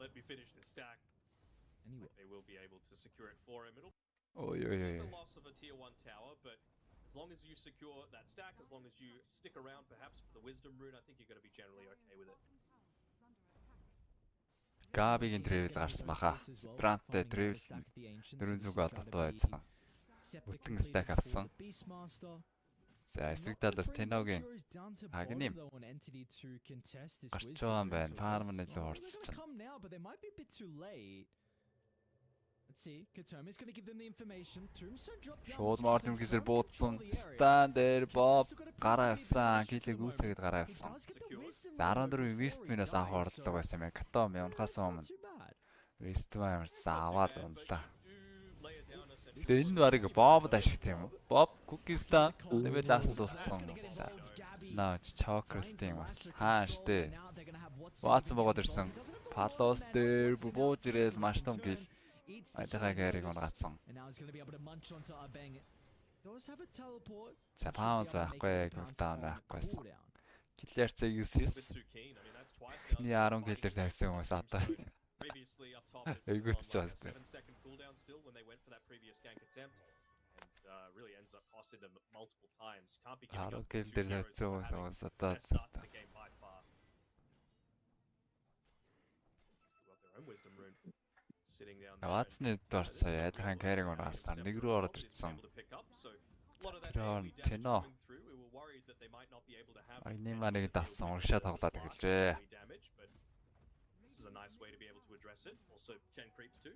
let me finish this stack. Anyway, they will be able to secure it for him. It'll Ой be ой the ой. loss of a tier 1 tower, but as long as you secure that stack, as long as you stick around perhaps for the wisdom rune, I think you're going to be generally okay with it. Габигийн тревел гарсан баха. Трантэй тревел 400 гол татваа байсан. Бүтэн стак авсан. За эсрэг талаас Теногийн агним гарч байгаа юм байна. Фарм нь илүү хурцж байна. Шууд Мартин гэсэр буудсан. Стан дээр Боб гараа явсан. Килийг үүсгээд гараа явсан. За 14 Вестминаас анх орлого байсан юм. Катом явахаас өмнө Вестмин аваад унлаа. Тэгээ энэ барыг Бобд ашигтай юм уу? Боб Кукиста level last болсон. Наач чокралтын бас хааштэй. Ватсан богод ирсэн. Палос дээр бууж ирээд маш том гэл. Айлхаа гэрийг унгацсан. За паунс байхгүй, кулдаун байхгүйсэн. Киллер C9. Эхний 10 киллер тавьсан хүмүүс одоо. Эйгүүт ч бас тийм. Really ends up costing them multiple times. Can't be giving up too much. Ватсны дорцоо айлхан кэриг унаасан. Нэг рүү ороод ирсэн. Тено. Айны маныг дассан уршаа тоглоод эхэлжээ. This is a nice way to be able to address it. Also, Gen creeps too.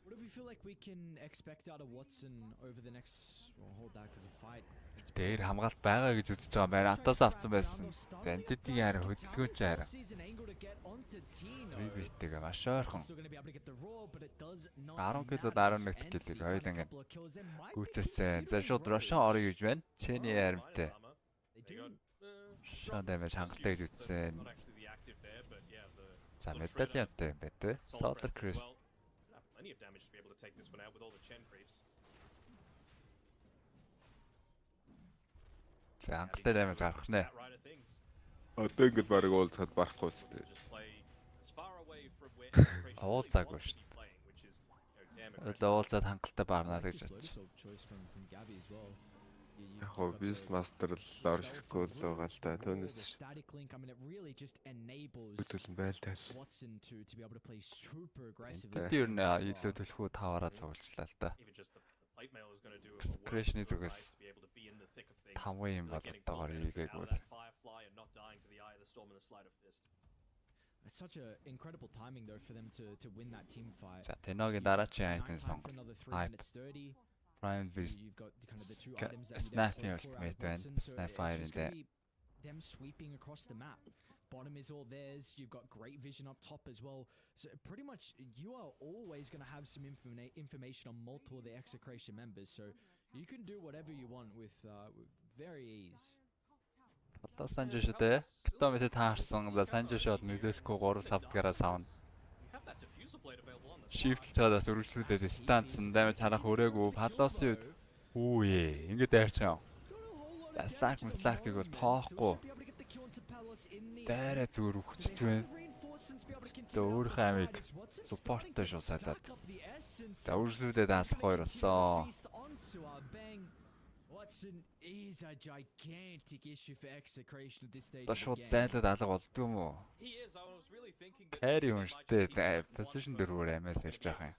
What do we feel like we can expect out of Watson over the next hold that as a fight? Дээр хамгаалт байгаа гэж үзэж байгаа байна. Атаас авсан байсан. Антитигийн хараа хөдөлгөөнч хараа. Битээгээ маш ойрхон. 10 килод 11 килог хоёул ингэ гүйцээсэн. За шууд Рошон орё гэж байна. Чэний ярамтай. Шаа дэмэж хангалттай гэж үзсэн. За медальянтай юм байна те. Solar Crest. Plenty of damage to be able to take this one out with all the Chen creeps. За хангалттай дэмэж гарах нэ. Одоо ингэж барыг уулзахад барахгүй сте. Уулзаагүй шүү. Одоо уулзаад хангалттай барнаа гэж бодчих. Яг гоо Beast Master л орчихгүй л байгаа л та түүнээс. Бүтэлэн байлтал. Бид юу нэ илүү төлхөө таваараа цуглууллаа л да. Crashний зүгээс 5 юм болоотойгоор ийгээгүй. It's such an incredible timing though for them to win that team fight. За Теногийн дараачийн айтэн сон. Prime Beast. You've got kind of the two items that Snapping ultimate байна. Snap fire in there. Them sweeping across the map. Bottom is all theirs. You've got great vision up top as well. So pretty much you are always going to have some information on multiple of the execration members. So you can do whatever you want with very ease. Одоо санжиштэй километр таарсан. За санжишод нөлөөлөхгүй 3 савдгаараа савна. Shift цаадаас өргөжлүүлээд станц дамж харах өрөөгүй палосын үед үе ингэж дайрчаа. Старкийг бол тоохгүй. Дайраа зүгээр өгчөж байна. Тэгээ өөрийнхөө амийг supportтай шүү салаад. За өргөжлүүлээд даасах хоёр болсон. Watson is a gigantic issue for execration at this stage. Шууд зайлууд алга болдгүй юм уу? Carry хүнштэй position дөрвөр амиас хэлж байгаа юм.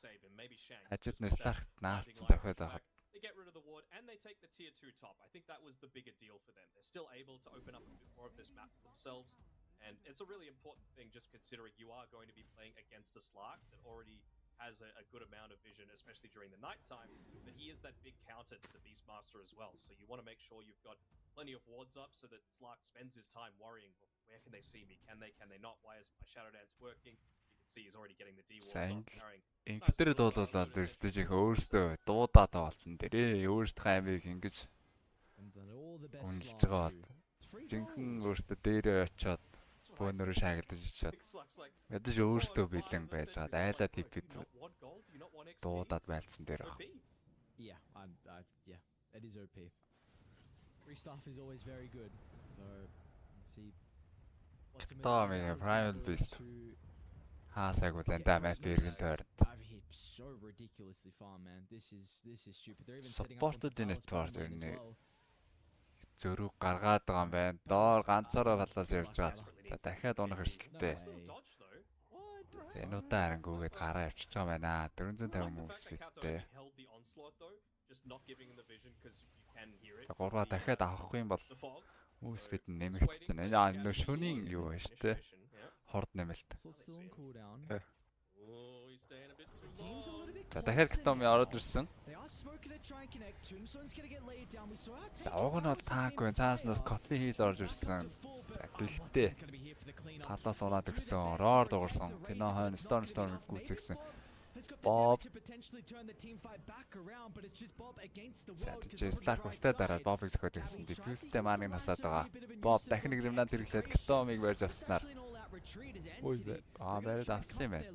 Хажууд нь Stark наалцсан дахиад байхад. They get rid of the ward and they take the tier 2 top. I think that was the bigger deal for them. They're still able to open up a bit more of this map for themselves, and it's a really important thing just considering you are going to be playing against a Slark that already has a good amount of vision, especially during the night time, but he is that big counter to the Beastmaster as well. So you want to make sure you've got plenty of wards up so that Slark spends his time worrying, well, where can they see me? Can they not? Why is my Shadow Dance working? You can see he's already getting the D wards off, carrying. Инктерд болуулаад prestige өөрөөсөө дуудаад болсон дээрээ өөрсдөө аймыг ингэж үнэлж байгаа. Жинхэнэ өөртөө дээрээ очиод бөөнөрөө шаагилдаж ичээд ядаж өөртөө бэлэн байж хаад айлаа типэд дуудаад байлцсан дээр баг. Yeah, yeah, that is OP. Free stuff is always very good. So see Tommy Primal Beast. Хаасаагүй дандаа мэт иргэн тойронд. So ridiculously far, man. This is stupid. They're even setting up Supported network энэ зөрүүг гаргаад байгаа юм байна. Доор ганцаараа галаас явж байгаа. За дахиад унах эрсдэлтэй. За энэ удаа харангүйгээд гараа явчихж байгаа байна. 450 мөвс биттэй. За гурваа дахиад авахгүй юм бол мөвс бит нэмэгдсэн. Энэ нөө шөнийн юу вэ штэ? Хорд нэмэлт. За дахиад Катоми ороод ирсэн. За уг нь бол таагүй цаас нь Котли хил орж ирсэн. Гэхдээ халаас унаад өгсөн. Роор дуурсан. Тино хойно Storm гүйцэгсэн. Bob. За Сларк болтой дараа Бобыг зөхөд ирсэн. Дифьюзтэй мааныг насаад байгаа. Bob дахин нэг зэмнаа тэрглээд Катомиг барьж авснаар. Ой бай. Барьж авсан юм байна.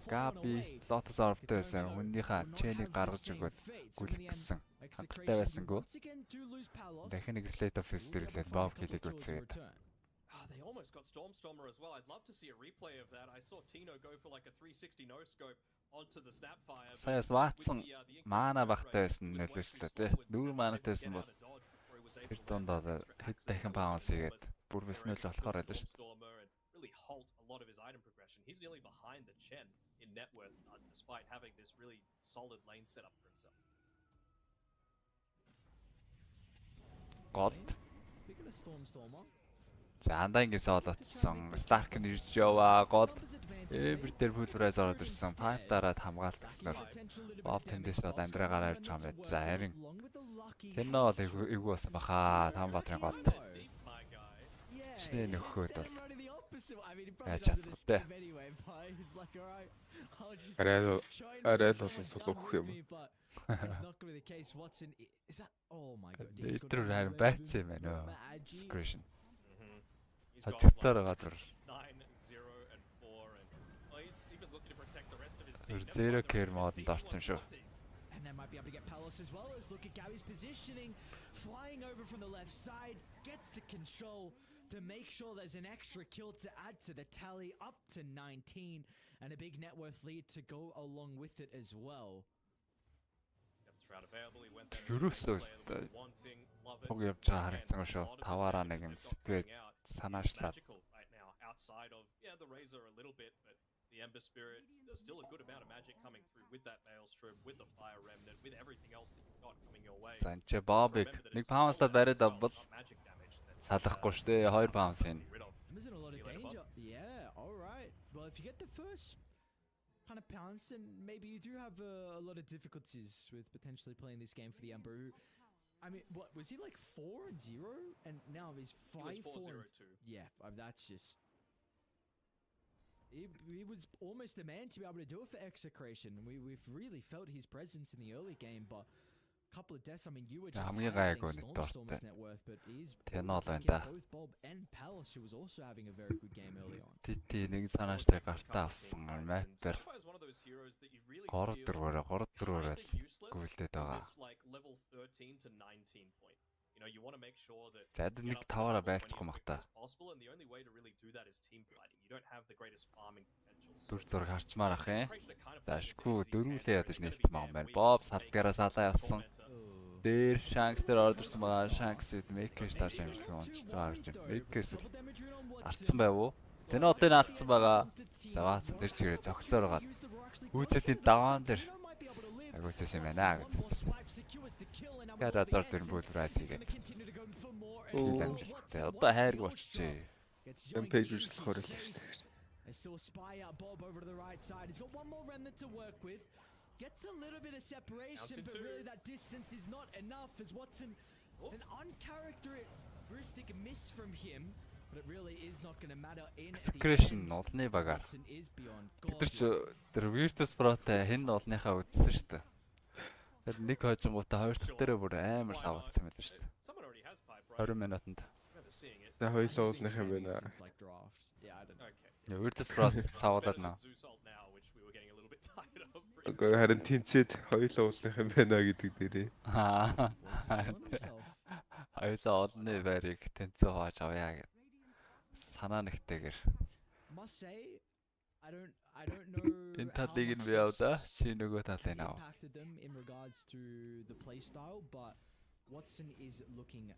Габи Lotus Orb-тэй байсан. Хүнийхээ чэнийг гаргаж өгөөд гүлгсэн. Хангалттай байсангүй. Дахин нэг Slate of Fist тэрглээд Bob хилийг үцгээд. They almost got Stormstormer as well. I'd love to see a replay of that. I saw Tino go for like a 360 no scope onto the Snapfire. Саяас Watson маана багтай байсан нөлөөслөө тий. 4 маанаатай байсан бол тэр дондоо хэд дахин баунс хийгээд бүр бэснэл болохоор байдаг шүү дээ. Really halt a lot of his item progression. He's nearly behind the Chen in net worth despite having this really solid lane setup for himself. Gold. Picking a Stormstormer. За андангээс олоцсон. Stark нь ирж яваа. Гол эвэр дээр пулврайз ороод ирсэн. Fight дараад хамгаалт гэснээр Bob тэндээс бол Андраагаар авч байгаа юм байна. За харин Тино бол эвгүй болсон баха. Тамбатрын гол. Шинэ нөхөд бол яаж чадвартай. Арай л болсон сулуух юм. Эдгээр харин байцсан юм байна. Discretion. Хажигтаар гадар. Zero care модонд орсон шүү. And they might be able to get Palos as well as look at Gabi's positioning, flying over from the left side, gets the control to make sure there's an extra kill to add to the tally up to 19 and a big net worth lead to go along with it as well. Юусоо тог явж байгаа харагдсан шүү. Таваараа нэг юм сэтгэл санаачлаад. Outside of the Razor a little bit, but the Ember Spirit, there's still a good amount of magic coming through with that Maelstrom, with the Fire Remnant, with everything else that you've got coming your way. Санче Бобик нэг паунстад бариад авбал салахгүй штэ 2 паунс хийн. Yeah, all right. Well, if you get the first kind of pounce, then maybe you do have a lot of difficulties with potentially playing this game for the Ember. Who, I mean, what was he like 4-0, and now he's 5-4. Yeah, that's just. He was almost the man to be able to do it for Execration. We've really felt his presence in the early game, but a couple of deaths. I mean, you were just Storm's net worth, but he's both Bob and Palace, who was also having a very good game early on. Тити нэг санаачтай гартаа авсан мэтэр. 3-4 гүйлдээд байгаа. You want to make sure that зад нэг таваараа байлцахгүй магтаа. And the only way to really do that is team fighting. You don't have the greatest farming potential. Дүр зураг харчмаар ах юм. Заашгүй дөрвөлээ ядаж нээлтсэн байгаа юм байна. Боб салдгаараа салаа явсан. Дээр Shanks дээр орж ирсэн байгаа. Shanks эд Make-ш тарж амжилт онч гарч байна. Make-с алдсан байв уу? Тэнэ одоо энэ алдсан байгаа. За Ваатсан тэр чигээр зогсоор байгаа. Үүцэдийн даваан дээр агуулсан юм байна гэж. Gara зар дээр пулврайз хийгээд. Амжилттай. Одоо хайрг болчихжээ. Энэ пэйж үзлэхээр л шүү дээ. They still spy out Bob over to the right side. He's got one more remnant to work with. Gets a little bit of separation, but really that distance is not enough as Watson. An uncharacteristic miss from him, but it really is not going to matter in Execration олны багаар. Тэр Virtus Pro-тай хэн олныхаа үзсэн шүү дээ. Тэр нэг хожингуудаа хоёр дахь дээрээ бүр амар савалцсан юм байна шүү дээ. 20 минутанд. За хоёулаа уулных юм байна. Virtus Pro савалаад наа. Окей, харин тэнцээд хоёулаа уулных юм байна гэдэг дээрээ. Хоёулаа олны байрыг тэнцээ хааж авъя гэд. Санаа нэгтэйгэр. Must say, I don't know Энэ how талыг нь much би явда. this Чи нөгөө has талыг аваа. impacted them in regards to the play style, but Watson is looking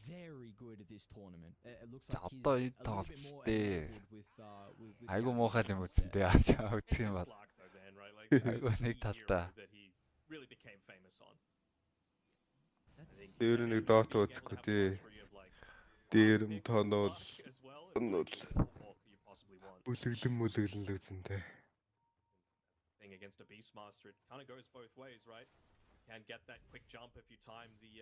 very good at this tournament. It looks За like he's одоо a энэ little bit more тоглолттэй. enabled with Айгу Gabby муухай юм and үзэндээ авчих юм бол. Slack though, man, right? Like this is Айгу нэг the талтай. hero that he really became famous on. I think Дээр нэг доот үзэхгүй тий. Дээр нь тонол бүлэглэн л үзэнтэй. Thing against a Beastmaster, it kind of goes both ways, right? Can get that quick jump if you time the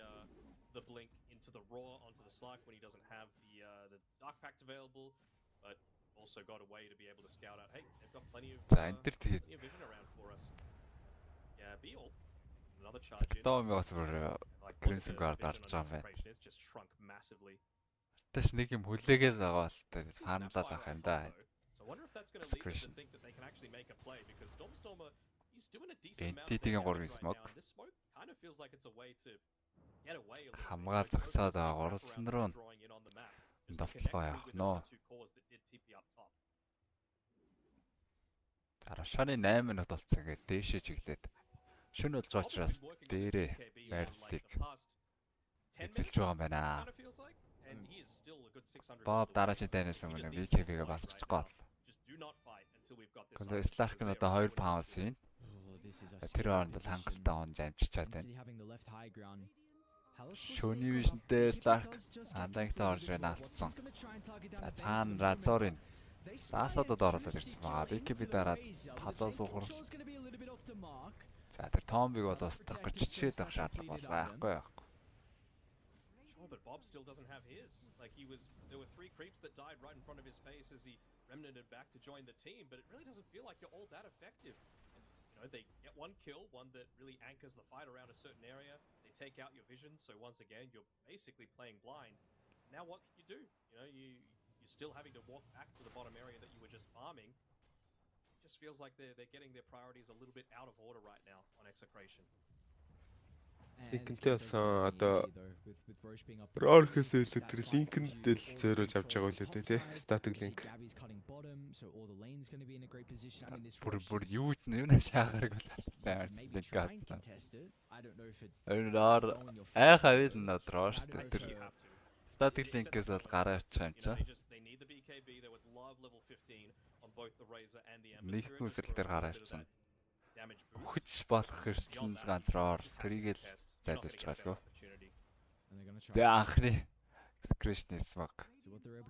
blink into the raw onto the Slack when he doesn't have the Dark Pact available, but also got a way to be able to scout out. Hey, they've got plenty of vision around for us. Yeah, Beal, another charge in. Тоомоос бүр Crimson Guard орж байгаа юм байна. It's just shrunk massively. Тэс нэг юм хүлээгээд байгаа л та хаанлаад байх юм да. So I wonder if that's going to lead them to think that they can actually make a play, because Stormstormer, he's doing a decent amount of Entity-ийн damage гурван right smoke. now, and this smoke kind of feels like it's a way to get away a little bit. Хамгаа Like, most зогсоод of the байгаа wraps гурван around руу drawing in on the map, just to давтлага connect явах with нөө. the two cores that did TP up top. За Рашаны 8 минут болцсон ингээд дээшээ чиглээд. Шөнө болж байгаа учраас дээрээ байрлалыг эзэлж байгаа юм байна. Kind of feels like, and he is still a good 600. Боб дараагийн дайнаас өмнө BKB-гээ басчих гол. Just do not fight until we've got this. Гэхдээ Slark нь одоо 2 паунс ийн. Тэр хооронд л хангалттай он амжичаад байна. Шөний вижнтэй Slark андагтай орж байна алдсан. За цаана Разорын Ласадод оролцоод ирсэн байгаа. BKB дараад падаа суухрал. За тэр Томбиг бол бас тагч чичээд байх шаардлага бол байхгүй байхгүй. But Bob still doesn't have his. Like there were 3 creeps that died right in front of his face as he remnanted back to join the team, but it really doesn't feel like you're all that effective. And, you know, they get one kill, one that really anchors the fight around a certain area. They take out your vision, so once again, you're basically playing blind. Now what can you do? You know, you're still having to walk back to the bottom area that you were just farming. It just feels like they're getting their priorities a little bit out of order right now on Execration. Линкэнтэй асан одоо Рорхээс илүү тэр линкэнд л зөөрөж авч байгаа үлээ тий. Static link. Бүр юу ч юунаас шаагараг болтой линк авсан. Өөр айхавил нь одроо шүү дээ. Тэр static link-ээс бол гараа авчих юм чаа. Нэг хүсэл дээр гараа авчихсан. Хүч болох хэрсэл нь ганц роор тэрийг л зайлуулж байгаа шүү. Тэ анхны Execration смог. 5-ын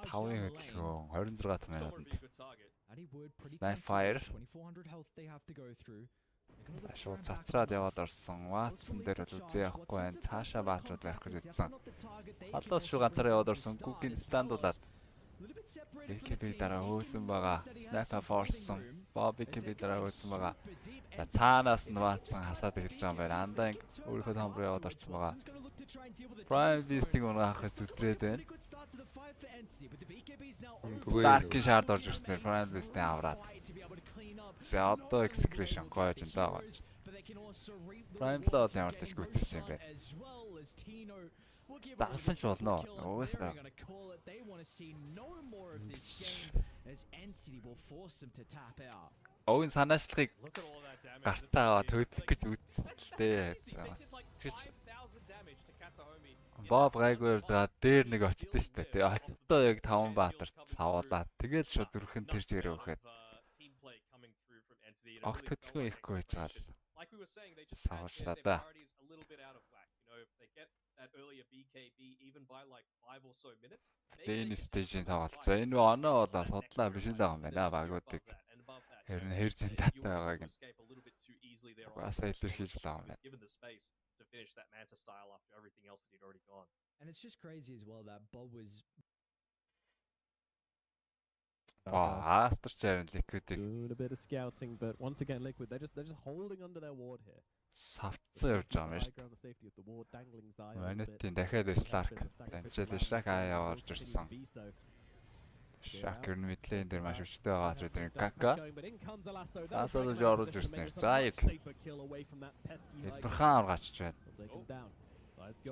хөдөлгөөн 26 минутанд. Snapfire. Шууд цацраад яваад орсон. Watson дээр бол үзээ явахгүй байна. Цаашаа баачууд байх гэж үзсэн. Алдаас шүү ганцаараа яваад орсон. Google стандуулаад BKB дараа хөөсөн байгаа. Sniper force-сон. BKB дараа хөөсөн байгаа. За цаанаас нь Watson хасаад ирж байгаа юм байна. Андаа өөрийнхөө том руу яваад орсон байгаа. Prime Beast-ийг унаахаас үтрээд байна. Dark-ийн шаард орж ирснээр Prime Beast-ийг авраад. За одоо Execration гоож энэ. Prime л ямар ч гүйтсэн юм бэ. Дарсан ч болно. Уусаа. Оуын санаачлагыг гартаа төлөх гэж үзэлтэй. Боб гайгүй байгаа дээр нэг очтой штэ. Тэгээ очтой яг 5 баатар савуулаад тэгэл шууд зүрхэн тэр чигээр өгөхөд. Огт хөдөлгөөн ихгүй байж байгаа л. Савууллаа да. Энэ стейжийн тоглолцоо. Энэ оноо болоо судлаа биш л байгаа юм байна багуудыг. Хэрнээ хэр зэн таттай байгааг нь. Басаа илэрхийлж байгаа юм байна. And it's just crazy as well that Bob was After sharing Liquid doing a bit of scouting, but once again Liquid they're just holding under their ward here. Савцсан явж байгаа юм шүү дээ. Манайт дахиад Slark амжилт Shark аваад ирсэн. Shark нь мэдлэн дээр маш өвчтэй байгаа ч тэр Кака. Асууд орж ирснээр за яг. Илбэрхан оргачж байна.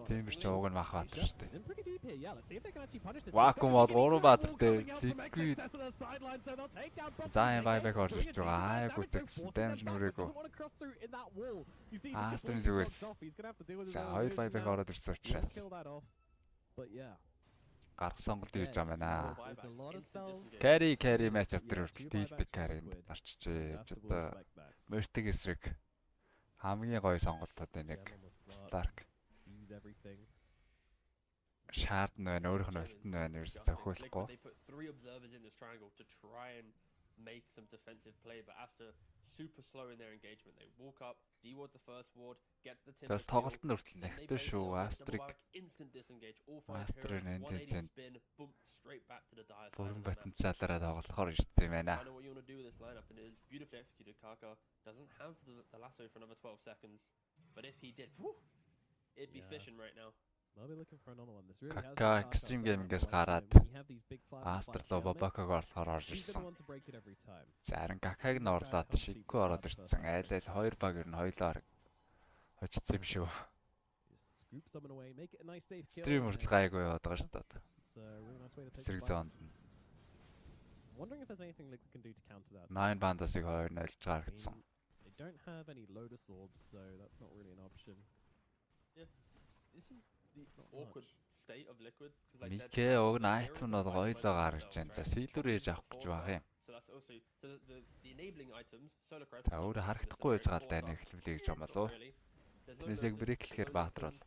Тийм биш ч ууг нь мах баатар шүү дээ. In pretty deep here. Yeah, let's see if they can actually punish this. Вакуум бол 3 баатар дээр Coming тэггүй out from Exodus on the sideline, so they'll take down Bump. зайн байбек орж ирж байгаа. Айгуу тэгсэн дэмж нүрээгүй. Астын зүгээс. За 2 байбек ороод ирсэн учраас гарах сонголт хийж байгаа байна. Carry match дээр хүртэл дийлдэг carry дарчжээ. Одоо Mertig эсрэг хамгийн гоё сонголтуудын нэг Stark. Шаард нь байна, өөрийнх нь өлтөн байна, ерөөс зохиолохгүй. Make some defensive play, but Asta super slow in their engagement. They walk up, deward the first ward, get the timber. Тэс тоглолт нь хүртэл нэгтэй шүү. Астрик instant disengage. All five Астрын heroes, энд 180 spin, boom, straight back to the dire side. бүрэн потенциалаараа тоглохоор ирсэн юм байна. I know what you want to do with this lineup, and it is beautifully executed. Kaka doesn't have the lasso for another 12 seconds, but if he did, it'd be fishing right now. Кака Extreme Gaming-гээс гараад Астр руу Бабакаг орлохоор орж ирсэн. Зарим Какаг нь орлоод шиггүй ороод ирсэн. Айл 2 баг ер нь хоёлоор хожицсан юм шүү. Stream хүртэл гайгүй яваад байгаа шүү дээ. Эсрэг зоонд. 9 бандасыг 2-0 гаргацсан. They don't have any Lotus orbs, so that's not really an option. Yeah, this is the awkward state of Liquid because like Микэ уг найтмнууд гоёлоо гаргаж байна. За сэлүр ээж авах гэж байгаа юм. So that's also so the enabling items solar crest. За өөрөө харагдахгүй байж байгаа даа нэг хэлбэлээ гэж юм болов. Тэрнээсээ брейк хийхээр баатар бол.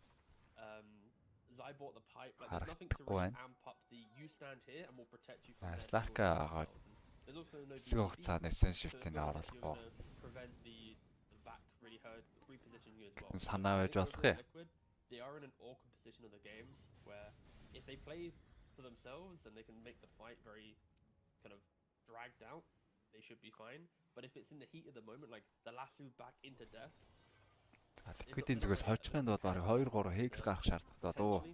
Zai bought the pipe, but there's nothing to really amp up the you stand here and we'll protect you from this. Slack There's also no хугацаанд нэсэн шифтийн оруулахгүй. Prevent the vac really hurt repositioning you as well. Санаа байж болох юм. They are in an awkward position of the game where if they play for themselves and they can make the fight very kind of dragged out, they should be fine. But if it's in the heat of the moment, like the lasso back into death. Liquid-ийн зүгээс хожихын дууд бараг 2-3 hex гарах шаардлагатай дуу.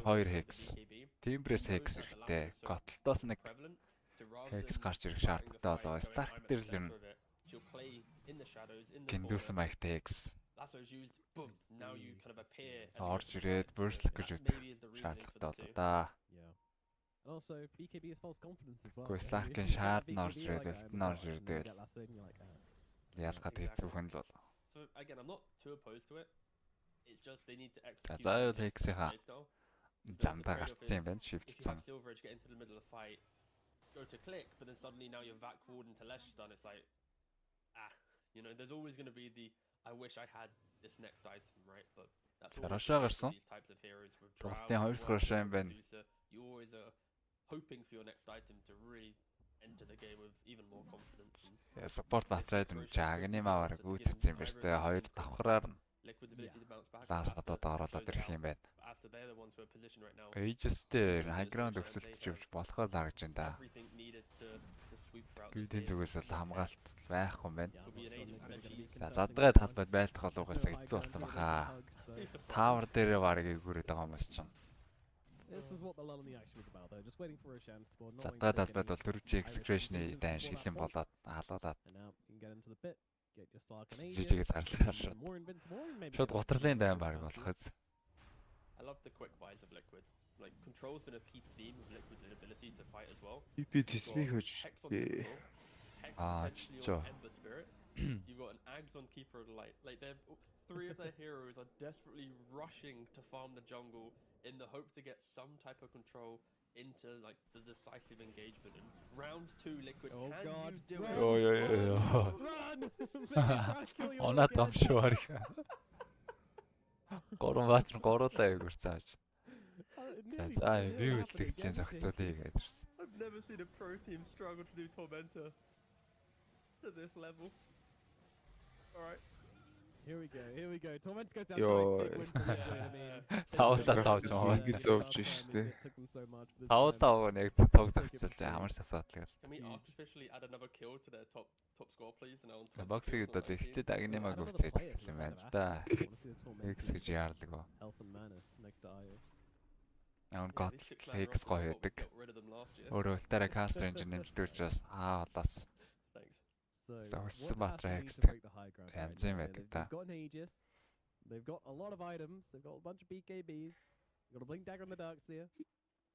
2 hex. Timbress hex хэрэгтэй. Готлтоос нэг hex гарч ирэх шаардлагатай болоо. Stark дээр л юм. Киндус майктай hex. Орж ирээд burst гэж үзэх шаардлагатай болоо да. Also, BKB is false confidence as well. Stark-ийн шаард нь орж ирээд өлтөн орж ирдэг. Ялгаад хэцүүхэн л болоо. So again, I'm not too opposed to it. It's just they need to execute. Заяа hex-ийнхаа замдаа гарцсан юм байна. Shift-сан. Silverage get into the middle of the fight. Go to click, but then suddenly now you're vac walled into Lesh done. It's like you know, there's always going to be the I wish I had this next item, right? But that's гарсан. These types of heroes with Тоглолтын 2 дахь рашаа юм байна. You always are hoping for your next item to really enter the game with even more confidence. Support материал нь жаагны маваар гүйцэцсэн юм байна шүү дээ. 2 давхраар нь лаас гадаад оруулаад ирэх юм байна. Эйжстэй high ground өсөлтөж явж болохоор л харж байна да. Гүйдийн зүгээс бол хамгаалт байхгүй юм байна. За задгаа талбайд байлдах болоогоос хэцүү болсон баха. Tower дээр барыг игүүрээд байгаа юм шиг. This is what the lull in the action was about. They're just waiting for a chance for no one. Задгаа талбайд бол төрөвч execution-ы дан шилэн болоод халуулаад. Now you can get into the pit. Get your Stark and Жижигээс гарлахаар шууд. Шууд гутрлын дан барыг болох үз. I love the quick buys of Liquid. Like control's been a key theme of Liquid's ability to fight as well. Би тэсмийг хож. Чоо. You've got an Axon Keeper of Light. Like they're 3 of their heroes are desperately rushing to farm the jungle in the hope to get some type of control into like the decisive engagement. And round 2 Liquid. Oh can God! You do it? Run! Оноо томшоор. Горон баатар горуулаа өгөрцөөж. За би үлдэгчийн зохицуулъя гэж ирсэн. I've never seen a pro team struggle to do Tormentor to this level. All right. Here we go. Torment goes down. Yo. Nice big win for Liquid. I mean, Тавтаа тавж байгаа. Ингэ зовж штэ. took them so much. but this Тавтаа нэг тоглогчтой амар асуудал. Can we artificially add another kill to their top score, please? And on Боксыг бол ихтэй дагнамаг өгцөөд юм байна л да. X гэж яардаг. health and mana next to IO. Яун гот X гоё байдаг. Өөрөө ультара кастер инжин нэмждэг учраас болоос. Thanks. So So what Sumatra has to be X to break the high ground? янз юм байдаг да. They've got an Aegis. They've got a lot of items. They've got a bunch of BKBs. They've got a blink dagger on the Darkseer.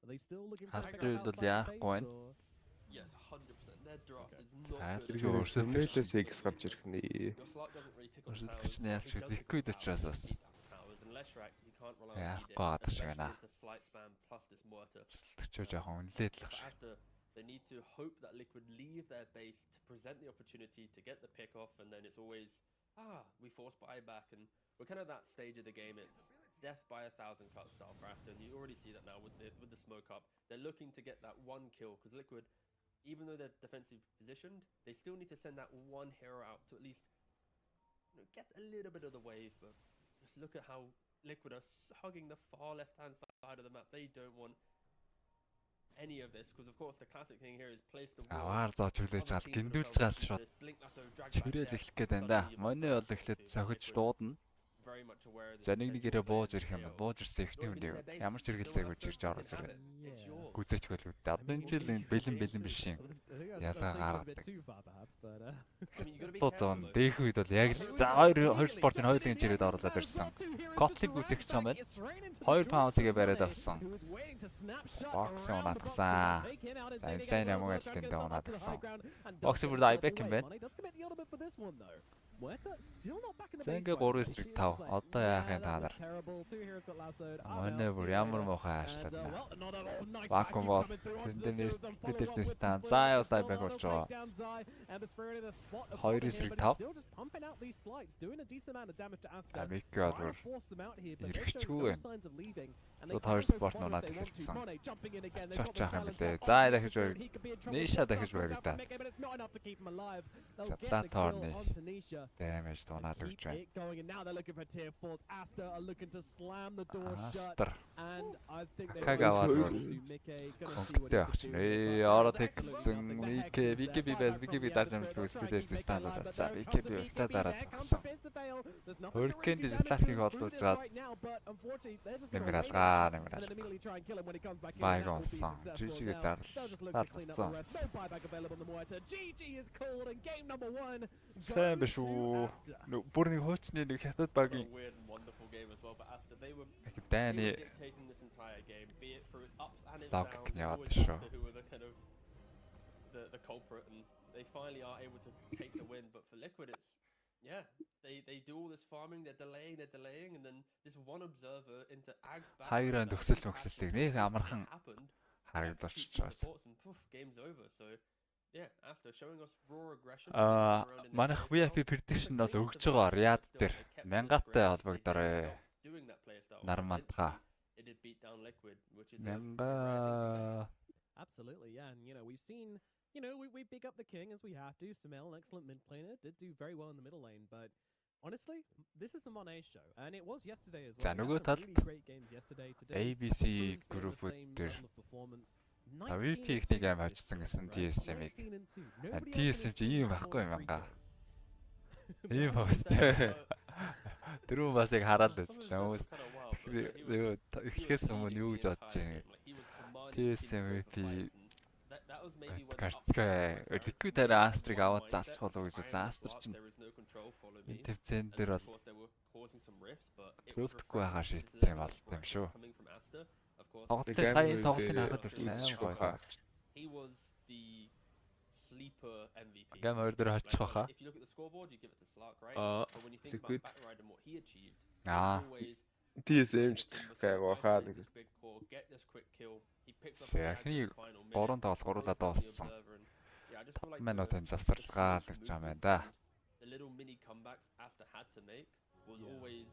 Are they still looking for a pick up outside the base, or? Yes, 100%. Their draft is not Хайртай good. Сүмнэлээс X гарч ирэх нэ. Your slot doesn't really tick on Өрсөлдөгч towers. нь яалч He doesn't liquid have учраас бас towers, and Leshrac, he can't rely Yeah, on god, edict, шиг байна. especially into slight spam plus this mortar. өрсөлдөгчөө жоохон үнэлээд л For баг. Asta, they need to hope that Liquid leave their base to present the opportunity to get the pick off, and then it's always, we force buyback, and we're kind of that stage of the game. It's death by 1,000 cut style for Asta, and you already see that now with the smoke up. They're looking to get that one kill, because Liquid, even though they're defensively positioned, they still need to send that one hero out to at least get a little bit of the wave, but just look at how Liquid are hugging the far left-hand side of the map. They don't want any of this, because of course the classic thing here is place the wall. Аваар зооч хүлээж аваад гиндүүлж гал шууд чирэл эхлэх гээд байна да. Моны бол эхлээд цохиж дуудана. За нэг нэгээрээ бууж ирэх юм бол бууж ирсэн ихний үнийг ямар ч хэрэгэлцээг үж ирж орж ирнэ. Гүзээч хөл үүд. Одоо энэ жил энэ бэлэн биш юм. Ялгаа гаргадаг. Тотон дэх үед бол яг л за хоёр спортын хоёулын чирээд оруулаад ирсэн. Котлиг үсэх юм байна. 2 паунсыг бариад авсан. Бокс унаадсан. Энэ сайн юм уу гэдэг нь унаадсан. Бокс бүр айбек юм байна. За ингээ 3-5 одоо яах юм та нар. Манай бүр ямар муухай аашлаад байна. Вакуум бол тэндээс тэдэрнээс тань заа ястай байг болж байгаа. 2-5. Амик гол ирэхчгүй байна. Тут хоёр спорт нунаад эхэлсэн. Чачаах юм лээ. За дахиж байг. Ниша дахиж байг та. За торны. Damage дунаад өгч байна. Астер. Кагаваад конктэй авч. Ороод хэлсэн. BKB байл BKB дарамж үсгэлээр стандарт. За BKB өлтөө дараа зогсон. Hurricane дижиталхийг олдуулж гад нэмэралгаа. Байгонсон. Жижигээ дарлцсан. Сайн биш үү. Бүр нэг хуучны нэг хятад багийн Дани лог яваад шүү. The culprit, and they finally are able to take the win, but for Liquid it's they do all this farming, they're delaying, and then this one observer into Ag's back. Хайрын төгсөлтийг нэг амархан харагдуулж байгаа. Game's over. So yeah, after showing us raw aggression. Манайх VIP prediction бол өгж байгаа Riyadh дээр 1000-аатай холбогдорой. Нармантга. It did beat down Liquid, which is absolutely, yeah, and we've seen, we pick up the king as we have to. Samel, an excellent mid laner, did do very well in the middle lane, but honestly, this is the Monet show, and it was yesterday as well. Нөгөө талд ABC group-үүд дээр VP ихний гейм хожсон гэсэн TSM-ийг. TSM чи ийм байхгүй юм янга. Ийм бастай. Тэрүүн бас яг хараад байсан. Хүмүүс ихээс өмнө юу гэж бодож байна. TSM VP Карцкай Liquid хараа Астрыг аваад залчих болов гэж байсан. Астр чинь энэ төвцэн дээр бол Proof-гүй хаа шийдсэн юм бол юм шүү. Тоглолтын сайн тоглолтын хараад ирлээ. He was the sleeper MVP. Гам өөр дөр очих баха. If you look at the scoreboard, you give it to Slark, right? But when you think about Batride and what he achieved, always TSM-д гайхаа нэг. Get this quick kill. He picks up Яхны 3 тоглолт гуруулаад дууссан. Минутын завсарлага л гэж юм байна да. The little mini comebacks Asta had to make was always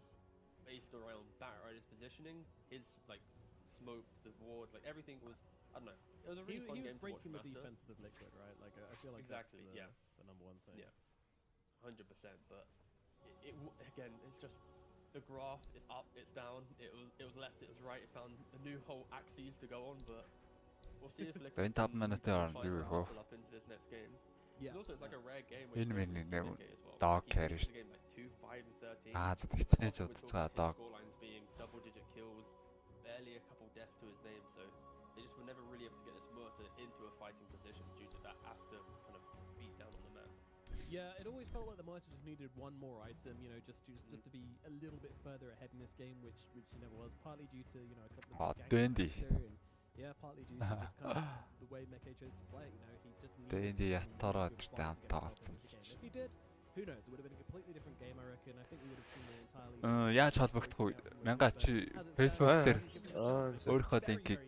based around Batride's positioning, his like smoke, the ward, like everything was, I don't know. It was a really fun game to watch. Breaking the defense of Liquid, right? Like I feel like exactly, that's the number one thing. Yeah, 100%. But it again, it's just the graph is up, it's down. It was left, it was right. It found a new whole axis to go on, but we'll see if Liquid can hustle up into this next game. Yeah. Also, it's like a rare game where dog carries. Game like 2, 5, and 13. За тэгчнээ ч удаа dog. Scorelines being double-digit kills, barely a couple deaths to his name, so they just were never really able to get this mortar into a fighting position due to that Asta kind of beat down on the map. Yeah, it always felt like the Mice just needed one more item, you know, just to be a little bit further ahead in this game, which you never was, partly due to, you know, a couple of Dandy. and yeah, partly due to just kind of the way Mekke chose to play. You know, he just needed Dandy one ятараад good иртэ fight to get himself хамтаа into the game. If he did, who knows? It would have been a completely different game, I reckon. I think we would have seen an entirely яаж холбогдох вэ? Мянга чи Facebook дээр өөрийнхөө линкийг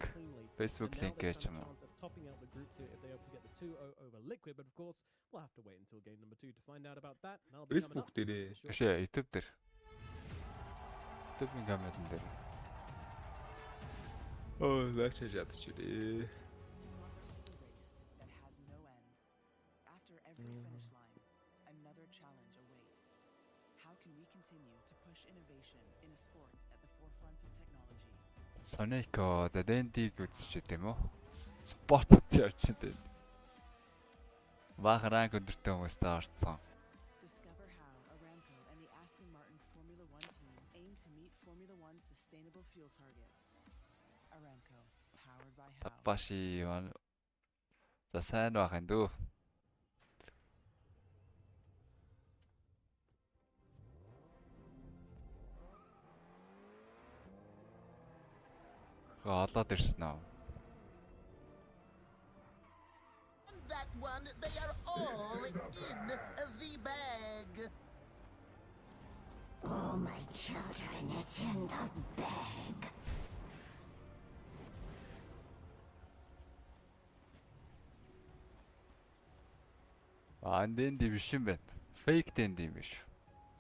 Facebook линк гэж юм уу? Topping out the groups here if they hope to get the 2-0 over Liquid, but of course we'll have to wait until game number 2 to find out about that. And I'll be coming Facebook up. дээрээ. Гэшээ YouTube дээр. YouTube-ийн камерын дээр. Лаачаа ядчихэрээ. After every finish line, another challenge awaits. How can we continue to push innovation in a sport at the forefront of technology? Сонеко Дэнтиг үзчихэд юм уу? Спорт явж байна. Бага ранг өндөртэй хүмүүстэй орцсон. Discover how Aramco and the Aston Martin Formula 1 team aim to meet Formula 1's sustainable fuel targets. Aramco, powered by how? Табаши маань за сайн байх юм дөө. Олоод ирсэн үү? That one, they are all in the bag. Oh, my children, it's in the bag. Дэнди биш юм байна. Fake дэнди юм биш.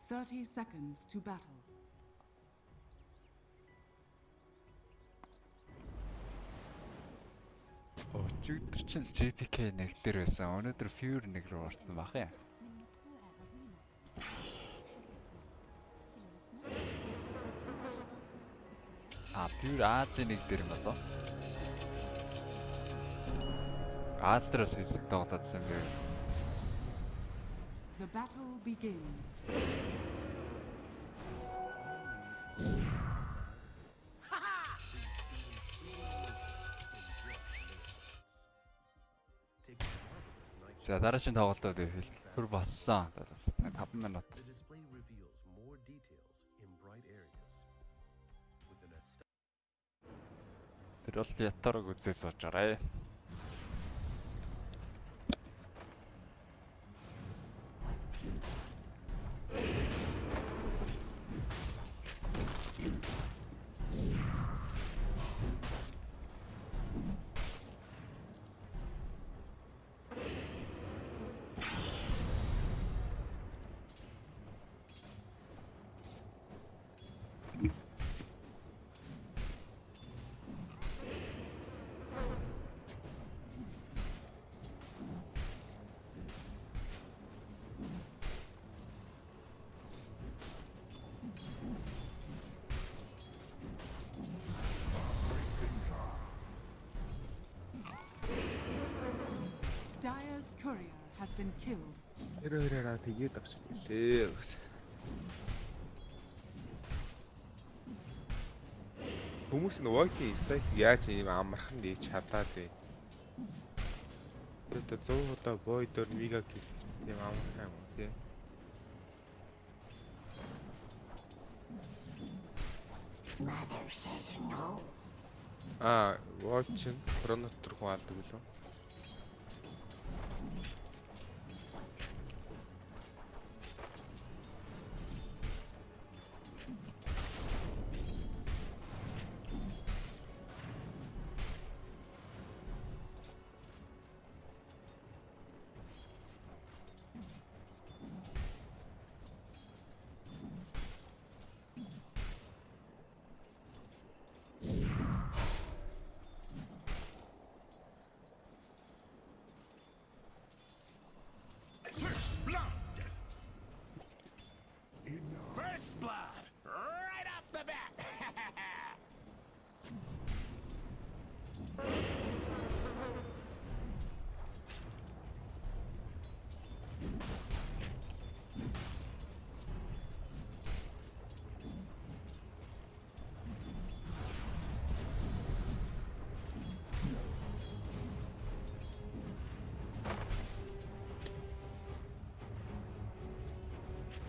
30 seconds to battle. Өчигдөр чинь JPK нэг дээр байсан. Өнөөдөр Fury нэг рүү орсон бах юм. Fury Азийн нэг дээр юм болоо. Аз дээрээс хэсэг тоглоодсан юм бэ. The battle begins. За дараагийн тоглолтод хөр болсон. 5 минут. Тэр бол ятараг үзээ суучаарай. Dire's courier has been killed. Тэрээрээ тэгээд авч гэлээ гэсэн. Хүмүүс нь walking style яаж ийм амархан дийж чадаад вэ? Тэгээд 100 удаа void-оор мега kill ийм амархан юм тий. Mother says no. Watch хронотор хүн алдаг билүү?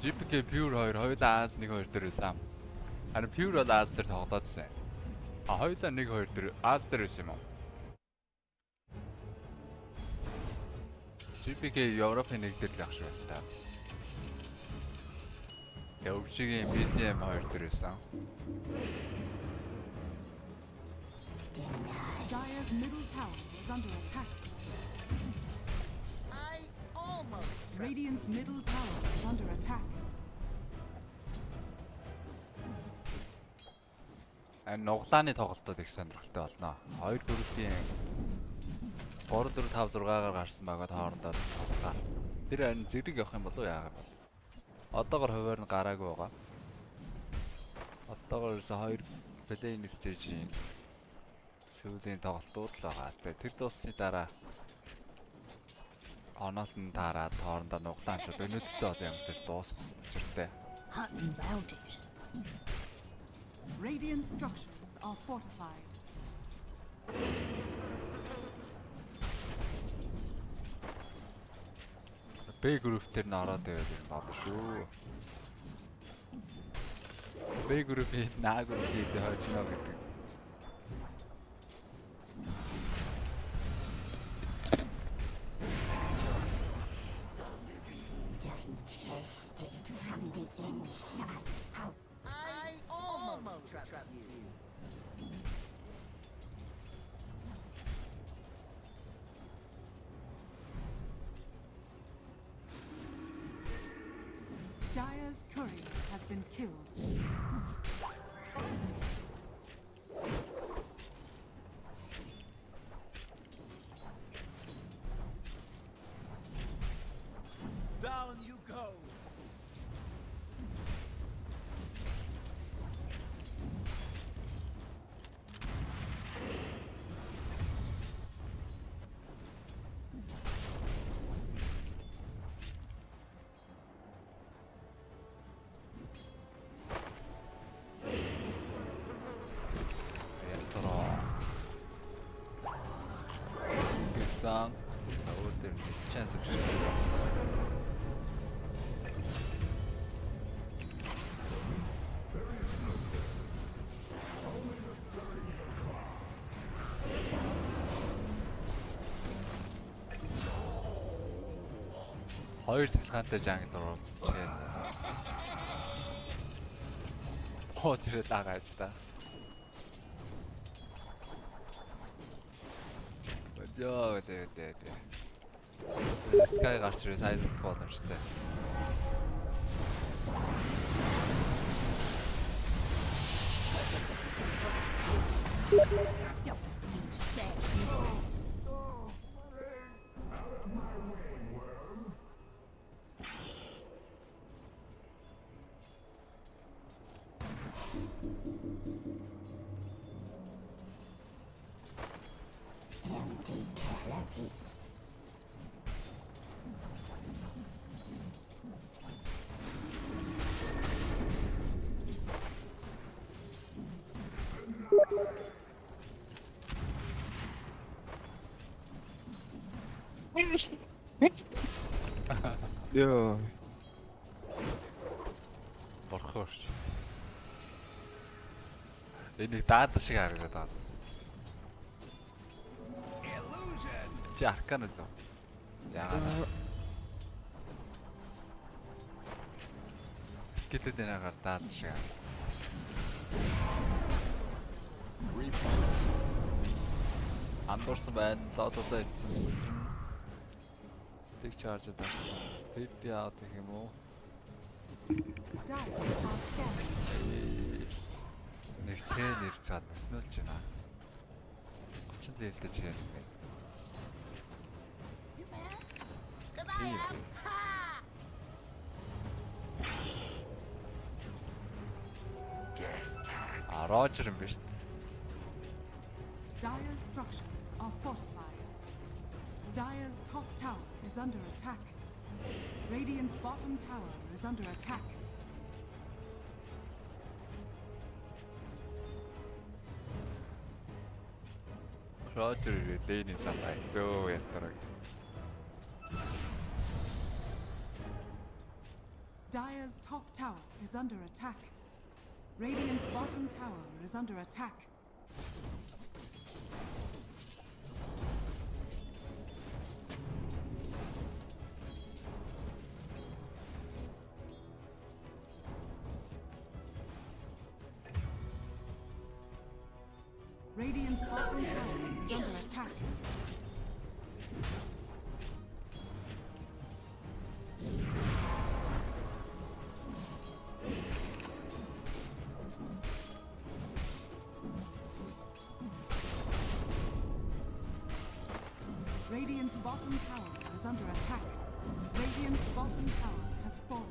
GPK Pure 2 хоёулаа Аз 1-2 дээр байсан. Харин Pure бол Аз дээр тоглоодсэн. Хоёулаа 1-2 дээр Аз дээр байсан юм уу? GPK Европын 1 дээр л ах шиг байна. Өвчигийн BCM 2 дээр байсан. Dire's middle tower is under attack. I almost Radiant's middle tower is under attack. Нуглааны тоглолтод их сонирхолтой болно. 2 группийн 3 4 5 6-аар гарсан байгаа хоорондоо тоглолоо. Тэр харин зэрэг явах юм болов уу яагаад бол. Одоогор хуваар нь гараагүй байгаа. Одоогор 2 плей-ин стейжийн сүүлийн тоглолтууд л байгаа. Тэр дуусны дараа оноолн тараад хоорондоо нуглаан шууд өнөдөлтөө бол юм дээр дуусгасан учиртай. Radiant structures are fortified. B group дээр нь ороод байвал юм байна шүү. B group-ийн наа group-ийг хожно гэдэг. Digested from the inside out. I almost trust you. Dire's courier has been killed. Down you go. Өөр дээр дисчанс өгч. Хоёр салхаантай жангд оролцчихээ. Хоочрээ дагааж та. Яа дээ. Скай гарч ирээ сайдд боломжтой. Empty calories. Яа. Борхоорч. Энийг дааз шиг харагдаад байгаа. Чи аркан үү? Яагаад? Скелет энэгээр дааз шиг. Андуурсан байна. Лотосоо идсэн үсрэн. Stick charge дарсан. PP out гэх юм уу? Нэг хэн нэр цаад өснөлж байна. 30 дээлдэж хэн бэ? Roger юм биш. Dire's structures are fortified. Dire's top tower is under attack. Radiant's bottom tower is under attack. Roger lane самай дөө ятараг. Dire's top tower is under attack. Radiant's bottom tower is under attack. Radiant's bottom tower is under attack. Radiant's bottom tower is under attack. Radiant's bottom tower has fallen.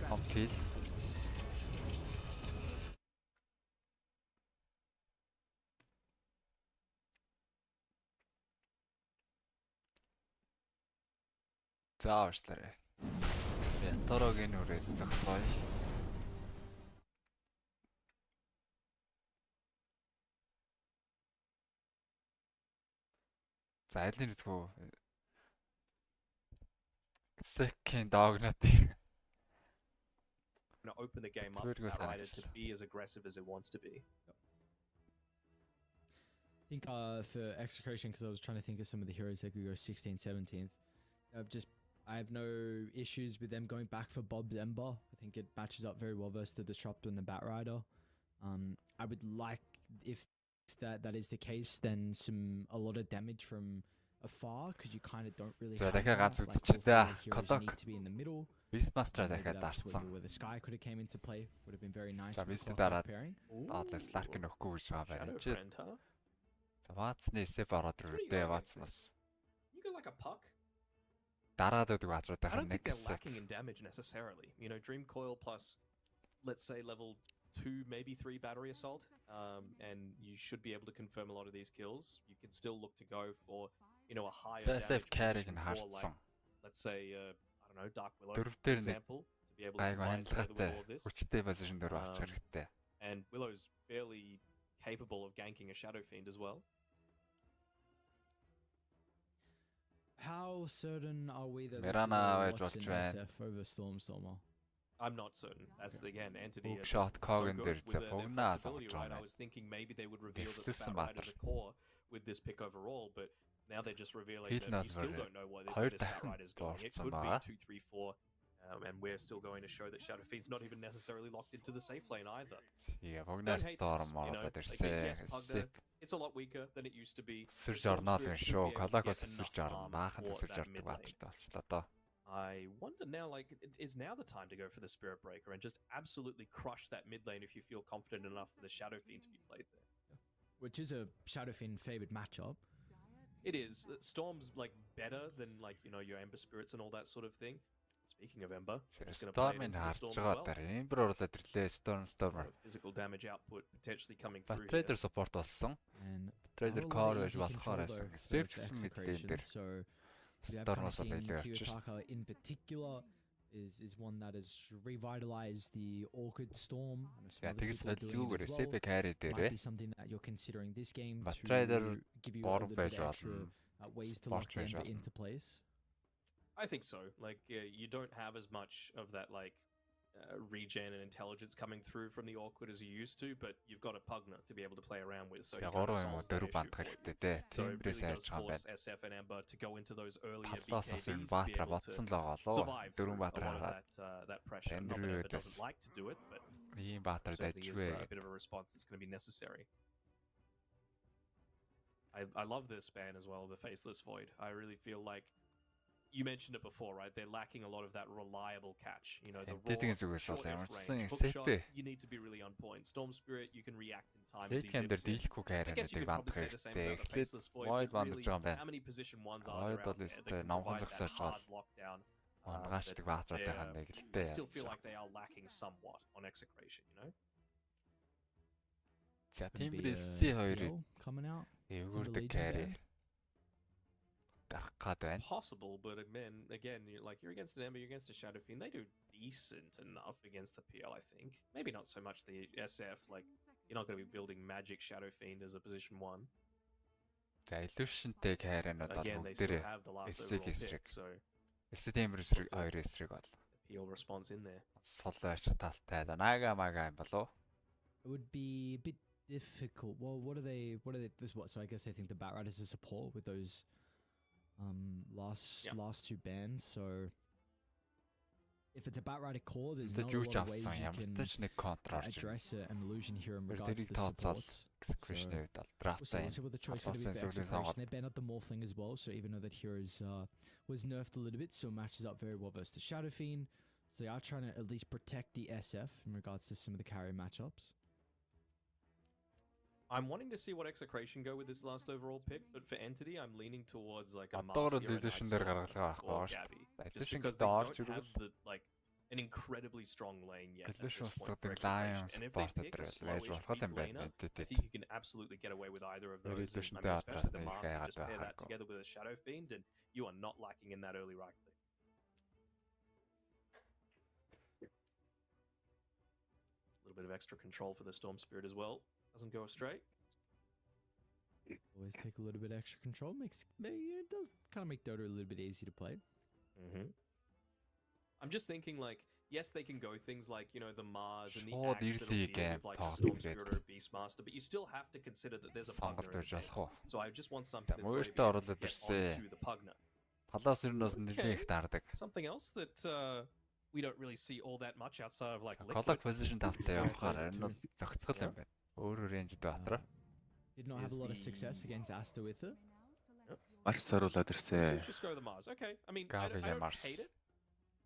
Complete. За уушлаарай. Янторогийн үрээс зогсгоё. За айлын үзгөө second dogнатын open the game up for Outriders to be as aggressive as it wants to be. I think for execution, because I was trying to think of some of the heroes that could go 16th, 17th. I have no issues with them going back for Bob's Ember. I think it matches up very well versus the Disruptor and the Batrider. I would like, if that is the case, then a lot of damage from afar, because you kind of don't really have that. Like, need to be in the middle. Beastmaster дахиад дарцсан. Where the Sky could have came into play, would have been very nice. За Beast дараад Atlas Lark нөхгүй гэж байгаа байна. За Ватсны Sep ороод ирвэ. Ватс бас. You go like a puck. Дараад өгдөг Ватруудтай I don't think they're lacking in damage necessarily. You know, Dream Coil plus, let's say level 2, maybe 3 battery assault, and you should be able to confirm a lot of these kills. You can still look to go for, you know, a higher damage position for, like, let's say, I don't know, Dark Willow, for example, to be able to combine together with all of this. And Willow's fairly capable of ganking a Shadow Fiend as well. How certain are we that this is SF over Stormer? I'm not certain. That's again entity. Shot Cogan with their flexibility, right? I was thinking maybe they would reveal that the Batrider's a core with this pick overall, but now they're just revealing that you still don't know where this Batrider's going. It could be 2, 3, 4, and we're still going to show that Shadow Fiend's not even necessarily locked into the safe lane either. Yeah, don't hate this, you know? Like, yes, Pugna, it's a lot weaker than it used to be. I wonder now, like, is now the time to go for the Spirit Breaker and just absolutely crush that mid lane if you feel confident enough for the Shadow Fiend to be played there? Which is a Shadow Fiend favored matchup. It is. Storm's, like, better than, like, you know, your Ember Spirits and all that sort of thing. Speaking of Ember, I'm just going to play it into the Storm as well. Physical damage output potentially coming through Trader support болсон. Trader core байж болохоор байсан. Safe мэдээ дээр. Storm-оос байлаа. Kiyotaka in particular is one that has revitalized the Orchid Storm. Yeah, тэгээс value-гөр Safe carry Might дээр. be something that you're considering this game But to Trader give you a bottom little bit page extra ways to lock page Ember into place. I think so. Like, you don't have as much of that, like, regen and intelligence coming through from the Awkward as you used to, but you've got a Pugna to be able to play around with, so you kind of solves that issue for you. So it really does force SF and Ember to go into those earlier BKBs to be able to survive through a lot of that pressure. Not that Ember doesn't like to do it, but certainly is a bit of a response that's going to be necessary. I love this span as well, the Faceless Void. I really feel like you mentioned it before, right? They're lacking a lot of that reliable catch. You know, the raw, short range, hook shot, you need to be really on point. Storm Spirit, you can react in time. As I guess you could probably say the same about the Faceless Void. But really, how many position ones are there out there that can provide that hard lockdown? I still feel like they are lacking somewhat on execration, you know? За Gonna be, Timber-2 coming out. эвгүрдэг Legion carry band. дарах гээд байна. Possible, but again, you're against an Ember, you're against a Shadow Fiend. They do decent enough against the PL, I think. Maybe not so much the SF. Like, you're not going to be building Magic Shadow Fiend as a position 1. За Illusion-тэй carry-нууд бол Again, they still бүгдээрээ have the last эсрэг overall эсрэг. pick, so Timber-2 эсрэг бол PL response in there. солооч талтай. За Naga Maga юм болов. It would be a bit difficult. Well, what are they? This what? So I guess they think the Batrider is a support with those last two bands. So if it's a Batrider core, there's not a lot of ways you can address an illusion here in regards to the support. Execution-ийг бол We'll see Draft-тай. what the choice going to be for execution. They banned up the Morphling as well, so even though that heroes was nerfed a little bit, still matches up very well versus the Shadow Fiend. So they are trying to at least protect the SF in regards to some of the carry matchups. I'm wanting to see what Execration go with this last overall pick, but for Entity, I'm leaning towards like a Одоогоор Marcia, Illusion a дээр Nightsoul, гаргалгаа or авахгүй шүү Gabby. дээ. Just Illusion because they доор don't have зүгэл an incredibly strong lane yet at Illusion this point for устдаг Lion Execration. And if they support pick a дээр байж slowish болох weak юм байна. laner, I Entity. think you can absolutely get away with either of those. And, Illusion especially the дээр Marcia, хаягаад just pair that байхаагүй. together with a Shadow Fiend, and you are not lacking in that early right click. A little bit of extra control for the Storm Spirit as well. Doesn't go astray. Always take a little bit extra control. It does kind of make Dota a little bit easy to play. I'm just thinking like, yes, they can go things like, the Mars and the Шууд Axe that'll deal ирлээ with like гэм a Storm тоглох Spirit or a Beastmaster, but you still have to consider that there's a Pugner сонголт in байж there. болох уу? So I just want something that's going to be Мөртөө able оруулаад to get ирсэн. onto the Pugner. Талаас ер нь бас нэлээд их таардаг. Something else that we don't really see all that much outside of like Color Liquid. position тавтай явахаар энэ бол зохицгол юм байна. Өөр range Баатар. Did not have a lot of success against Asta with it. Марс оруулаад ирсэн. Let's just go the Mars. Okay, I mean, Gabi I don't Mars. hate it.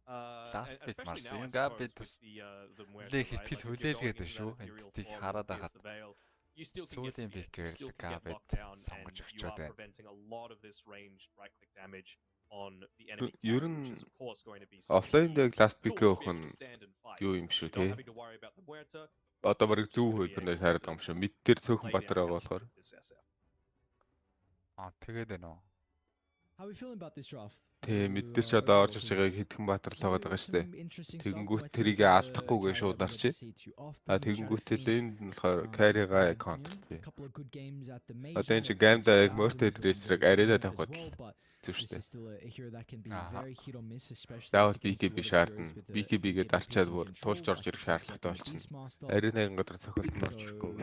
Last bit Especially Mars. now, I Yung Gabi suppose, tas with the Muerta, нэлээд right? ихтгэл Like, if you're хүлээлгээд going into шүү. that ethereal Эндийг form хараад against хахад the Veil, you still can get сүүлийн speed, you бикээр still can get Gabi locked down, and сонгож you өгчөөд are байна. preventing a lot of this ranged right-click damage on the enemy Ер carry, нь which is of course going to be офлайн дээр last pick tool to өгөх be able нь to stand and fight. юу юм шүү Not те. having to worry about the Muerta. Одоо барыг Just зөв gonna be хөлбөрнөөс able хараад to байгаа юм шүү. Мид дээр цөөхөн lay down Батар байгаа болохоор. counter with this SF. Тэгээд байна уу? How are we feeling about this draft? Тэ мид дээр ч одоо орж иж байгааг хэдхэн Батар л байгаа даа штэ. Тэгэнгүүт тэрийг алдахгүйгээ шууд арчи. Тэгэнгүүтэл энд нь болохоор carry-га контр. Одоо энэ чи гамда яг мөртөө дрэсрэг арена тавихад зүг штэ. Заавал BKB шаардна. BKB-гээ дарчаад бүр тулж орж ирэх шаардлагатай болчихно. Аренагийн гадар цохилт нь орчихгүй.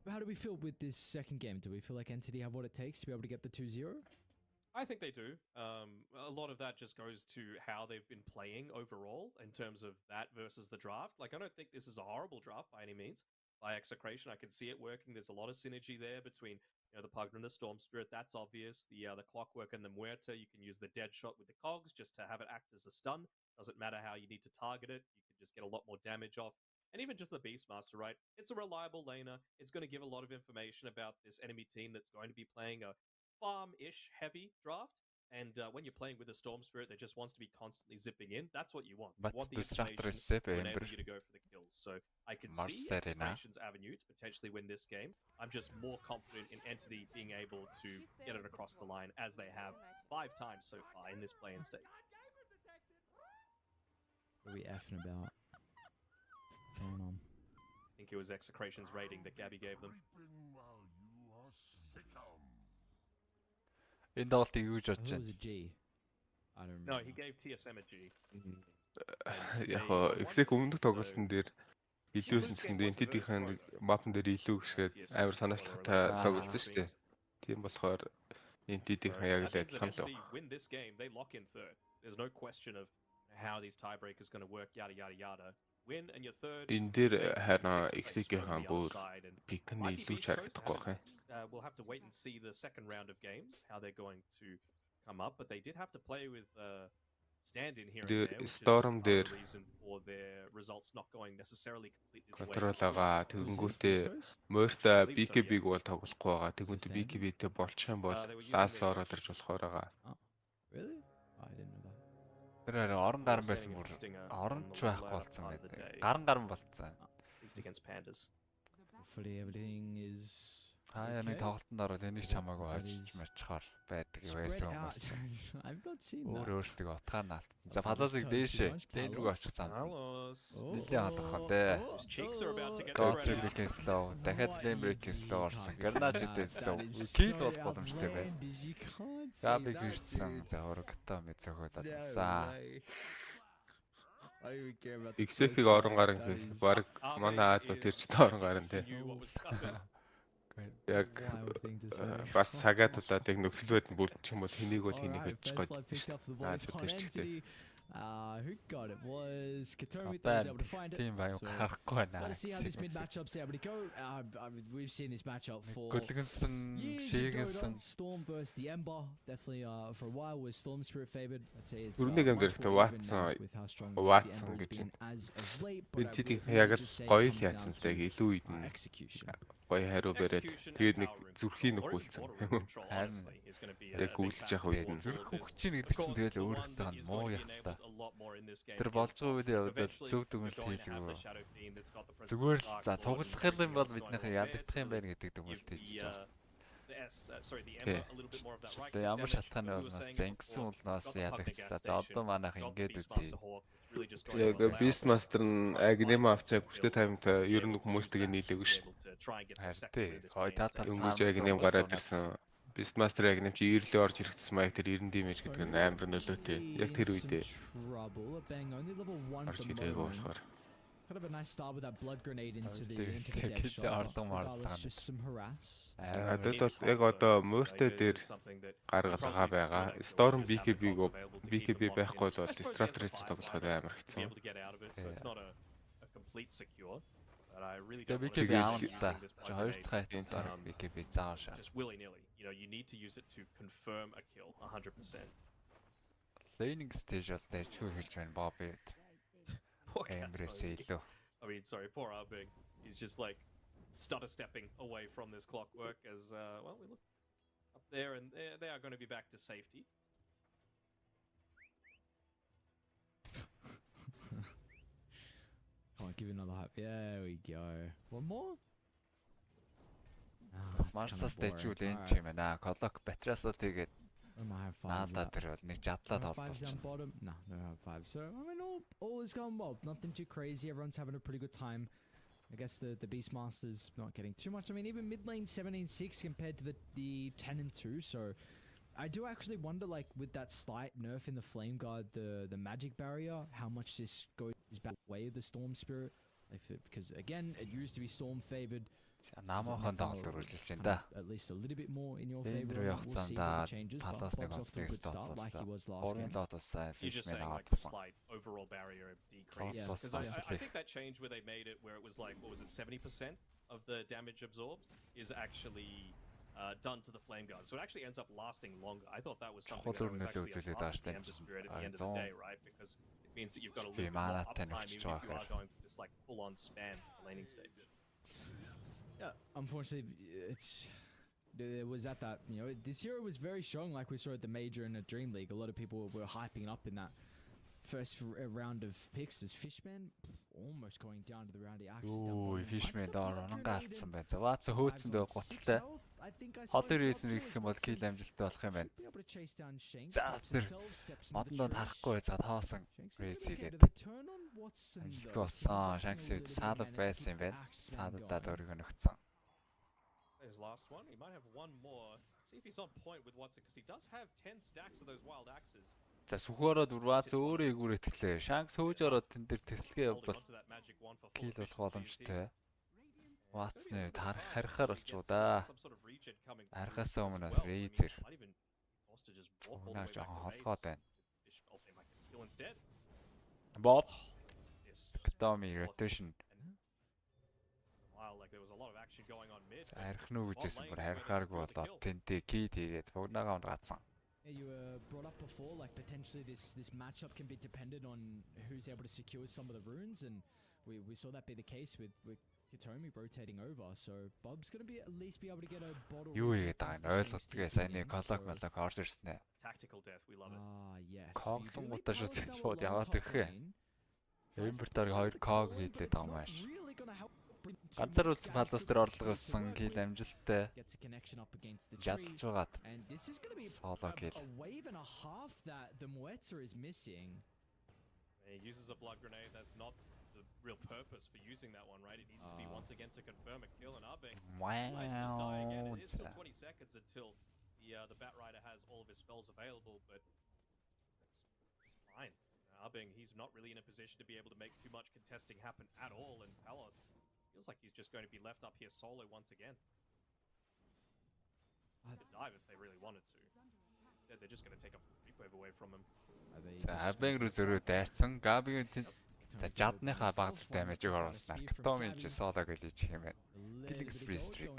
How do we feel with this second game? Do we feel like Entity have what it takes to be able to get the 2-0? I think they do. A lot of that just goes to how they've been playing overall in terms of that versus the draft. Like, I don't think this is a horrible draft by any means. By Execration, I can see it working. There's a lot of synergy there between the Pugner and the Storm Spirit. That's obvious. The Clockwork and the Muerta, you can use the Dead Shot with the Cogs just to have it act as a stun. Doesn't matter how you need to target it. You can just get a lot more damage off. And even just the Beastmaster, right? It's a reliable laner. It's going to give a lot of information about this enemy team that's going to be playing a farm-ish heavy draft. And when you're playing with a Storm Spirit that just wants to be constantly zipping in, that's what you want. You want the information to enable you to go for the kills. So I can see Execration's avenue to potentially win this game. I'm just more confident in Entity being able to get it across the line as they have 5 times so far in this play-in stage. What are we effing about? Going on. I think it was Execration's rating that Gabby gave them. Энэ доолт юу гэж бодож It байна? was a G. I don't No, remember. he gave TSM a G. Яг exec өмнөх тоглолтын дээр илүүсэн гэсэн Entity-ийн мапн дээр илүү гიშгээд амар санаачлахтай тоглолцсон шүү дээ. Тийм болохоор Entity-ийн яг л адилхан л. Win this game, they lock in third. There's no question of how these tiebreakers going to work, yada yada yada. Win and your third. Энэ дээр харна exec-ийн бүр пик нь илүү харагдахгүй байна. We'll have to wait and see the second round of games how they're going to come up, but they did have to play with stand-in here and there, which is Storm the дээр reason for their results not going necessarily completely the way. контролага тэгэнгүүтээ Muerta BKB-г бол тоглохгүй байгаа. Тэгвэл BKB-тэй болчих юм бол лаас ороод ирж болохоор байгаа. Really? I didn't know that. Тэр орон гарan байсан бүр оронч байхгүй болсон гэдэг. Гарan болцсон. At least against Pandas. Hopefully everything is Хаяаны тоглолтод ороод энийг чамаагүй хожиж мачхаар байдаг юу байсан хүмүүс. I've not seen that. Өөрөөсөө утгаар наалт. За Палосыг дээшээ. Дээд рүү очих цаана. Нилээ хатах дээ. Гоцрилээс лөө. Дахиад Лембрикээс лөө орсон. Гарнажидээс лөө. Кил бол боломжтой бай. Габиг ирсэн. За урагтаа мэцөөхөд авсан. Эксэхийг орон гарын хэл баг манай Азо тэрч орон гарын те. Яг бас цагаа тулаад яг нөхцөл байдал бүрдчих юм бол хэнийг бол хэнийг хэлж гоод шүү дээ. Азо тэрчтэй. Who got it was Katomi that was able to find it. Let's see how these mid matchups able to go. We've seen this matchup for years ago. Storm versus the Ember. Definitely for a while was Storm Spirit favored. I'd say it's Watson гэж байна. Би тийм яг л гоё л яатсан л дээ. Илүү үед нь гоё хариу бариад тэгээд нэг зүрхийн нөхүүлсэн. Харин яг гүйлж явах үед нь зүрх хүчин гэдэг чинь тэгэл өөрөөсөө нь муу яах та. Тэр болж байгаа үедээ яваад зөв дүгнэлт хийлгүй. Зүгээр л за цуглах юм бол биднийх ядагдах юм байна гэдэг дүгнэлт хийж байгаа. Тэгээ ямар шалтгааны болноос зэнгсэн болноос ядагчлаа. За одоо манайх ингэж үзье. Яг Beastmaster нь Agnema авцаа хүчтэй таймтай ер нь хүмүүстэйгээ нийлээгүй шүү дээ. Харин тий. Хой тата өнгөж Agnema гараад ирсэн. Beastmaster Agnema чи ирлээ орж ирэхсэн маяг тэр 90 damage гэдэг нь амар нөлөөтэй. Яг тэр үедээ. Орж ирээгүй болохоор. Kind of a nice start with that blood grenade into the dead shot. Just some harass. Адад бол яг одоо мууртай дээр гаргалгаа байгаа. Storm BKB байхгүй бол Disruptor-ээс тоглоход амар хэцүү. BKB аавна. Хоёр дахь хайтаар BKB зааш. You need to use it to confirm a kill 100%. Laning stage бол дэжгүй хэлж байна Bobby. I mean, sorry, poor Arbing. He's just like stutter stepping away from this clockwork as well. We look up there, and they are going to be back to safety. Come on, give it another hype. There we go. One more. Smart-аас дэжүүлэн ч юм байна. Колок батраас тэгээд Nada тэр нэг жадлаад down bottom. No, they don't have 5. So I mean, all is going well. Nothing too crazy. Everyone's having a pretty good time. I guess the Beastmaster's not getting too much. I mean, even mid lane 17-6 compared to the 10-2. So I do actually wonder, like, with that slight nerf in the Flame Guard, the magic barrier, how much this goes back way of the Storm Spirit. Because again, it used to be Storm favored. Намаахан тоглолт үргэлжилж байна да. At least a little bit more in your favor. We'll see the changes. Palace нэг онцлог start like he was last game. You just saying like a slight overall barrier decrease. Because I think that change where they made it where it was like, what was it, 70% of the damage absorbed is actually done to the Flame Guard. So it actually ends up lasting longer. I thought that was something that was actually a part of the Ember Spirit at the end of the day, right? Because it means that you've got a little bit more uptime even if you are going for this like full-on spam laning stage. Yeah, unfortunately, it was at that, you know, this hero was very strong like we saw at the Major and at Dream League. A lot of people were hyping it up in that first round of picks as Fishman almost going down to the round. Ooh, Fishman доор гаалцсан байна. За Вац хөөцөндөө гуталтай. Холын рейсэн гэх юм бол кил амжилттай болох юм байна. За тэр модонд харахгүй за тоосон рейс хийгээд. Амжилттай болсон. Шанксид саалав байсан юм байна. Саалуудаа өөрийгөө нөхцөн. His last one, he might have one more. See if he's on point with Watson because he does have 10 stacks of those wild axes. За сүхөөрөө Вац өөрөө игүүр итгэлээ. Шанкс хөөж ороод тэн дээр тэсэлгээ явбал кил болох боломжтой. Ватсны харихаар болчихоо да. Харихаасаа өмнө рейзер. Наа жоохон холгоод байна. Bob. Tommy rotation. Харих нү гэжсэн бүр харихааргүй болоод тэнтэй ки тэгээд бүгнаагаа унгацсан. You brought up before, like potentially this matchup can be dependent on who's able to secure some of the runes, and we saw that be the case with Katomi rotating over. So Bob's going to be at least be able to get a bottle. Юу хийгээд байгаа юм ойлгоцгоо сайн колок молок орж ирсэн ээ. Tactical death, we love it. Yes. Коглонгуудаа шууд яваад өгөх. Эмбертаар 2 ког хийлээд байгаа юм ааш. Ганцаар үлдсэн Palace дээр орлого өссөн kill амжилттай. Gets a connection up against the Ядалж tree. байгаад. And this is going to be Solo kill. a wave and a half that the Mueta is missing. He uses a blood grenade. That's not the real purpose for using that one, right? It needs to be once again to confirm a kill, and Abeng might just die again. It is still 20 seconds until the Bat Rider has all of his spells available, but it's fine. Abeng, he's not really in a position to be able to make too much contesting happen at all, and Palos feels like he's just going to be left up here solo once again. They could dive if they really wanted to. Instead, they're just going to take a free wave away from him. За Abeng руу зөрөө дайрсан. Gabi-ийн за жадныхаа багц дамажиг оруулснаар Katomi ч solo гэлж хэмээн. Killing spree streak.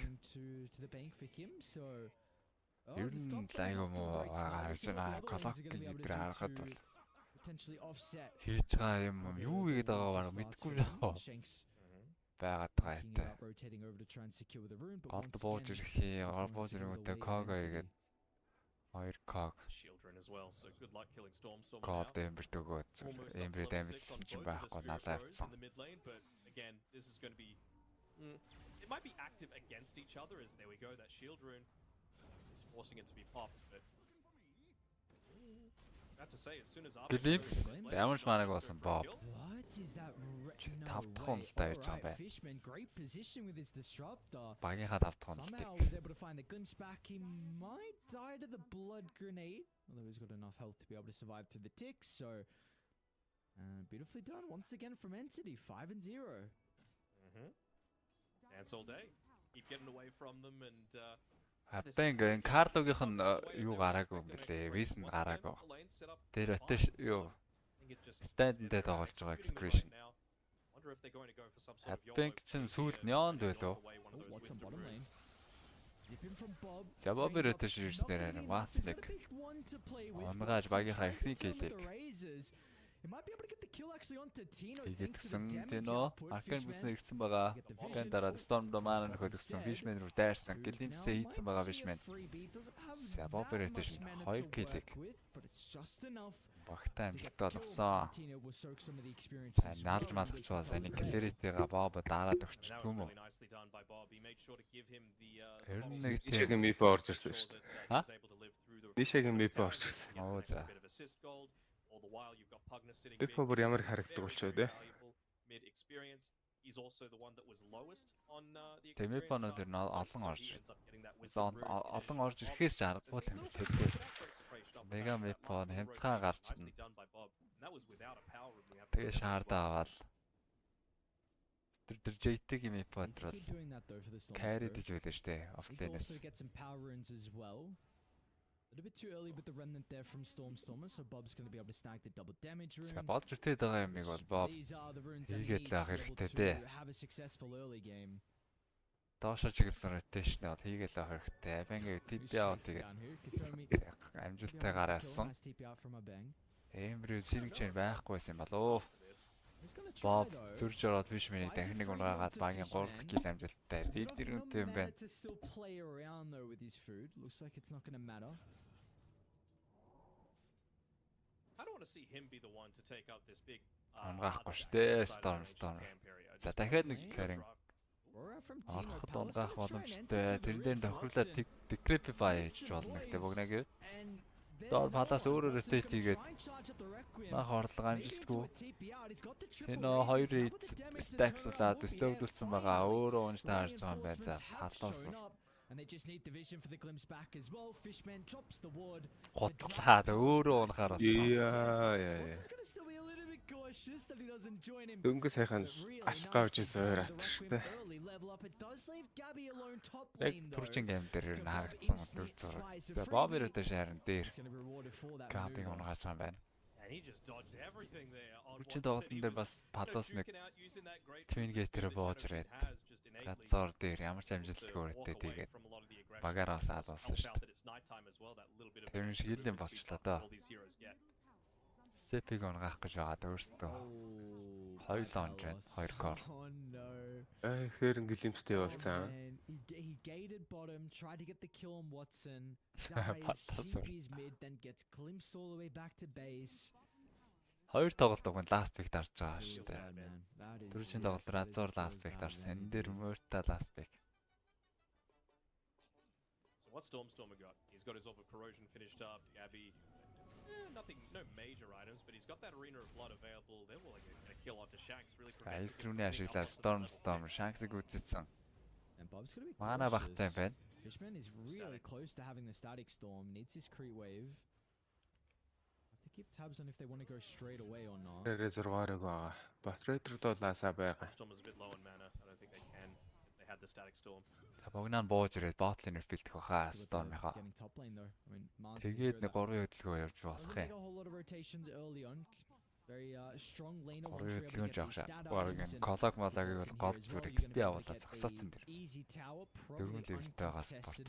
Ер нь лайг муу харж байгаа Clock-ийн өдрөө харахад бол хийж байгаа юм юу игээд байгаа баг мэдэхгүй яа. Байгаад байгаа хэвээр. Голд бууж ирэхий, бууж ирэнгүүтээ Kog игээд 2 Kog. Голд эмберт өгөөд эмбер дамжсан ч байхгүй надад авцсан. It might be active against each other as there we go, that shield rune is forcing it to be popped, but I have to say as soon as Philips ямар ч манаг болсон Bob. What is that? Тавдах хонолтой байж байгаа Fishman, great position with his disruptor. Багийнхаа тавдах Somehow хонолтыг. was able to find the glimpse back. He might die to the blood grenade, although he's got enough health to be able to survive through the ticks. So beautifully done once again from Entity, 5-0. Dance all day. Keep getting away from them and Abeng энэ Carlo-гийнх нь юу гараагүй юм бэлээ. Vision гараагүй. Тэр өтөш юу stand-д тоглож байгаа expression. Abeng чинь сүүлд неонд байлоо. What's on bottom lane? Zipping from Bob. За Bob-ээр өтөш ирснээр Watson-ыг онгаж багийнхаа ихний гэлийг. He might be able to get the kill actually onto Tino. Игэтгсэн Tino Arcane бүснэ ирсэн байгаа. Arcane дараа Storm Domain нөхөдгсөн Fishman руу дайрсан. Glimpse хийсэн байгаа Fishman. За Bob-ээр өтөш 2 гэлийг. Багтаа амжилт болгосон. Наалж малгч бас энэ Clarity-га Bob дараад өгч түм үү? Ер нь нэг Дишэгийн мип орж ирсэн шүү дээ. Ха? Дишэгийн мип орж ирсэн. Оо за. Мипо бүр ямар харагддаг болчихоо те. Тэмэпонод ер нь олон орж олон орж ирэхээс ч аргагүй юм хэлээ. Мега Мипон хямдхан гарчна. Тэгээ шаардаа аваад тэр JT-ийн Мипон бол carry дэж байлаа штэ. Офлейнээс. A little bit too early with the remnant there from Stormer, so Bob's going to be able to snag the double damage rune. За болж ирээд байгаа юмыг бол Bob хийгээд л авах хэрэгтэй дээ. Have a successful early game. Доошо чиглэсэн rotation бол хийгээд л авах хэрэгтэй. Abeng TP аваад тэгээд амжилттай гараасан. Эмбэр сэрэг chain байхгүй байсан юм болоо. Bob зурж ороод Fishman-ийг дахин нэг унгаагаад багийн 3 дахь kill амжилттай. Зилдэрэнтэй юм байна. Looks like it's not going to matter. I don't want to see him be the one to take out this big Унгаахгүй штэ Storm. За дахиад нэг carry ороход унгаах боломжтой. Тэрэн дээр тохирлаад decrepify хийж болно гэдэг богнаг юу? Доор Palace өөрөөр state хийгээд мах орлого амжилтгүй. Энэ хоёр stacklаад стөгдүүлсэн байгаа. Өөрөө унж таарж байгаа юм байна. За Palace And they just need the vision for the glimpse back as well. Fishman chops the ward. Готлаад өөрөө унахаар болсон. Яа. Дөнгө сайхан алгавж сойраад штэ. Яг турчин гейм дээр нь харагдсан үр зураг. За Bob-ээр өдөө шаарн дээр Gabi унгаас юм байна. Турчин тоглолтын дээр бас Palace нэг Twin Gate-ээр бууж ирээд Разор дээр ямар ч амжилтгүй өртөө тэгээд багаараас алуулсан шүү дээ. Тэр нь шиг юм болчлоо доо. Sepig унгаах гэж байгаад өөртөө хоёулаа онж байна. 2 кор. Хэр гэлимстэй болсон. He gated bottom, tried to get the kill on Watson. Dies, TP's mid, then gets glimpsed all the way back to base. Хоёр тоглолт нь last pick дарж байгаа шүү дээ. Дөрөвчийн тоглолт Razor last pick дарсан. Энэ дээр Murta last pick. So what Stormstormer got? He's got his Orb of Corrosion finished up. Gabby, nothing, no major items, but he's got that Arena of Blood available. They're like a kill onto Shanks, really. Айсрууны ашиглаад Storm Shanks-ыг үзсэн. And Bob's gonna be Mana багтай байна. Fishman is really close to having the static storm. Needs his creep wave. Have to keep tabs on if they want to go straight away or not. Тэрээ 6-ыг байгаа. Batrator дуулаасаа байгаа. Storm is a bit low on mana. I don't think they can if they had the static storm. Богнaan бууж ирээд bot lane-ээр бэлдэх баха Storm-ийнхаа. Getting top lane though. I mean, Тэгээд нэг 3 хөдөлгөөн явж болох юм. A whole lot of rotations early on. Very strong lane Гурван хөдөлгөөн жаах шаа. Бараг энэ колог молагийг бол гол зүгээр XP авуулаад зогсооцсон дэр. Дөрвөн левелтэй байгаа спорт.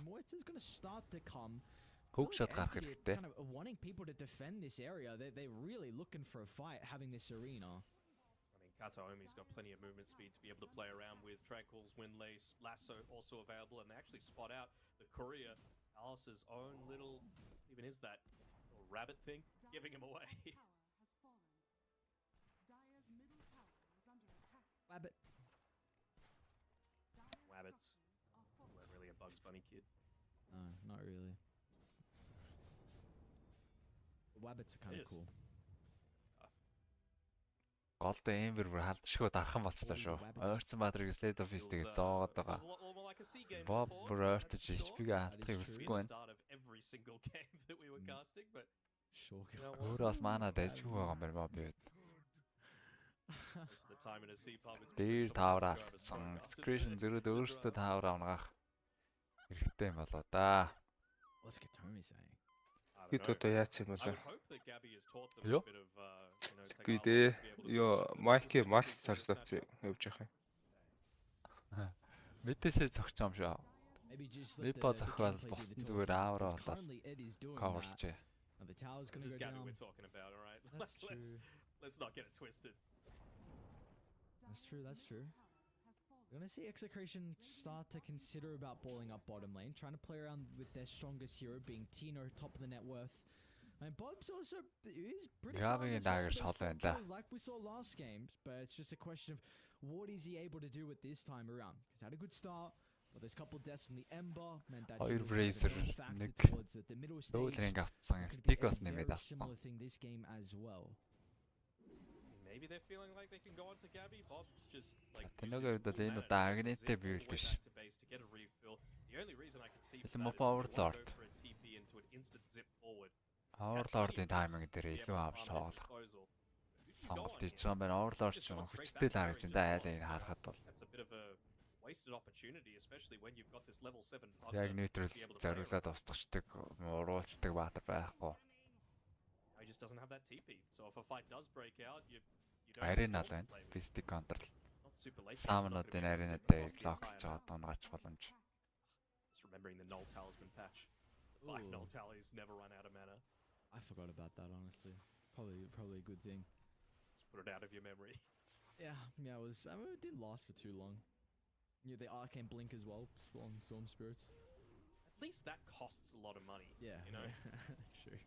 Hook shot гарах хэрэгтэй. Kind of wanting people to defend this area. They're really looking for a fight having this arena. I mean, Kataomi's got plenty of movement speed to be able to play around with. Tranquil's Windlace, Lasso also available, and they actually spot out the courier, Alice's own little, even is that little rabbit thing, giving him away. Wabbit. Wabbits. We're really a Bugs Bunny kid. No, not really. The Wabbits are kind of cool. Голд Ember бүр халдшгүй дархан болцлоо шүү. Ойрцсон Баатрыг Slade of Fist-ийг зоогоод байгаа. Bob бүр ойртож HP-гээ алдахыг хүсэхгүй байна. Өөрөөс мана дайжгүй байгаа юм байна Bob. Дээр таавар авсан. Screen зөрөөд өөрсдөө таавар авнагах хэрэгтэй юм болоо да. What's Katomi saying? Итото яац юм болоо. Юу? Гүдээ. Йоо, майки маш царсаац явж явах юм. Мэдээсээ зогч юм шүү. Мипо зохиол босдон зүгээр аавраа болоод coverч. The tower's going to go down. We're talking about, all right? Let's not get it twisted. That's true, that's true. We're going to see Execration start to consider about balling up bottom lane, trying to play around with their strongest hero being Tino, top of the net worth. And Bob's also is pretty like we saw last game, but it's just a question of what is he able to do with this time around? He's had a good start, but there's a couple deaths in the Ember meant that he was towards the middle stage. Similar thing this game as well. Maybe they're feeling like they can go on to Gabby. Bob's just like the only reason I can see it's more Overlord. Overlord-ийн тайминг дээр илүү авшлаа. Сонголт хийж байгаа юм байна. Overlord ч хүчтэй л харагдаж байна. Айлын харахад бол wasted opportunity, especially when you've got this level 7 яг neutral зориулаад устгачдаг, уруулцдаг баатар байхгүй. He just doesn't have that TP. So if a fight does break out, you don't Arena line, Fistic control. Самнуудын arena дээр локлж байгаа дунгаач боломж. Just remembering the null talisman patch. The 5 null tallies never run out of mana. I forgot about that, honestly. Probably a good thing. Just put it out of your memory. Yeah, it didn't last for too long. Yeah, the arcane blink as well, storm spirits. At least that costs a lot of money. Yeah, you know. True.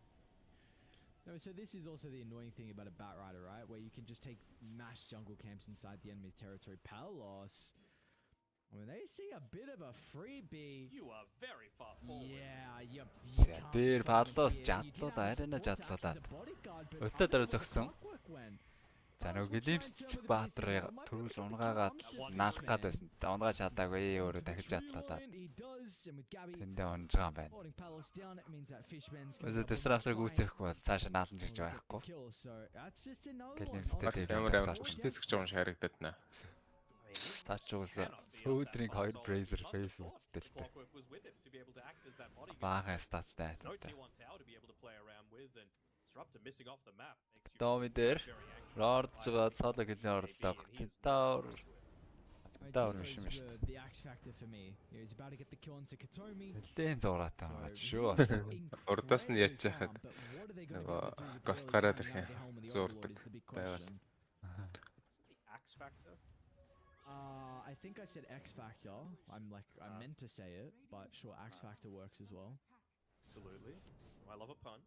No, so this is also the annoying thing about a Bat Rider, right? Where you can just take mass jungle camps inside the enemy's territory. Palos, I mean, they see a bit of a freebie. You are very far forward. Yeah, Дээр Palos жадлууд арена жадлуулаад. Өлтөө дээр зогсон. За нөгөө гэлимсчих баатрыг төрүүл унгаагаад наалах гад байсан. Унгаа чадаагүй өөрөө дахиж жадлуулаад. Тэндээ унж байгаа юм байна. Өсөд дистрастрыг үүсэхгүй бол цаашаа наалан жигж байхгүй. Гэлимстэй ямар хүчтэй зогч байгаа юм шиг харагдаад байна. Цаач уусаа сүүдрийг 2 Brazer face үттэй. Бага статтай. Доми дээр Lord згаад саалаа гэлэн орлоо. Центаур биш юм шүү. Лэн зураатай байгаа шүү. Урдаас нь яаж яхад нөгөө гост гараад ирэх юм. Зурдаг байгаад. I think I said X Factor. I meant to say it, but sure, X Factor works as well. Absolutely. I love a pun.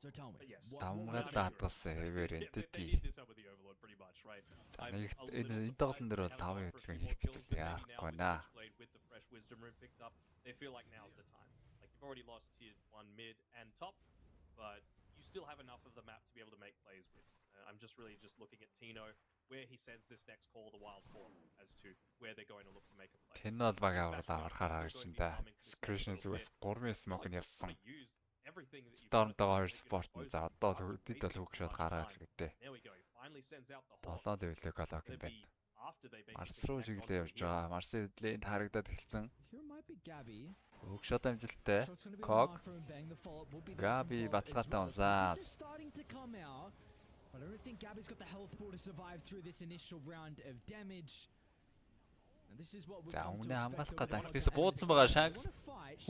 So tell me. But yes. Давмгал даатгасан хэвээр They entity. did this up with the Overlord pretty much, right? I'm Нэг a little энэ surprised тоглон дээр that бол they 5 haven't gone for a хөдөлгөөн few more хийх kills, гэдэг but maybe now яахгүй with наа. Witchblade, with the fresh Wisdom Rune picked up, they feel like now's the time. Like you've already lost tier 1 mid and top, but you still have enough of the map to be able to make plays with. I'm just looking at Tino, where he sends this next call, the Wild Form, as to where they're going to look to make a play. Тэн бол баг аврал аврахаар гэж энэ да. Screen зүгээс 3 smoke нь явсан. Storm-тойгоо 2 спорт нь за одоо төдид бол хөөгшөд гараад л гэдэг. 7 level колок юм байна. Марс руу чиглээ явж байгаа. Марсын лейнд харагдаад эхэлсэн. Хөөгшөд амжилттай. Ког. Gabi баталгаатай унсаас. But I don't think Gabby's got the health pool to survive through this initial round of damage. And this is what we've За come to үнэ expect хамгаалах over гэдэг the ахлаас буудсан байгаа шанс.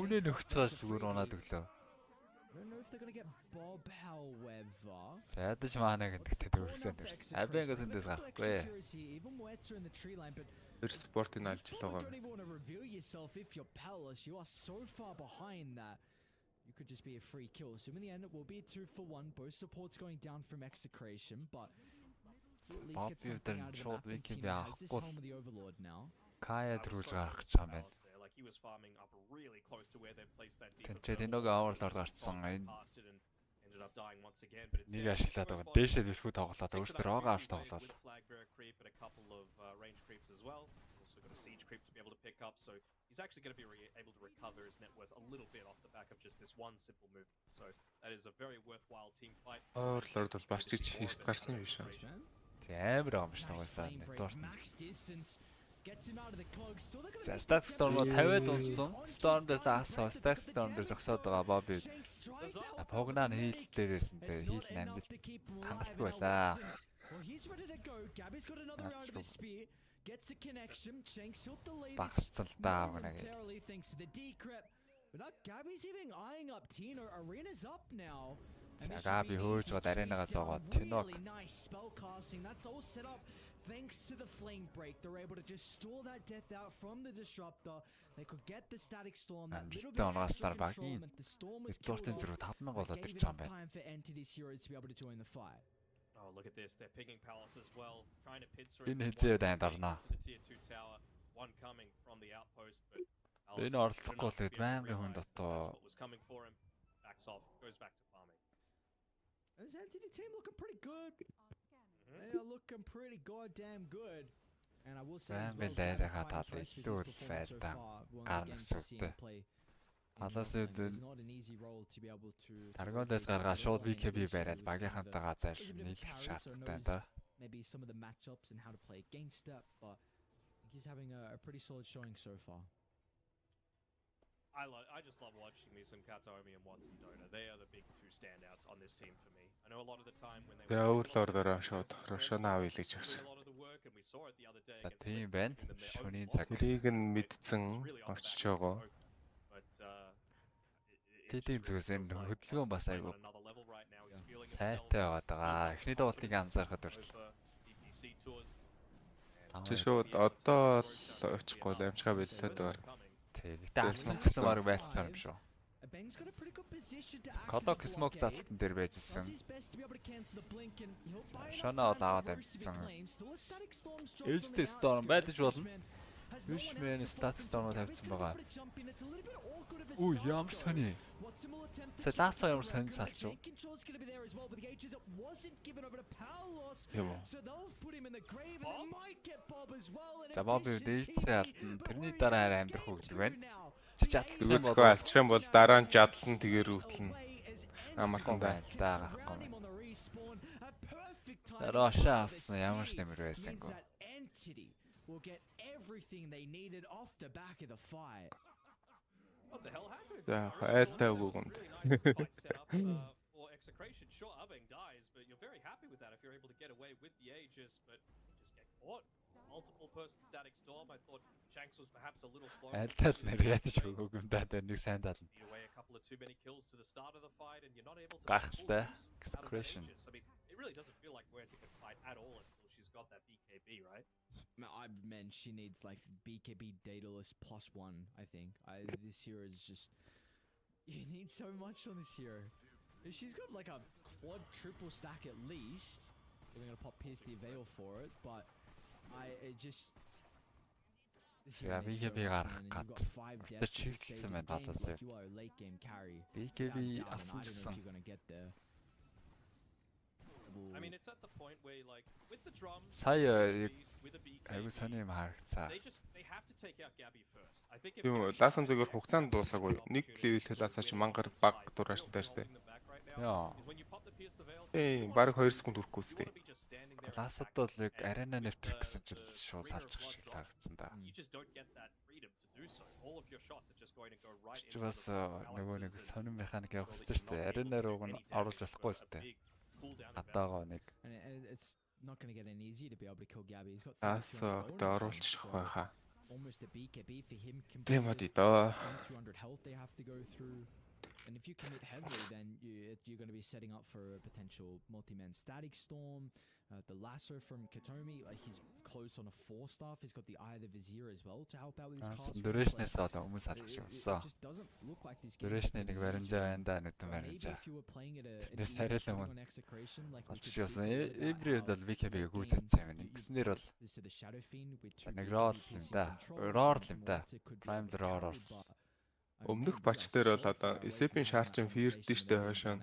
Хүнээ нөхцөөс зүгээр унаад өглөө. I don't know if they're going to get Bob, however. За ядаж маана гэдэгтэй төгөрсөн дэрс. Абингаас эндээс гарахгүй. Even Wetzer in the tree line, but Тэр спортын алжлаа. you don't even want to reveal yourself if you're powerless. You are so far behind that you could just be a free kill. So in the end, it will be a 2-for-1. Both supports going down from execration, but to at least get something out of the map. And Tino has this home of the Overlord now. Кая дөрүүлж гарах гэж байгаа юм байна. Like he was farming up really close to where they placed that deep. Тэнцээ тэнэг аварлаар гарцсан. Энэ ended up dying once again, but it's нэг ашиглаад байгаа. Дээшээ дэлхүү тоглоод өөрсдөр байгаа авч тоглоод. Flag bearer creep and a couple of range creeps as well. Also got a siege creep to be able to pick up, so he's actually going to be able to recover his net worth a little bit off the back of just this one simple move. So that is a very worthwhile team fight. Overlord бол бас ч хийх гарсан юм биш үү? Амар юм шиг тоглосон. Network. Gets him out of the clog. Still they're За Stack Storm-оо 50-д унсан. Storm дээр заасан. Stack Storm дээр зогсоод байгаа Bobby. Погнаа нь хийл дээрээс нь хийл амьд хангалтгүй байлаа. Well, he's ready to go. Gabby's got another round of the spear. Gets a connection. Shanks he'll delay momentarily thanks to the decrypt. But now Gabby's even eyeing up Tino. Arena's up now. Gabi хөөж гад аренагаас байгаа. Tino. Really nice spell casting. That's all set up. Thanks to the flame break, they're able to just stall that death out from the disruptor. They could get the static storm, that little bit of extra control, and the storm was killed off. They gave enough time for Entity's heroes to be able to join the fight. Oh, look at this. They're picking Palace as well, trying to pincer Энэ into хэзээ дарна. the tier 2 tower. One coming from the outpost, but Энэ оролцохгүй л гээд байнгын хүн дотоо. what was coming for him. Backs off, goes back to farming. And this Entity team looking pretty good. They are looking pretty goddamn good. And I will say as well, илүү гарна гэсүгтэй. Палас үүд Таргондоос гаргаа шууд BKB бариад багийнхантайгаа зайлшгүй нийлэх шаардлагатай да. Maybe some of the matchups and how to play against that, but he's having a pretty solid showing so far. I just love watching me some Kataomi and Watson Dota. They are the big two standouts on this team for me. I know a lot of the time when they were Overlord-ороо шууд Рошона авъя гэж a өгсөн. lot of the work, and we saw it the other day За against тийм байна. Шөнийн цаг. Тэрийг нь мэдсэн очиж байгаа. Тэдийн зүгээс энэ хөдөлгөөн бас айгүй сайтай байгаа. Эхний дуултыг анзаарахад хүртэл. Чи шууд одоо л очихгүй л амжгаа бэлсээд байгаа. Тэгтээ алсан гэсэн баг байлцгаар юм шүү. Колок smoke заалтан дээр байжсэн. Шана бол аваад амжсан. Ээлжтэй storm байдаж болно. Биш мэн static storm тавьсан байгаа. Үу ямар сони. Лаасаа ямар сони салчуу. За Bobby дээлцээ алдна. Тэрний дараа арай амьдрах уу гэдэг байна. Зүгөөсгөө алчих юм бол дараа нь жадлан тэгээр үүтлэн. Амархан байлаа гахгүй. Рошаа авсан ямар ч нэмэр байсангүй. Will get everything they needed off the back of the fight. What the hell happened? За айтай үгүнд. For execration, sure, Abeng dies, but you're very happy with that if you're able to get away with the Aegis, but you just get caught. Multiple person static storm. I thought Shanks was perhaps a little slow. Айтай нэр ядаж өгөөгүй даа нэг сайн даа. Beat away a couple of too many kills to the start of the fight, and you're not able to. Гахалтай. Execution. I mean, it really doesn't feel like Muerta can fight at all until she's got that BKB, right? She needs like BKB Daedalus +1, I think. This hero is just... You need so much on this hero. She's got like a quad triple stack at least. We're gonna pop Pierce the Veil for it, but it just. Yeah, BKB гарах гад. Тэр чиглэлсэн байна галаас. BKB асуужсан. I mean, it's at the point where like with the drums, Сая айгуу сони юм харагцаа. they have to take out Gabby first. I think Юу лаасан зүгээр хугацаанд дуусаагүй. Нэг левел хэлаасаа чи мангар баг дурааштай штэ. Яа. Бараг 2 секунд хүрэхгүй үстэй. Лаасад бол яг арена нэвтрэх гэсэн чинь шууд салчих шиг харагдсан да. You just don't get that freedom to do so. All of your shots are just going to go right into. Бас нөгөө нэг сонин механик явах хэрэгтэй шүү дээ. Арена руу нь оруулж болохгүй шүү дээ. Атагаа нэг. It's not going to get any easier to be able to kill Gabby. He's got оруулчих байхаа. almost a BKB for him. Тийм үү доо. 200 health they have to go through. And if you commit heavily, then you're going to be setting up for a potential multi-man static storm. The lasso from Katomi, he's close on a 4-staff. He's got the Eye of the Vizier as well to help out with his cast. Дөрөшнээс одоо хүмүүс алгашсан. Just doesn't look like this. Дөрөшний нэг баримжаа байна да, нэгэн баримжаа. Тэс харилан мөн. Очсон. Эврид бол VKB-г гүйцэтсэн юм. Ингэснээр бол нэг рол юм да. Роор юм да. Prime Roar. Өмнөх бач дээр бол одоо Эсепийн шаарчин фирдтэй штэ хойшоо.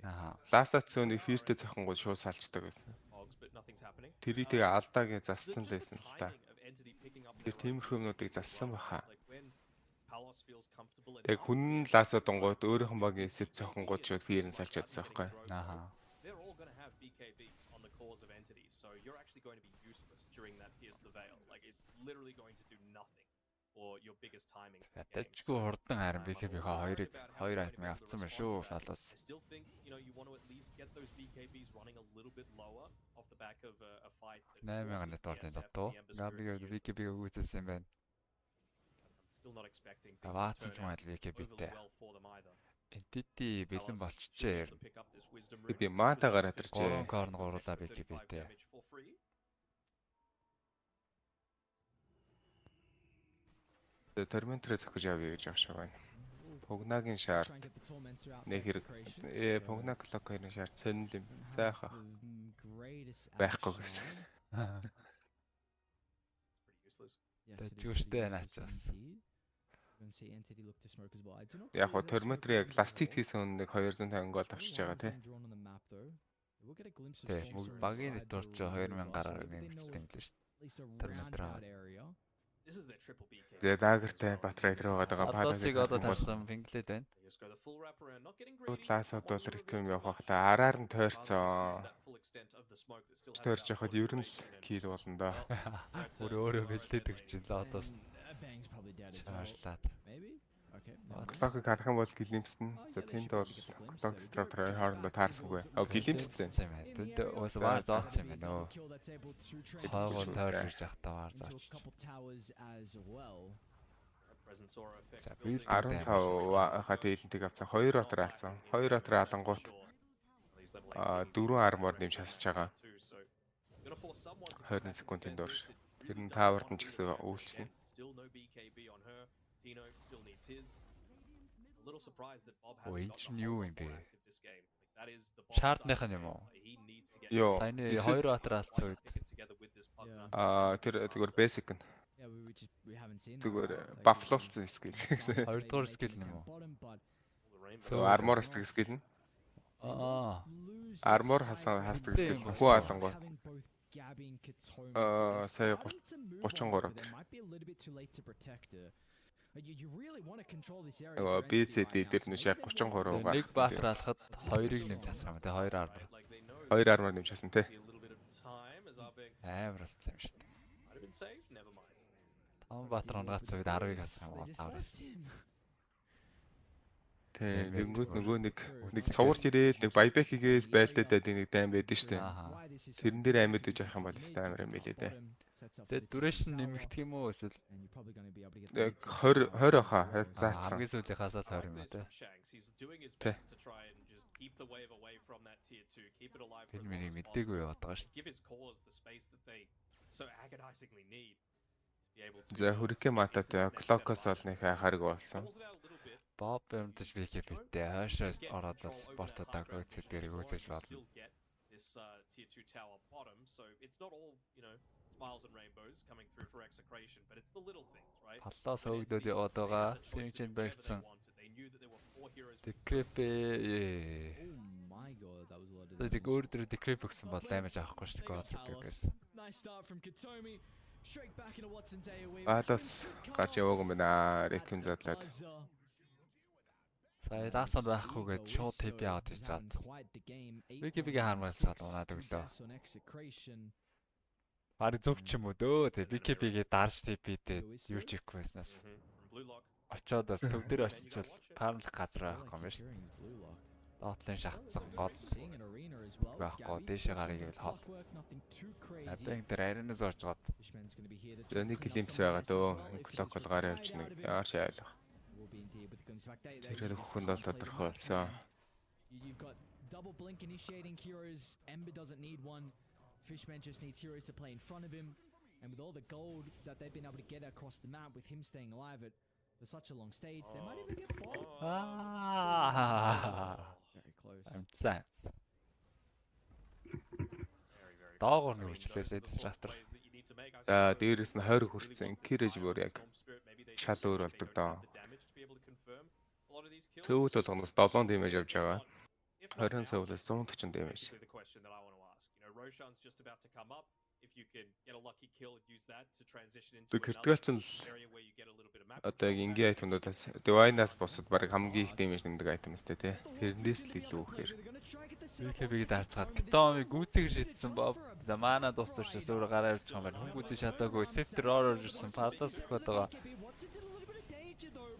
Аа. Ластат цөөний фирдтэй цохингууд шууд салждаг байсан. Тэрийг тэгээ алдаагийн зассан л байсан л та. Тэр тиймэрхүү юмнуудыг зассан баха. Тэг хүн ласаа дунгууд өөрийнх нь багийн Эсеп цохингууд шууд фирэн салчаадсан байхгүй. Аа. So you're actually going to be useless during that Pierce the Veil. Like it's literally going to do nothing. Or your biggest timing. Тэжгүй хурдан харин BKB-га хоёр айтмыг авцсан байна шүү. Шалаас. I still think, you know, you want to at least get those BKBs running a little bit lower off the back of a fight. 8-ны дордын дотоо. Габига BKB-г үүссэн байна. Still not expecting. Аваац юм айл BKB-тэй. Entity бэлэн болчихжээ. Би мата гараад иржээ. Корн гурлаа BKB-тэй. Терминтрэ зохиж авъя гэж авшаа байна. Погнагийн шаард. Нэг хэрэг погна клокын шаард сонил юм. Сайхан. Байхгүй гэсэн. Тэжгүүштэй наачаас. Яг го терминтрэ яг ластик хийсэн нэг 250 гол авчиж байгаа тий. Тэг. Багийн нэтворч 2000 гараар нэмэгдсэн юм лээ шүү. Терминтрэ. Тэгээ даагертай батрайдер байгаа паласыг одоо тарсан пинглээд байна. Ласад бол реквем явах та араар нь тойрцоо. Тойрч яхад ер нь л кил болно да. Өөрөө бэлдээд өгч ин л одоо. Шаардлаад. Клокыг харах юм бол гэлимсэн. За тэнд бол клок стратер хоорондоо таарсангүй. Гэлимсэн. Тэнд уус баар зооц юм байна нөө. Хаагуун тойрч явахдаа баар зооч. 15 хатээлэнтиг авсан. 2 отор алсан. 2 отор алангуут 4 армор нэмж хасж байгаа. 20 секундын дорш. Тэр нь таавард нь ч гэсэн үйлчлэнэ. Tino still needs his. A little surprised that Bob has not new юм бэ. That is the Chart-ных нь юм уу? Йоо. Саяны 2 батар алцсан үед. Тэр зүгээр basic нь. Зүгээр бафлуулсан skill. 2 дугаар skill нь юм уу? So armor хасдаг skill нь. Armor хасдаг skill нь хүү алангуу. Сая 33. BCD дээр нь яг 33 байгаа. Нэг баатар алхад 2-ыг нэмж хассан юм тий 2 армор. 2 армор нэмж хассан тий. Амар болсон юм шүү дээ. 5 баатар унгаац үед 10-ыг хассан юм аа. Тэг нөгөө нэг цоврч ирээл нэг байбек хийгээл байлдаад нэг дайм байдэн шүү дээ. Тэрэн дээр амьд үж явах юм бол өстой амар юм билээ дээ. Тэгээд duration нэмэгдэх юм уу эсвэл 20 хаа заацсан. Хамгийн сүүлийнхаас л 20 юм уу те. Тэ. Тэр миний мэдээгүй яваад байгаа шүү дээ. be able to. За хүрхээ мататай клокос бол нэг хайхаарг болсон. Calls it out a little bit. Боб юмдаж бихэ битээ хойшоо ороод спортоо гойцэд дээр гүйцэж болно. Still get this tier 2 tower bottom, so it's not all, you know, smiles and rainbows coming through for execration, but it's the little things, right? Паллаас хөвгдөөд яваад байгаа. Синчэн барьсан. They knew that there were 4 heroes. Decrep Oh my god, that was a lot of Тэг өөрөөр Decrep өгсөн бол damage авахгүй шүү дээ Gozrek-ээс. Nice start from Katomi. Straight back into Watson's AoE. Балаас гарч яваагүй юм байна. Реткен задлаад. Сая даасанд байхгүйгээд шууд TP аваад хийчаад. Wiki-ийг хармаасаад унаад өглөө. Бари зөв ч юм уу дөө. Тэг Wiki-ийг дарж TP-тэй юу ч хийхгүй байснаас. Очоод бас төв дээр очичвол фармлах газар байхгүй юм шүү дээ. Доотлын шахацсан гол байхгүй дээшээ гарыг л хол. Абэнг дээр аринаас орж гоод. Нэг glimpse байгаа дөө. Клок бол гараа явж нэг яаш яалах. Тэр хүн бол тодорхой болсон. You've got double blink initiating heroes. Ember doesn't need one. Fishman just needs heroes to play in front of him. And with all the gold that they've been able to get across the map, with him staying alive for such a long stage, they might even get both. Very close. I'm sad. Доогор нүчлээсээ дистрактор. За дээрээс нь 20 хүрсэн. Кирэж бүр яг шал өөр болдог доо. Цөөл болгоноос 7 damage авч байгаа. 20 цөөлөөс 140 damage. Критикалч нь одоо яг ингийн айтмуудаас Divine-аас босод баг хамгийн их damage нэмдэг айтем өстэй тий. Тэрнээс л илүү ихээр. Wiki-ийг дарцгаад Katomi гүйцэг шийдсэн боб. За мана дуусчихсан өөр гараа явж байгаа юм байна. Хүн гүйцэг шатаагүй. Сеттер орж ирсэн. Падас өгöd байгаа.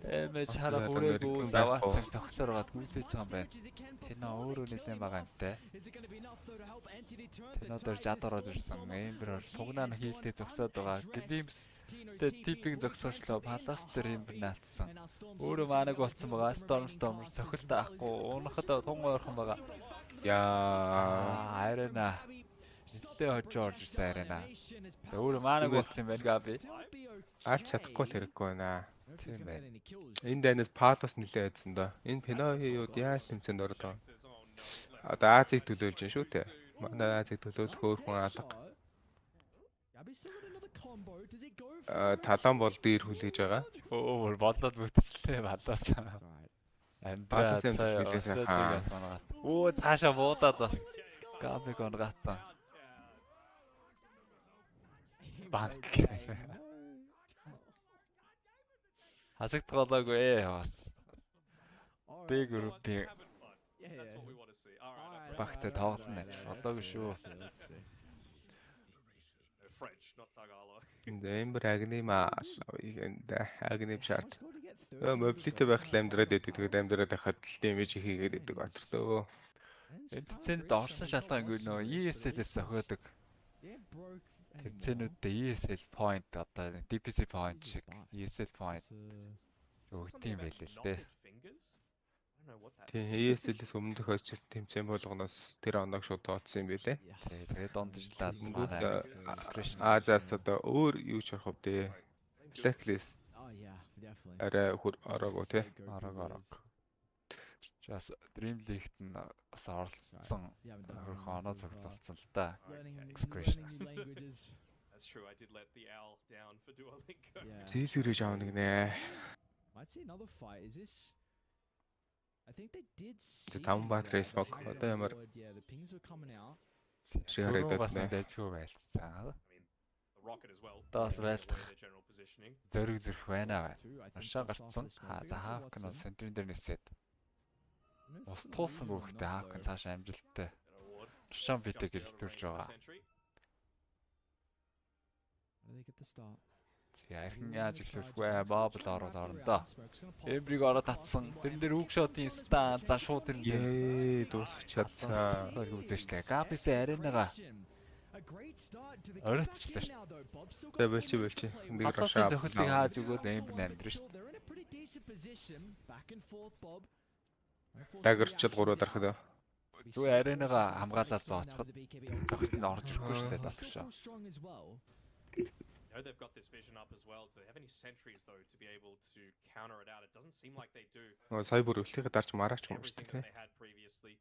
Эмэж хараа хүрээгүй заваацсан тогтсоор гад гүйцэж байгаа юм байна. Тэна өөрөө нэлээд байгаа юмтай. Тэна дээр жад ороод ирсэн. Эмбэр сугнаа хийлтэй зогсоод байгаа. Glimpse тэ типинг зогсоочлоо. Падас дээр эмбэр наацсан. Өөрөө манаг болцсон байгаа. Storm сохилт авахгүй. Уунахад тун ойрхон байгаа. Яа, арена. Тэ хож орж ирсэн арена. Өөрөө манаг болцсон юм байна Gabi. аль чадахгүй л хэрэггүй байна. Тийм байна. Энэ дайнаас Палос нилээ айдсан доо. Энэ Пиноиуд яаж тэмцээнд ордог. Одоо Азийг төлөөлж байна шүү дээ. Манай Азийг төлөөлөх өөр хүн алга. Талан бол дээр хүлээж байгаа. Өөр бодлоод бүтчлээ балаас. Палос юм төлөөлөөс хаа. Оо цаашаа буудаад бас Gabi гонгатсан. Банк. Хасагдгаагүй бас. Б группийн багтаа тоглоно. Одоогүй шүү. Эмбэр агнима агним шарт. Мобилитэй байх амьдраад байдаг. Тэгээд амьдраад байхад л дэмэж хийгээд байдаг батартөө. Энэ тэмцээнд орсон шалтгаан нөө ESL-ээс охиодог. Тэмцээнүүдтэй ESL point одоо DPC point шиг ESL point өгд юм байл л дээ. Тийм ESL-с өмнө тохиолдсон тэмцээн болгоноос тэр оног шууд дооцсон юм байлээ. Тэгээд дондожлаад Азаас одоо өөр юу ч орох вэ? Blacklist. Арай ороогүй тий. Ороо. Just Dream League-т нь бас оролцсон. Хөрхөн оноо цогцолцсон л да. Excretion. That's true. I did let the owl down for Duolingo. Зээлгэрэж аав нэг нэ. Might see another fight. Is this I think they did. Таван бат race баг. Одоо ямар Yeah, the pings were coming out. шиг харагдаад байна. Дэжгүй байлцсан. The rocket as well. Таас байлт. General positioning. Зөрөг зөрөх байна. Ашаа гарцсан. За хаавк нь центрийн дээр нисээд. Ус туусан гүөхтэй хаавк нь цаашаа амжилттай. Шам битээ гэрэлтүүлж байгаа. They get the start. Ярхан яаж эхлүүлэхгүй бабл ороод орондоо. Эвриг ороод татсан. Тэрэн дээр үг шотын стан за шууд Ээ дуусах чадсан. Үзээштэй. Габис аренагаа оройцлаа шүү. Тэгээ болчих. Нэг рашаа зөвхөлтийг хааж өгөөл амбер амьдрын шүү. Дагэрчл 3 дарахад. Зүгээр аренагаа хамгаалаад зоочход зөвхөлт нь орж ирэхгүй шүү дээ татгшаа. I know they've got this vision up as well. Do they have any sentries though to be able to counter it out? It doesn't seem like they do. Сая бүр өлтөйг дарж мараач юм шүү Everything that дээ. they had previously,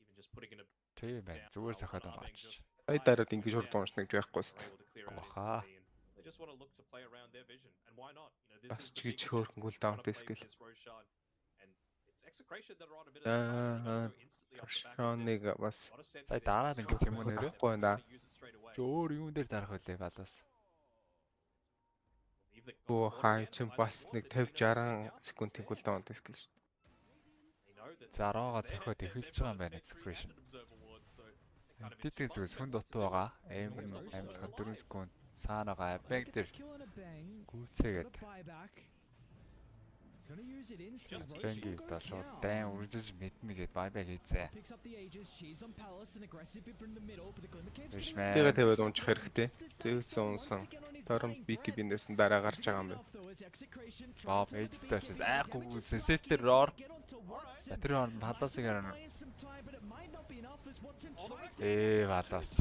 even just putting in a Тийм байна. Зүгээр сахаад байгаа ч. Сая дараад ингэж урд уншнаг байхгүй шүү дээ. able to clear out Баха. instantly, and they just want to look to play around their vision, and why not? You know, this Бас is ч the гэж big хөөрхөн objective. гүйл They wanna даунтай play скил. this Roshan, and it's execration that are on a bit of the top. They gotta go instantly off the back of Шоныг this. бас Got a sentry Сая there, дараад so ингэж юм уу they нэрээ? Байхгүй байна. wanna use it straight away. Чи өөр юун дээр дарах вэ балаас? Leave the буу goal хай again, чин find бас the нэг wall, 50 60 секундын гүйл даунтай скил шүү. They know that За араага it's there, цохиод they've эхэлж got байгаа a юм байна sentry execution. and an observer ward, so they're kind of in Тэдний two зүгээс minds хүн what to дутуу do. байгаа. As long Эм as the wall амьсгал is 4 alive. секунд цаанаага Look банк at дээр the kill on a bang. гүйцээгээд It's gonna buy back. It's gonna use it instantly. Just бэнги даа шууд дан үржиж мэднэ гэд байбай хийцээ. Picks up the Aegis, she's on Palace and aggressive bit from the middle, but the Glimmer Cave's Биш gonna мэн. Тэгээ тавиад унчих хэрэгтэй. Зэвсэн унсан. Торон бики бинээс нь дараа гарч байгаа юм байна. Боб эйжтэй ч айхгүй сефтер роор. Батри хооронд халаасыг харна. Балаас.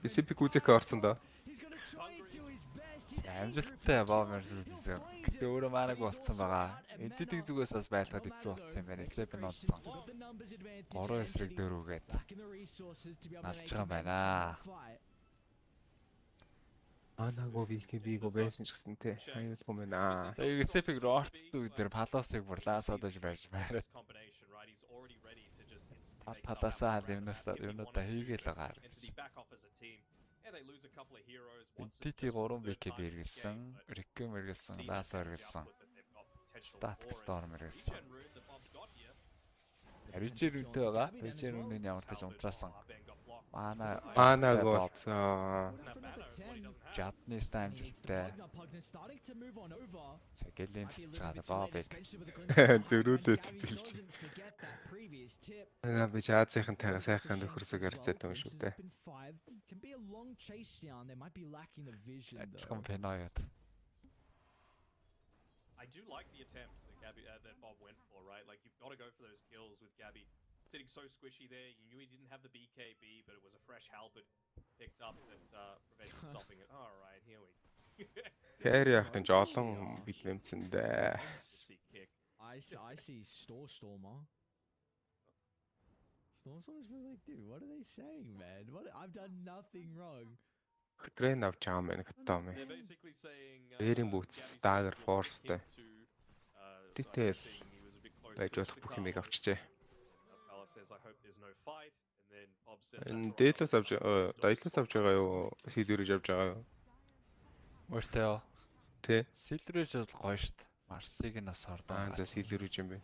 Эсэпик үзэхэ орсон доо. Амжилттай Боб мерсүсээ. Гэтэ өөрөө маанаг болцсон байгаа. Эддийг зүгээс бас байлгаад хэцүү болцсон юм байна. Слеп нь онцсон. 3 эсрэг 4 үгээд алж байгаа юм байна. Анааго вики биго байсан ч гэсэн те. Аюулгүй байна. Тэгээ Слепиг рорт дээр паласыг бурлаас одож барьж байраад Combination, right? He's already ready to just instantly make паласаа something happen. юмнуудаа хийгээл байгаа. Entity back off as a team. Yeah, they lose a couple of heroes. Эдти 3 вики бэргэлсэн, Рикэм эргэлсэн, Лаас эргэлсэн. Static Storm эргэлсэн. Ричер үнтэй байгаа. Ричер үнийн ямар тач унтраасан. Маанаг болцсон. Жадны стамжилттай. Цагэлийн цацгаад Бобыг Зөрүүлээд тэлж. Аа би Азийн тайгаа сайхан нөхөрсөг ярьцаад байгаа шүү дээ. Адилхан пеноёд. I do like the attempt that that Bob went for, right? Like you've got to go for those kills with Gabby sitting so squishy there. You knew he didn't have the BKB, but it was a fresh halberd picked up that prevented stopping it. All right, here we go. Кэри ахтан жолон бэлэмцэндээ. I see Stormer. Storm's really like, dude, what are they saying, man? What I've done nothing wrong. Грэн авч байгаа юм байна гэтээ. They're basically saying Bearing boots, dagger force-тэй. Details байж болох бүх юмыг авчижээ. Fella says I hope there's no fight, and then Bob says Энэ дээдлээс авч дайдлаас авч байгаа юу? Сэлвэрэж авч байгаа юу? Өөртөө Тэ. сэлрэж бол гоё штт. Марсыг нь бас хордоо. За сэлвэрэж юм байна.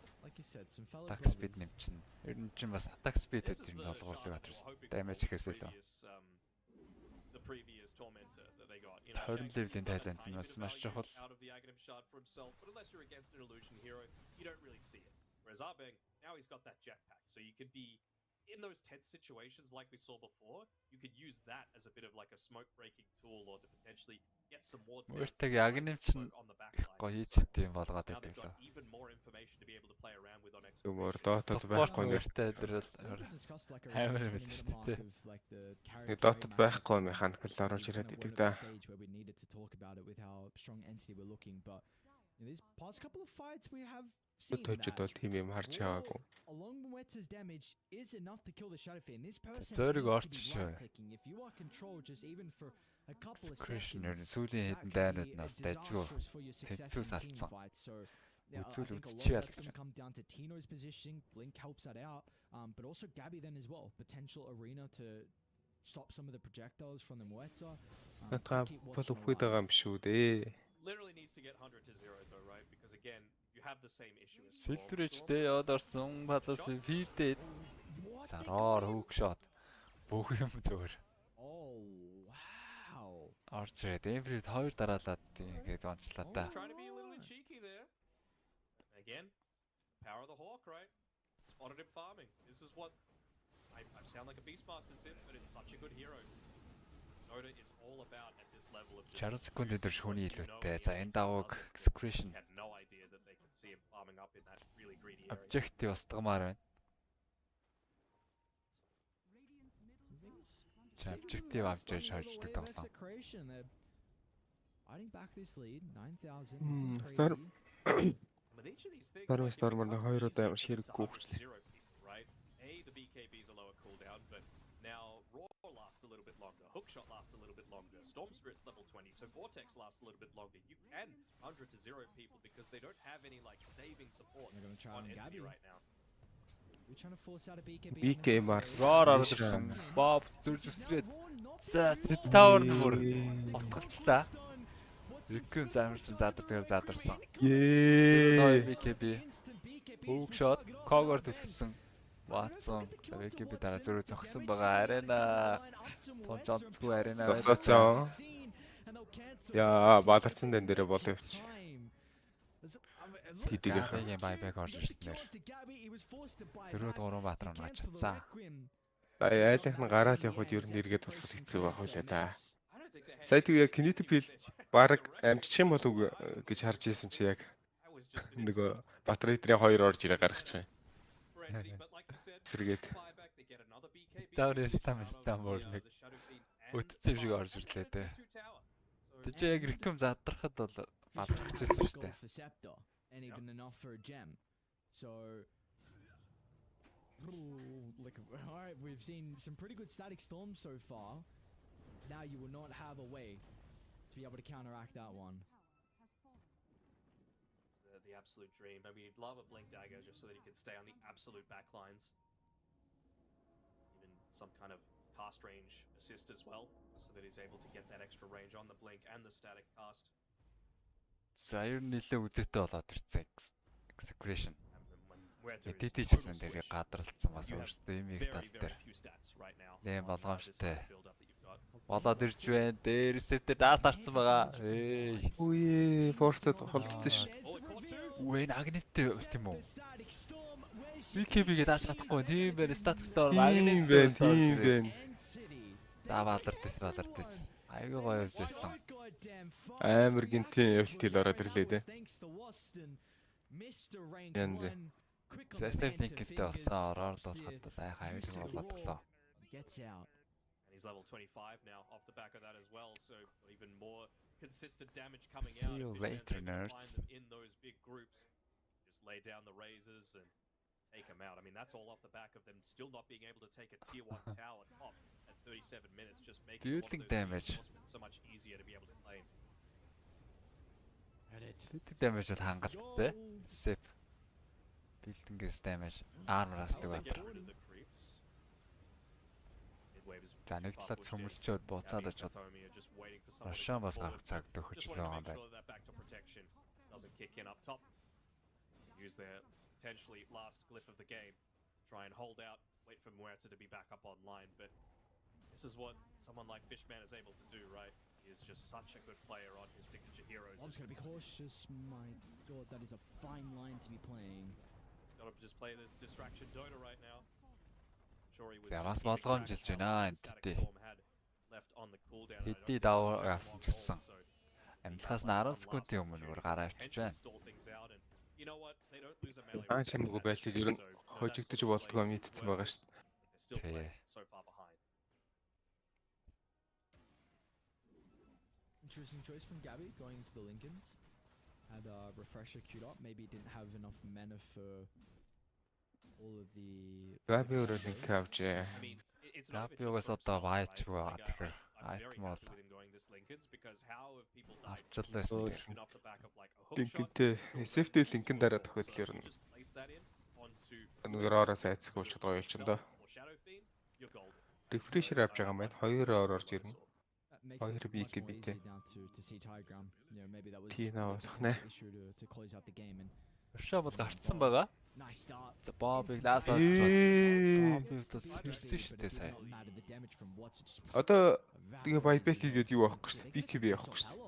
Attack speed нэмчихнэ. Ер нь чинь бас attack speed гэдэг нь болгоулыг батэрс. Damage ихээсээ л. The previous tormentor that they got. 20 level-ийн talent нь бас маш чухал. Out of the Aghanim shard for himself, but unless you're against an illusion hero, you don't really see it. Whereas Arbeng, now he's got that jetpack, so you could be in those tense situations like we saw before. You could use that as a bit of like a smoke breaking tool, or to potentially get some wards down Өөртөө Aghanim чинь on the backline. гоё хийж чийт юм болгоод Now байдаг they've лөө. got even more information to be able to play around with on Зүгээр exploration. дотоод байхгүй нэр. Өөртөө дээр амар байл штт тий. Нэг дотоод байхгүй механикл оруулж ирээд идэг да. These past couple of fights we have seen Төчөд бол тийм юм harж байгаагүй. along Muerta's damage is enough to kill the Shadow Fiend. This person Зөөрийг needs to орч be шүү. right-clicking. If you are controlled just even for a couple of Execution seconds, ер нь сүүлийн that хэдэн can дайнууд be нас a дайжгүй disastrous for your success тэнцвүүс in team алдсан. fights. So yeah, I Үзүүл think a lot of үзчихээ that's л going гэж. to come down to Tino's positioning. Blink helps that out, but also Gabby then as well. Potential arena to stop some of the projectiles from the Muerta. Натга keep бол Watson өвхөд alive. байгаа юм шүү дээ. Literally needs to get 100 to 0 though, right? Because again, you have the same issue as Сэлтрээчтэй яваад орсон балаас филдээд зароор хүүк шот. Бүх юм зүгээр. Oh wow! Орж ирээд Эмфрид 2 дараалаад ингээд онцлаа та. Trying to be a little bit cheeky there. Again, power of the hawk, right? Spotted him farming. This is what I sound like a Beastmaster Sim, but it's such a good hero. Dota is all about at this level of 60 секунд дээр шүүний илүүтэй. За энэ давууг execution had no idea that they could see him farming up in that really greedy area. objective устгамаар байна. Objective авчиж хождог тоглоом. Hiding back this lead 9,000. But each of these things, Storm like, it Storm-аар becomes хоёр удаа easier ямар to хэрэггүй 100 хүчлээ. people, right? The BKB's a lower cooldown, but now Raw lasts a little bit longer, Hookshot lasts a little bit longer, Storm Spirit's level 20, so Vortex lasts a little bit longer. You can 100 to 0 people because they don't have any like saving support They're gonna try on on Entity Gabby. right now. We're trying to force out a BKB. BK Mars. Роор орсон. Bob зүрж өсрээд. За Tower нөр отголцлаа. Рикүн замарсан задарсан. Ее. BKB. Hook shot Kogor төлсөн. Watson BKB дараа зөрөө зогсон байгаа. Арена. Тонцгүй арена. Зогсооцсон. Яа, бадарсан дэн дээрээ болоо явчих. Хэдийгээр байбайг орж ирснээр. Зөрөө 3 баатар унаж чадсан. Айлынх нь гараал явхад ер нь эргээд болох хэцүү байх үлээ да. Сая тэгээ Kinetic баг амжчих юм болов гэж харж ийсэн чи яг нөгөө Батрейдрийн 2 орж ирээ гаргачих юм. Сэргээд. Таурис Стамбул нэг өтцөв шиг орж ирлээ дээ. Тэг чи яг Рикэм задрахад бол бадрах гэжсэн шүү дээ. And even enough for a gem. So like alright, we've seen some pretty good static storms so far. Now you will not have a way to be able to counteract that one. It's the absolute dream. I mean, you'd love a Blink Dagger just so that he could stay on the absolute backlines. Even some kind of cast range assist as well, so that he's able to get that extra range on the Blink and the static cast. За ер нь нэлээ үзээтэй болоод ирсэн execution. Тэтэжсэн дээр гадралцсан бас өөртөө юм их тал дээр. Нэм болгоомжтой. Болоод ирж байна. Дээрсээ даас тарцсан байгаа. Үе, форстод холдсон ш. Үе агниттэй өлт юм уу? BKB-гээ дарж чадахгүй. Тийм байна. Static Storm агнит байна. Тийм байна. За балардэс. Айгүй гоё үзсэн. Амар гинтийн эhelтэл ороод ирлээ дээ. Янз. Сэсэф никтэй болсон ороод болоход айхаа аюул болоод. And he's level 25 now off the back of that as well, so even more consistent damage coming out. See you later, nerds. In those big groups, just lay down the razors and take them out. I mean, that's all off the back of them still not being able to take a tier 1 tower top at 37 minutes, just making building damage so much easier to be able to claim. Building damage бол хангалттай. Sep building-ээс damage armor-аас дэгвэр. За нэг талаад цөмөлчөөд буцаад очоод Рашан бас гарах цаг төгөж байгаа юм байна. Use their potentially last glyph of the game, try and hold out, wait for Muerta to be back up online, but this is what someone like Fishman is able to do, right? He is just such a good player on his signature heroes. I'm just going to be cautious. My god, that is a fine line to be playing. He's got to just play this distraction Dota right now. Sure, he was бас болгоомжилж байна энттэй. Хэдий даваа явсан ч гэсэн. Амьдлахаас нь 10 секундын өмнө бүр гараа авчиж байна. Чамгүй байлж ер нь хожигдож болдгоо мэдсэн байгаа шүү дээ. Interesting choice from Gabby going into the Lincolns. Had a refresher queued up. Maybe didn't have enough mana for all of the. Gabby өөрөө link авчээ. Gabby-гаас одоо вайч байгаа. Тэгэхээр item бол Линкэнтэй SF-тэй линкэн дараа тохиол ер нь нөрөөс айцгүй болчиход гоё юм да. Refresher авч байгаа юм байна. 2 орж ирнэ. 2 BKB-тэй. Тина басахнаа. Өршөө бол гарцсан байгаа. За Бобыг лаас авч байна. Бобыг бол сэрсэн шүү дээ сая. Одоо тэгээ buyback хийгээд юу авахгүй шүү дээ. BKB авахгүй шүү дээ.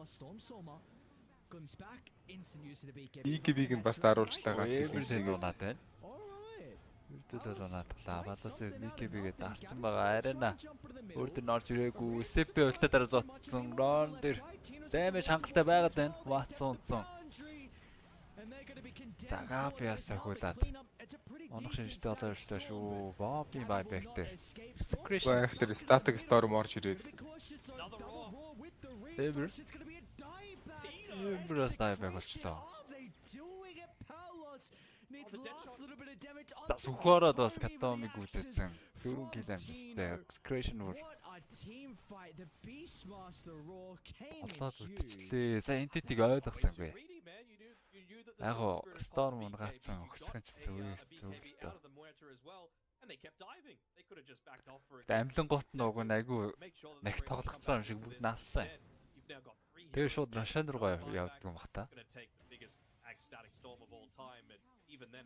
BKB-г нь бас даруулчлаа гасчихсан дунаад байна. Үрдэл унаадлаа. Балаас BKB-гээ дарсан байгаа. Арена өөртөө норж ирээгүй. SP ультаа дараа зоцсон. Рон дээр займж хангалттай байгаад байна. Watson. Загап ясаа хуулаад. Онох шинжтэй болоо шүү. Бобби байбек дээр. Байх тэр статик storm орж ирээд. Эбрээс байбек болчлоо. Сухороод бас катомиг үлээсэн. 4 кил амжилттай excretion бүр. Болоод үтчлээ. Сайн энтитиг ойлгосонгүй. Яг гоо storm унгаацсан өсгөн ч зөв. Амлан гот нуг айгу нэг тоглох юм шиг бүгд наассан. Тэгээ шууд рашан руу явдаг юм бата.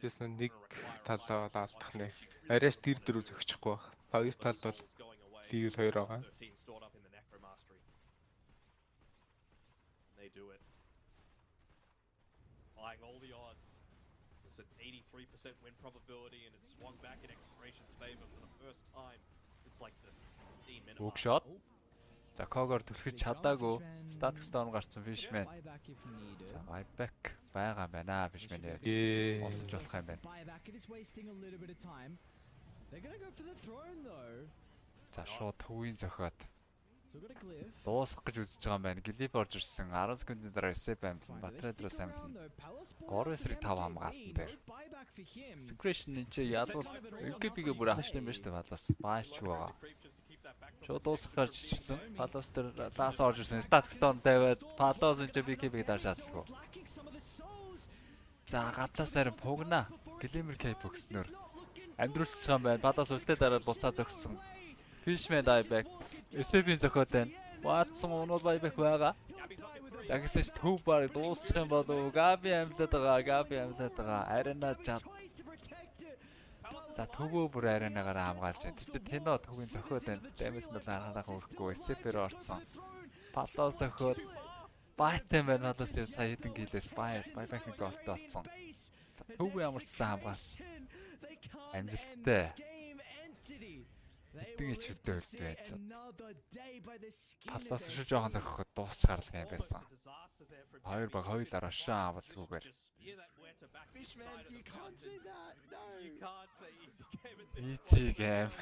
Тэс нэг талаа бол алдах нэ. Арайш тэр дөрөв зөгчихгүй баг. Хоёр талд бол Seal 2 байгаа. Buying all the odds. There's an 83% win probability and it's swung back in Exploration's favor for the first time since like the 15 minute Hook shot. За Когоор түлхэж чадаагүй. Static storm гарсан Fishman. За buyback байгаа байна Fishman дээр. Босч болох юм байна. За шууд төвийн зөхиод дуусах гэж үзэж байгаа юм байна. Глип орж ирсэн. 10 секундын дараа reset амилна. Батрайдраас амилна. 3-5 хамгаалтан дээр. Secretion энэ чи ядуул UKP-гээ бүр авсан юм байна шүү дээ. Балаас баач байгаа. Шууд дуусах гэж ирсэн. Балаас дээр лаас орж ирсэн. Static storm тавиад Балаас энэ UKP-г дааш шаардлагагүй. За гадлаас харин пугна. Glimmer Cape өгснөөр амьдруулчих юм байна. Балаас үлдээ дараа буцаа зогссон. Fishman dieback. Эсэбийн зохиод байна. Ватсан унууд байбах байгаа. Загсаж төв баг дуусчих юм болов. Габи амьдаад байгаа. Арена чад. За төвөө бүр аренагаар хамгаалж байна. Тэд тэнэ төвийн зохиод байна. Дэмэс нь харахаа өрөхгүй. Эсэбээр орсон. Палоо зохиод байтэн байна. Надаас сая хэдэн килээс байбахын голтой болсон. За төв ямарсан хамгаал. Амжилттай. Тэгэж хөтөө байж чад. Палаас шүү жоохон зохиход дуусч гарлах юм байсан. Хоёр баг хоёулаар шаа авалгүйгээр. Easy game.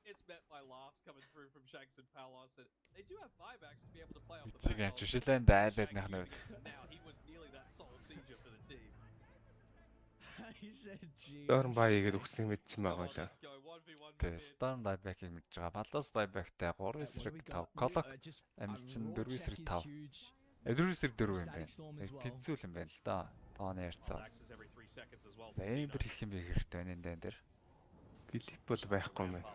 It's met by laughs coming through from Shanks and Palos and they do have buybacks to be able to play off the back. Жишээлэн дайлаад нэх нөө. Now he was nearly that sole sieger for the team. Storm buy-ийг өгснэг мэдсэн байгаа лаа. Тэгээ Storm buyback-ийг мэдж байгаа. Балаас buyback-тай 3-5 Colloc амжилчин 4-5. 4-4 юм байна. Тэнцүүл юм байна л да. Тооны ярьцаа. Эйбэр их юм хэрэгтэй байна энэ дээр. Глип бол байхгүй юм байна.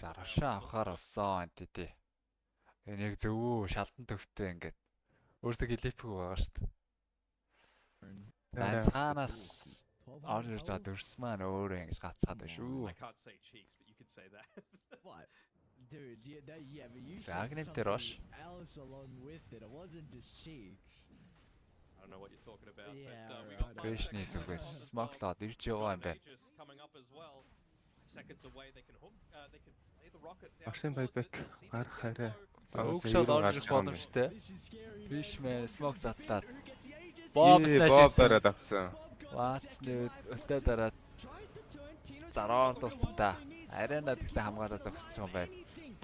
За рашаа авахаар болсон антити. Энэ яг зөвөө шалдан төвтэй ингээд өөртөө глипгүй байгаа шүү дээ. Цаанаас орж ирж байгаа дөрс маань өөрөө ингэж гацаад байна шүү. Dude, yeah, but you Rosh. else along with it. It wasn't just cheeks. I don't know what you're talking about, Yeah, but we got Fish needs to go smoke lot. Irж байгаа юм байна. coming up as well. Seconds away, they can hook. They can lay the rocket down. Арсын байбек гарах хараа. Өгшөд орж ирэх боломжтой. Fishman smoke затлаад. Боб дараад авцсан. Ватсны өтөө дараад зараар дурцсан та. Арена гэхдээ хамгаалаад зогсож байгаа юм байна.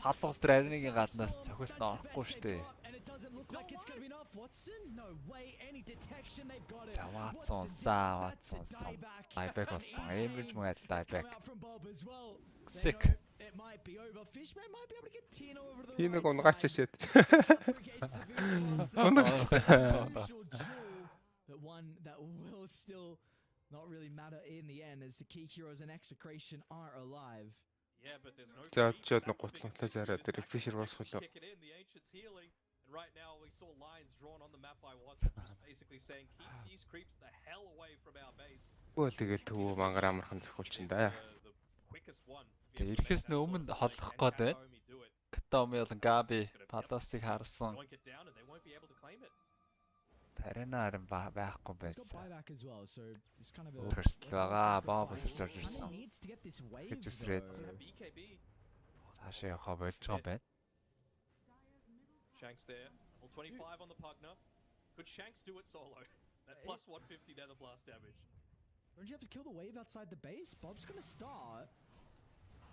Палуус дээр аренагийн гаднаас цохилт нь орохгүй шүү дээ. За Ватсон. Байбек болсон. Эмэрж мөн адил байбек. Sick. Хинэг унгаач шээд. But one that will still not really matter in the end as the key heroes and execration are alive. Yeah, but there's no. За очоод нэг гутлахлаа зараад refresher босголоо. And right now we saw lines drawn on the map by Watson, just basically saying keep these creeps the hell away from our base. Гол тэгэл төвөө мангар амархан зөвхөлчин да. Тэгээ ирэхээс өмнө холлох гээд байна. Катомил Габи Палосыг харсан. Арена харин байхгүй байсан. Төрсөл байгаа. Боо босч орж ирсэн. Гэж үсрээд цаашаа явахаа болж байгаа юм байна. Shanks there. Level 25 on the Pugner. Could Shanks do it solo? That plus 150 nether blast damage. Don't you have to kill the wave outside the base? Bob's gonna start.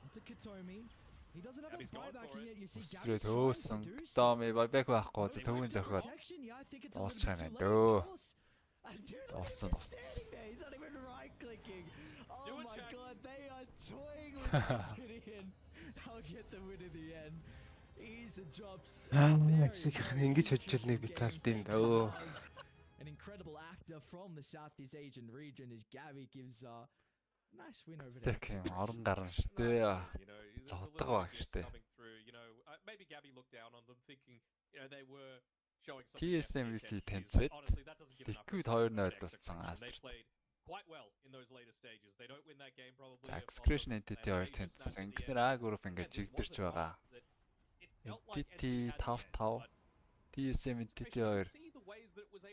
Into Katomi. He doesn't have a buyback yet. You see Gabby trying to do Tommy buyback байхгүй төвийн зөхөд. yeah, I think it's a Дуусчих little юм bit too дөө. late, of course. And dude, look at him standing there. He's not even right clicking. Oh my god, they are toying with Gideon. I'll get the win in the end. Easy drops. Ингэж хожил нэг биталт юм дөө. An incredible actor from the Southeast Asian region as Gabby gives a nice win over there. Тэг юм орон гарна штэ. Зоддог баг штэ. Maybe Gabby looked down on them thinking, they were showing some TSMVP тэнцээд Liquid 2-0 болсон Astra. Quite well in those later stages. They don't win that game probably. Excretion Entity 2 тэнцсэн. Ингэснээр A group ингээд жигдэрч байгаа. Entity 5-5 TSM Entity 2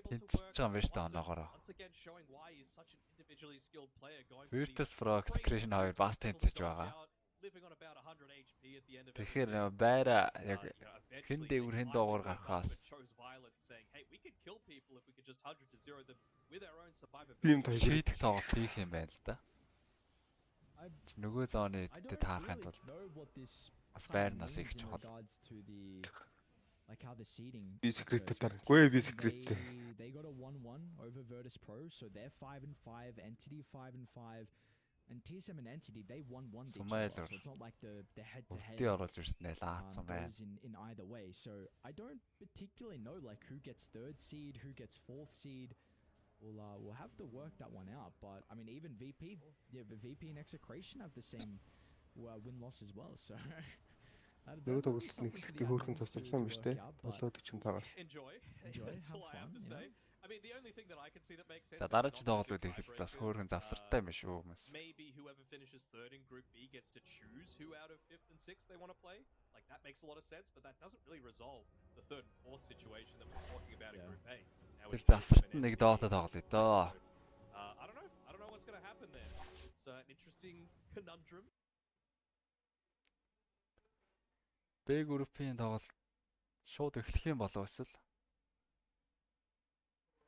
тэнцэж байгаа юм байна штэ оноогоороо. Virtus Pro Excretion 2 бас тэнцэж байгаа. Тэгэхээр байра яг хэн дээгүр хэн доогоор гарахаас юм тайлбар шийдэх тоглолт хийх юм байна л да. Нөгөө зооны дэд таарахын тулд бас байрнаас их чухал. Like how the seeding. Би секреттэй тарахгүй би секреттэй. They got a 1-1 over Virtus Pro, so they're 5-5, Entity 5-5. And TSM and Entity, they won one ditch well, so it's not like the head-to-head goes in either way. So I don't particularly know like who gets 3rd seed, who gets 4th seed. We'll have to work that one out. But I mean, even VP, the VP and Execration have the same win-loss as well. So Нөгөө тоглолт нэг ихтэй хөөрхөн цацсан юм шүү дээ. Болоод ч юм тагаас. Enjoy. That's all I have to say. I mean, the only thing that I can see that makes sense. За дараагийн тоглолтууд ихэд бас хөөрхөн завсартай юм шүү хүмүүс. Maybe whoever finishes 3rd in Group B gets to choose who out of 5th and 6th they want to play. Like that makes a lot of sense, but that doesn't really resolve the 3rd and 4th situation that we're talking about in Group A. Тэр завсарт нэг Dota тоглоё доо. I don't know what's going to happen there. It's an interesting conundrum. B group-ийн тоглолт шууд эхлэх юм болов эсвэл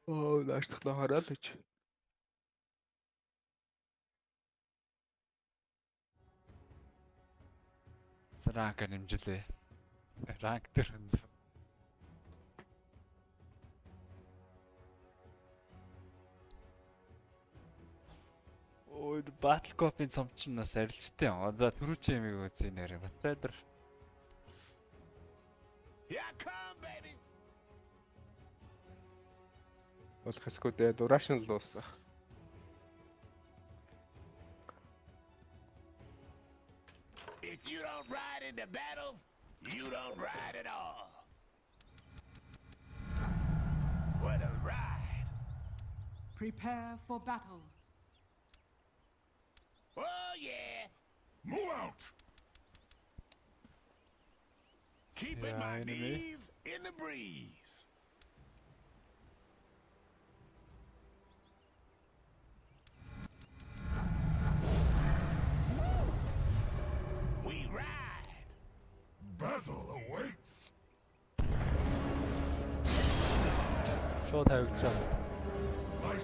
Наашдах нохороо л гэж. Ранк нэмжлээ. Ранк дээр хэнз. Ой, Battle Cop-ийн цомч нь бас арилжтай юм. Одоо түрүүчийн юмыг үзье нэрэ. Батрайдер. Болох хэсгүүд дураашнл дуусах. If you don't ride into battle, you don't ride at all. What a ride. Prepare for battle. Oh yeah. Move out. Keeping my knees in the breeze. We ride. Battle awaits. Шууд тавигч чаа.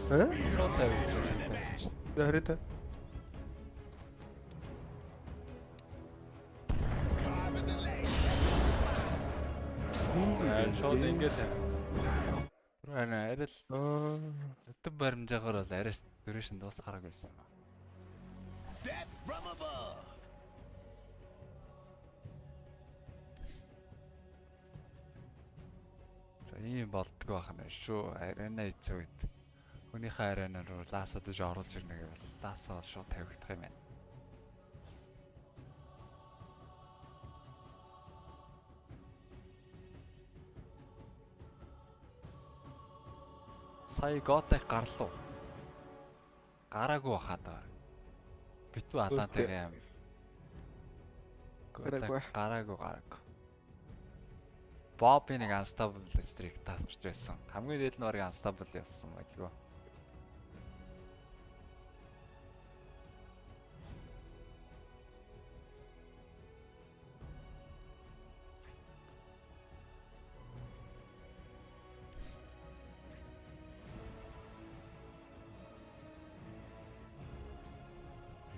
Шууд тавигч чаа. Яриа. Шууд ингэж арил өтөв баримжаагаар бол арай дөрөшн дуусгараг байсан юм. Death from above. За ийм болдгоо байх юм шүү. Арена эцэг үед хүнийхээ арена руу лаасаа дэж оруулж ирнэ гэвэл лаасаа шууд тавигдах юм байна. Сая Готлыг гарлуу. Гараагүй хаад. Битүү алаантайгаа юм. Гараагүй. Боб нэг unstable streak тасарч байсан. Хамгийн дээд нь барыг unstable явсан байлгүй.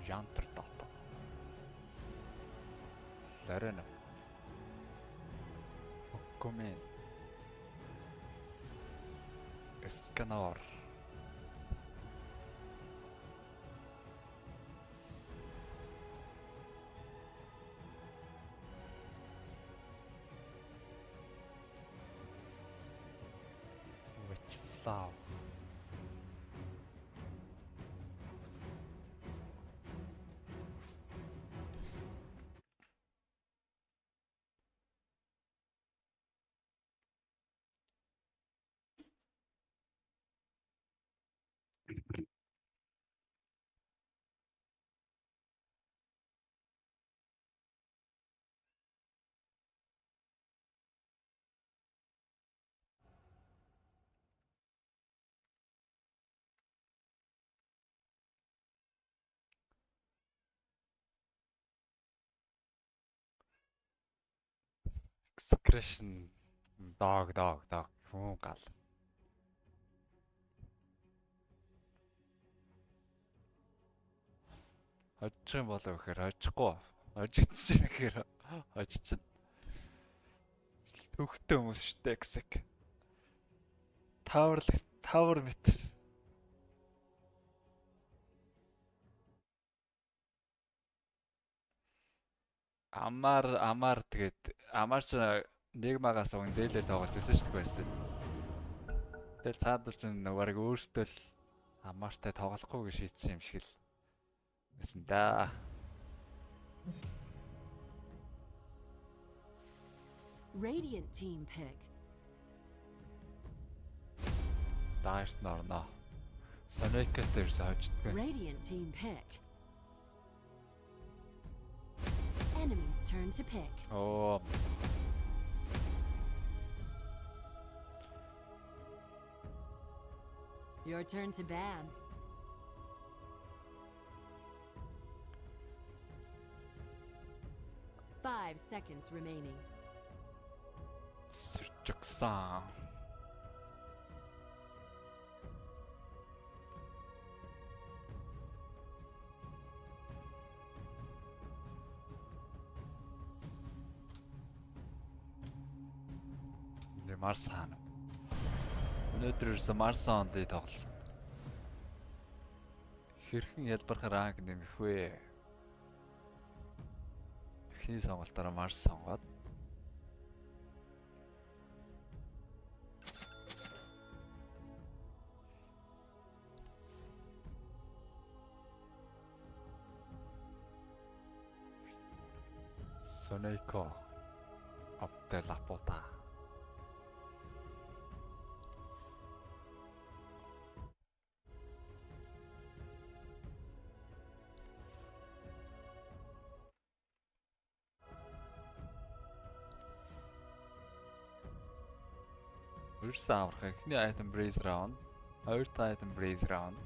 Янтар тото. Ларена. Оккомен. Эсканор. Вячеслав. Execution. Dog. Хүн гал. Хожих юм болов гэхээр хожихгүй. Хожигдчих гэхээр хожичин. Төвхтэй хүмүүс штэ гсэг. Тавар метр. Амар тэгээд амар ч нэг магаас уг зээлээр тоглож байсан шүү дээ байсан. Тэгэл цаадвар чинь нөгөөг өөртөө л амаартай тоглохгүй гэж шийдсэн юм шиг л байсан да. Radiant team pick. Дайрт норно. Сонекэтэр сааждгүй. Radiant team pick. Enemy's turn to pick. Oh. Your turn to ban. Five seconds remaining. Sirchaksan. Марсан. Өнөөдөр Марсан дэ тоглол. Хэрхэн ялбарх ранг нэмэх вэ? Эхний сонголтоор Марс сонгоод. Сонейко. Аптелапота. Үрсэн аврах эхний item brace round, хоёр дахь item brace round.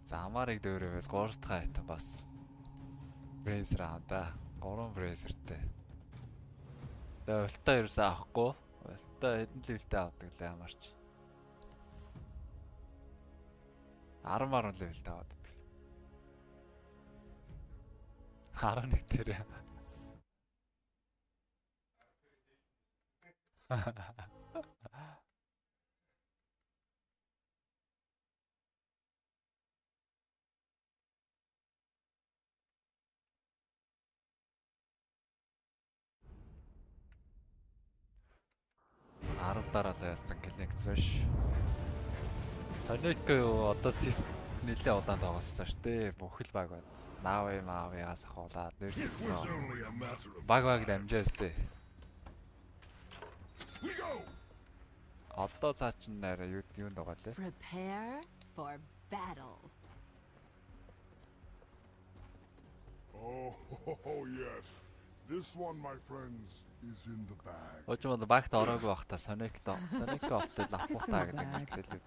За амарыг дөөрөөс гурав дахь item бас brace round да. 3 bracerтэй. Тэгээ ультаа ерөөсөө авахгүй. Ультаа хэдэн левелтэй авдаг лээ амарч. 10 левелтэй авдаг. 11 дээр. Дараа л ялсан гэлэнэгц биш. Сонек одоо нэлээд удаан тоглосон шүү дээ. Бүхэл баг байна. Маавыгаас ахуулаад нэрс баг дамжаас дээ. Одоо цаа чин нэрэ юу байгаа лээ? Prepare for battle. Oh yes. This one, my friends, is in the bag. Очмод багт ороогүй бах та Сонек офтод лапутаа гэдэг хэлээ.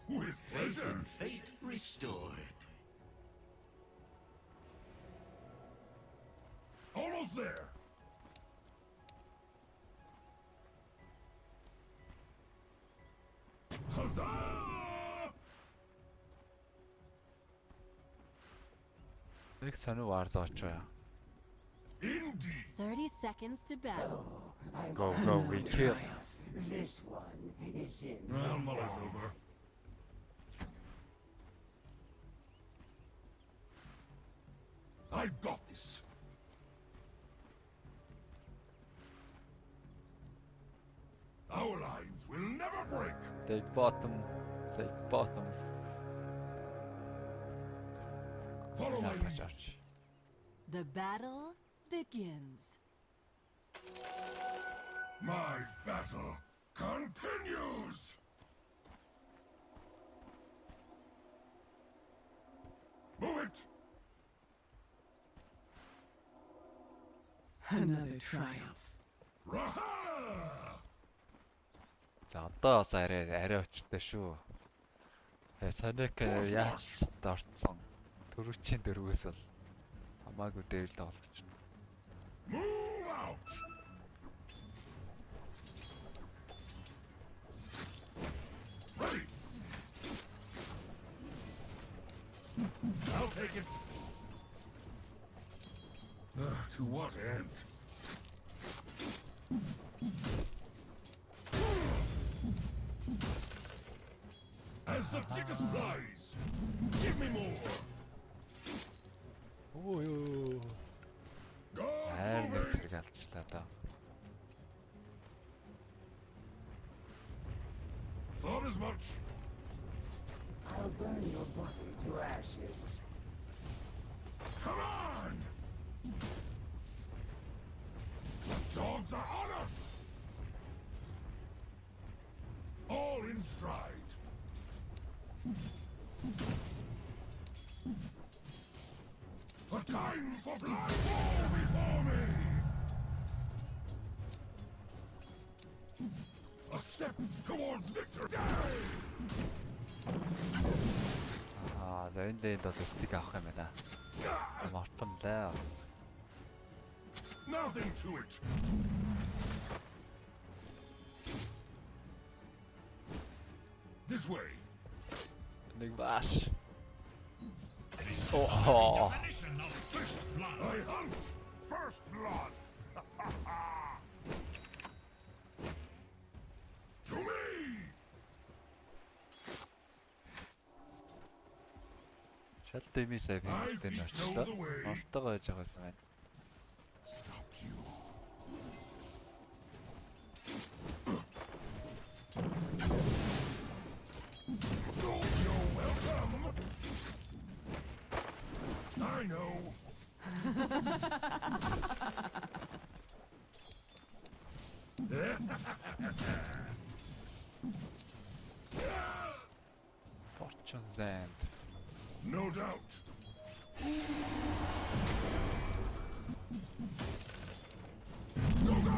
With faith and fate restored. Almost there. Huzzah! Нэг сонио варз очоо. Indeed. 30 seconds to battle. Go, we kill. This one is in. Well, mother's over. I've got this. Our lines will never break. Take bottom. Take bottom. Follow my lead. The battle begins. My battle continues. Move it. Another triumph. Raha! За одоо бас арай очтой шүү. Соник яаж дорцсон. Төрүүчийн дөрвөөс бол хамаагүй дээр л тоглож байна. Move out. Ready. I'll take it. To what end? As the thickest flies. Give me more. Оо ёо. God's moving. Зэрэг алдчихлаа даа. Thought as much. I'll burn your body to ashes. Come on! The dogs are on us! All in stride. A time for blood fall before me! A step towards victory! За энэ лейнд бол стик авах юм байна. Мартан лээ. Nothing to it. This way. Нэг баш. Oh. Definition of first blood. I hunt first blood. To me. Шалтдэмий сая бинтэн очсон. Ортогоо яж байгаас байна. You're welcome. I know. Fortune's End. No doubt. Go, go!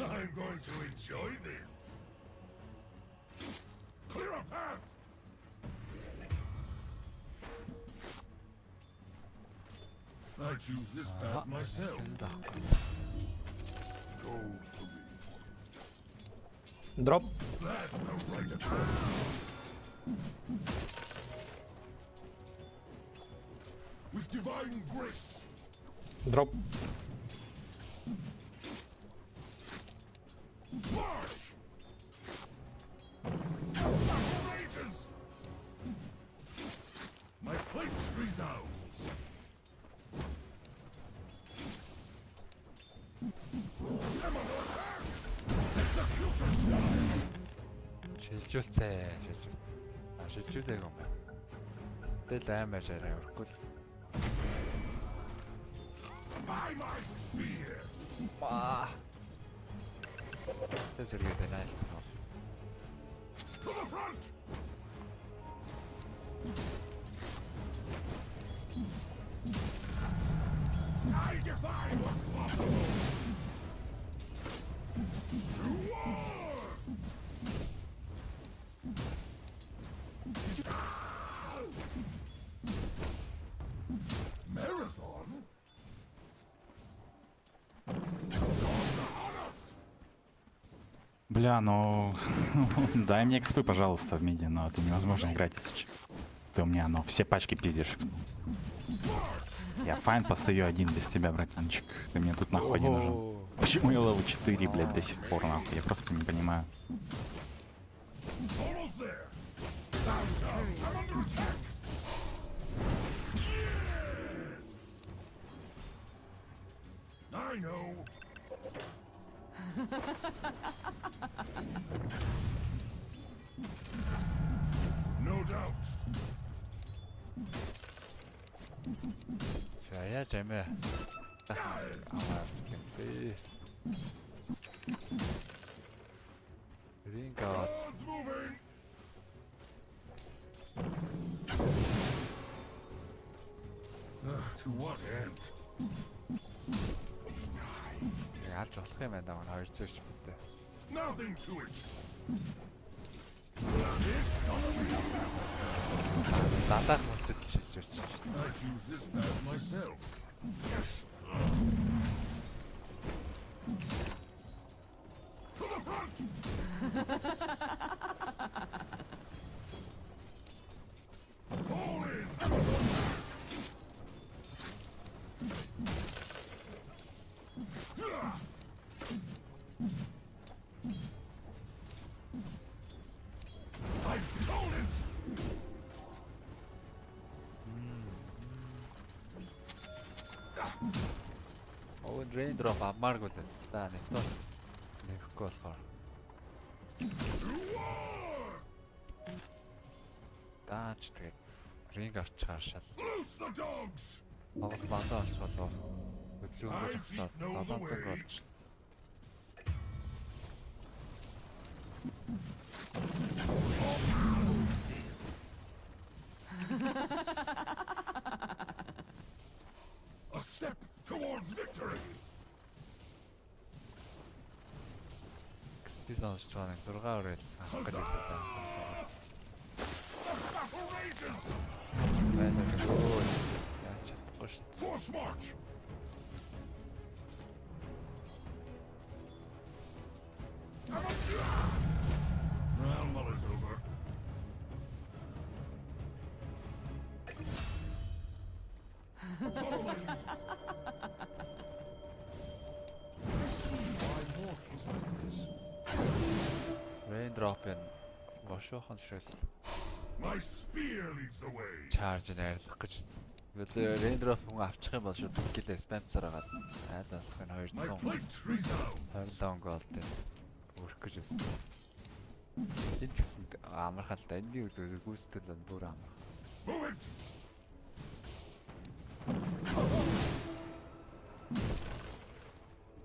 I'm going to enjoy this. Clear a path! I choose this path myself. Gold for me. Drop. That's the right approach. With divine grace. Drop. March! Battle rages! My plate resounds. I'm under attack! Execution style! Шилжүүлцээ. Шилжүүлээг юм байна. Тэгэл аймаар жараа өрөхгүй л. By my spear! Зэрэгээ танайлцсан. To the front! I defy what's possible! To war! Marathon? Бля, ну... дай мне экспы, пожалуйста, в миде, но это невозможно играть, если честно. Ты у меня, ну, все пачки пиздишь. Я файн постою один без тебя, братанчик. Ты мне тут нахуй не нужен. Почему я левел 4, блядь, до сих пор, нахуй? Я просто не понимаю. Заяа жамээ. Ring out. To what end? Яаж болох юм байна даа 2 зэрэг бүтээ. Nothing to it. Датах мөцөд шилжүүлж. I choose this path myself. Yes. To the front. Fall in. Raindrop аммааргүй л та нэг нэхгүй болохоор. Даач тэгээд ринг авчаар шал. Авах бандаа олцголоо. Хөдлөөнгөө зогсоод долоонцог болж. A step towards victory. Бизонс чааны 6 өрөөл авах гэж байна. Яач чадахгүй шүү. Force march. Round one is over. Raindrop in вошохон шил. My spear leads the way. Charge найрлах гэж үзсэн. Тэгэл Raindrop хүн авчих юм бол шууд гэлээ спамсаар агаад айл болох нь 225 гол дээр өрөх гэж үзсэн. Энэ ч гэсэн амархал да энэ үйл гүйцэтгэл нь бүр амарх. Move it.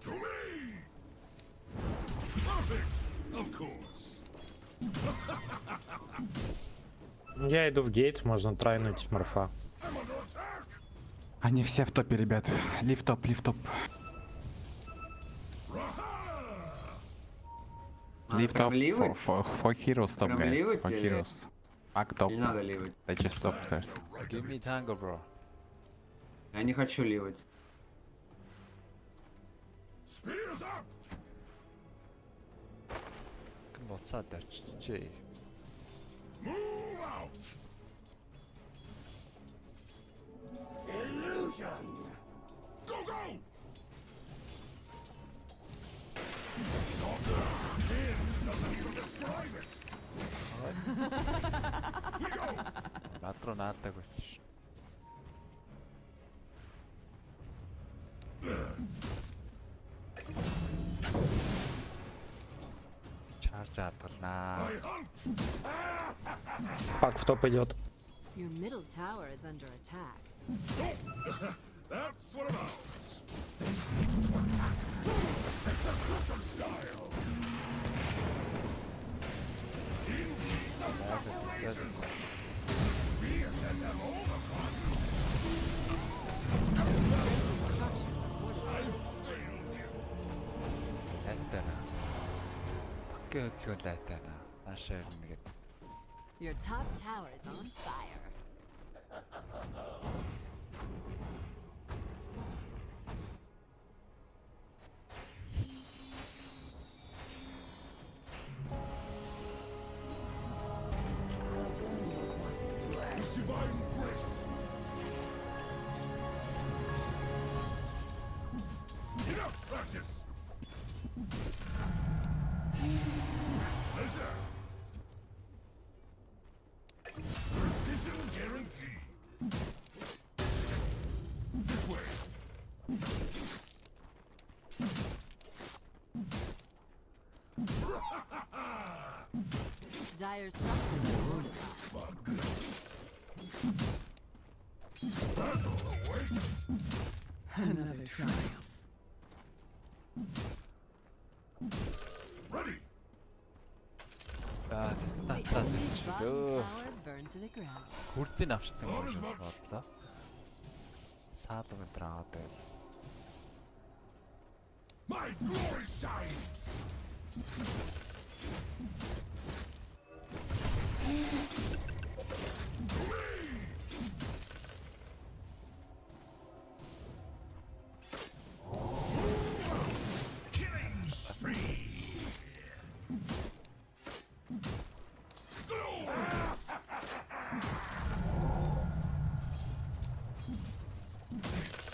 To me. Perfect. Of course. Я иду в гейт, можно трайнуть морфа. Они все в топе, ребят. Лифт-топ, лифт-топ. Лифт-топ. For heroes, top, guys. For heroes. Back top. Не надо ливать. They just stop first. Give me tango, bro. Я не хочу ливать. Spears up. Боцаад арчижээ. Move out. Illusion. Go go. Doctor, doesn't even describe it. We go. Надруу наадаг байсан ш. Чарж атгалнаа. Пак в топ идет. Your middle tower is under attack. That's what about. Execution style. Indeed, the operations. Spears has them all the fun. I failed you. Антана. Пакке хөдлөөлайтана. Наашаа нэгэд. Your top tower is on fire. This way. Dire's structures are fortified. Battle awaits. Another triumph. Ready. За The enemy's bottom tower burned to the ground. Хүрзийг авчдаг юм шиг бодлоо. Саалга энэ аваад байв. My glory shines. Killing spree.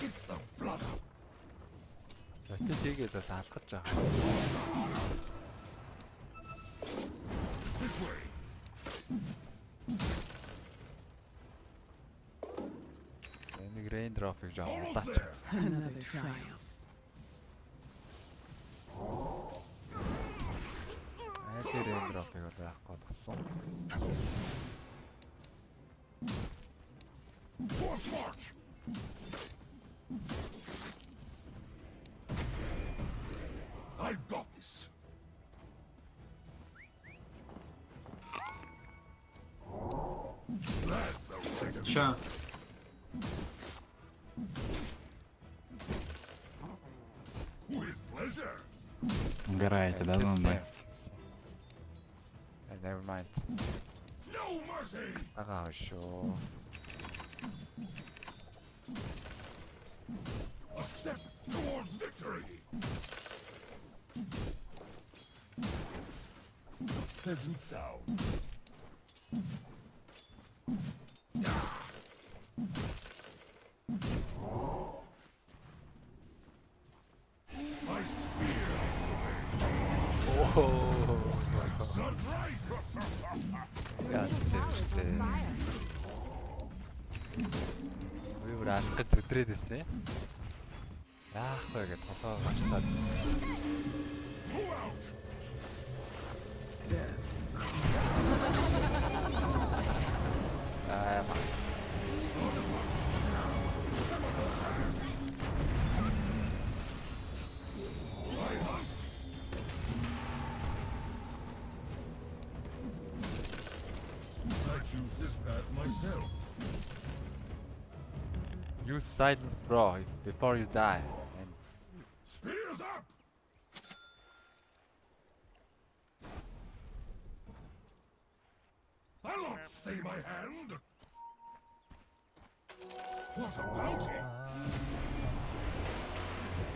Gets the blood up. За тэгээд бас алгаж байгаа. This way. Энийг рейн дропыг жоо удаач. Another triumph. Айдэр рейн дропыг бол яахгүй болсон. Force march. I've got this. That's the way to Ща. With pleasure. Угораете, да, зомби? Never mind. No mercy. Агаа шүү. A step towards victory. Pleasant sound. My spear. Oh. Sun rises. Яа, зэвстэй. Би бүр алгаж өдрээд байсан. Яах вэ гэж толгой гачтаад. Go out. Death. I choose this path myself. Use silence, bro, before you die. And Spears up. I'll not stay my hand. What a bounty!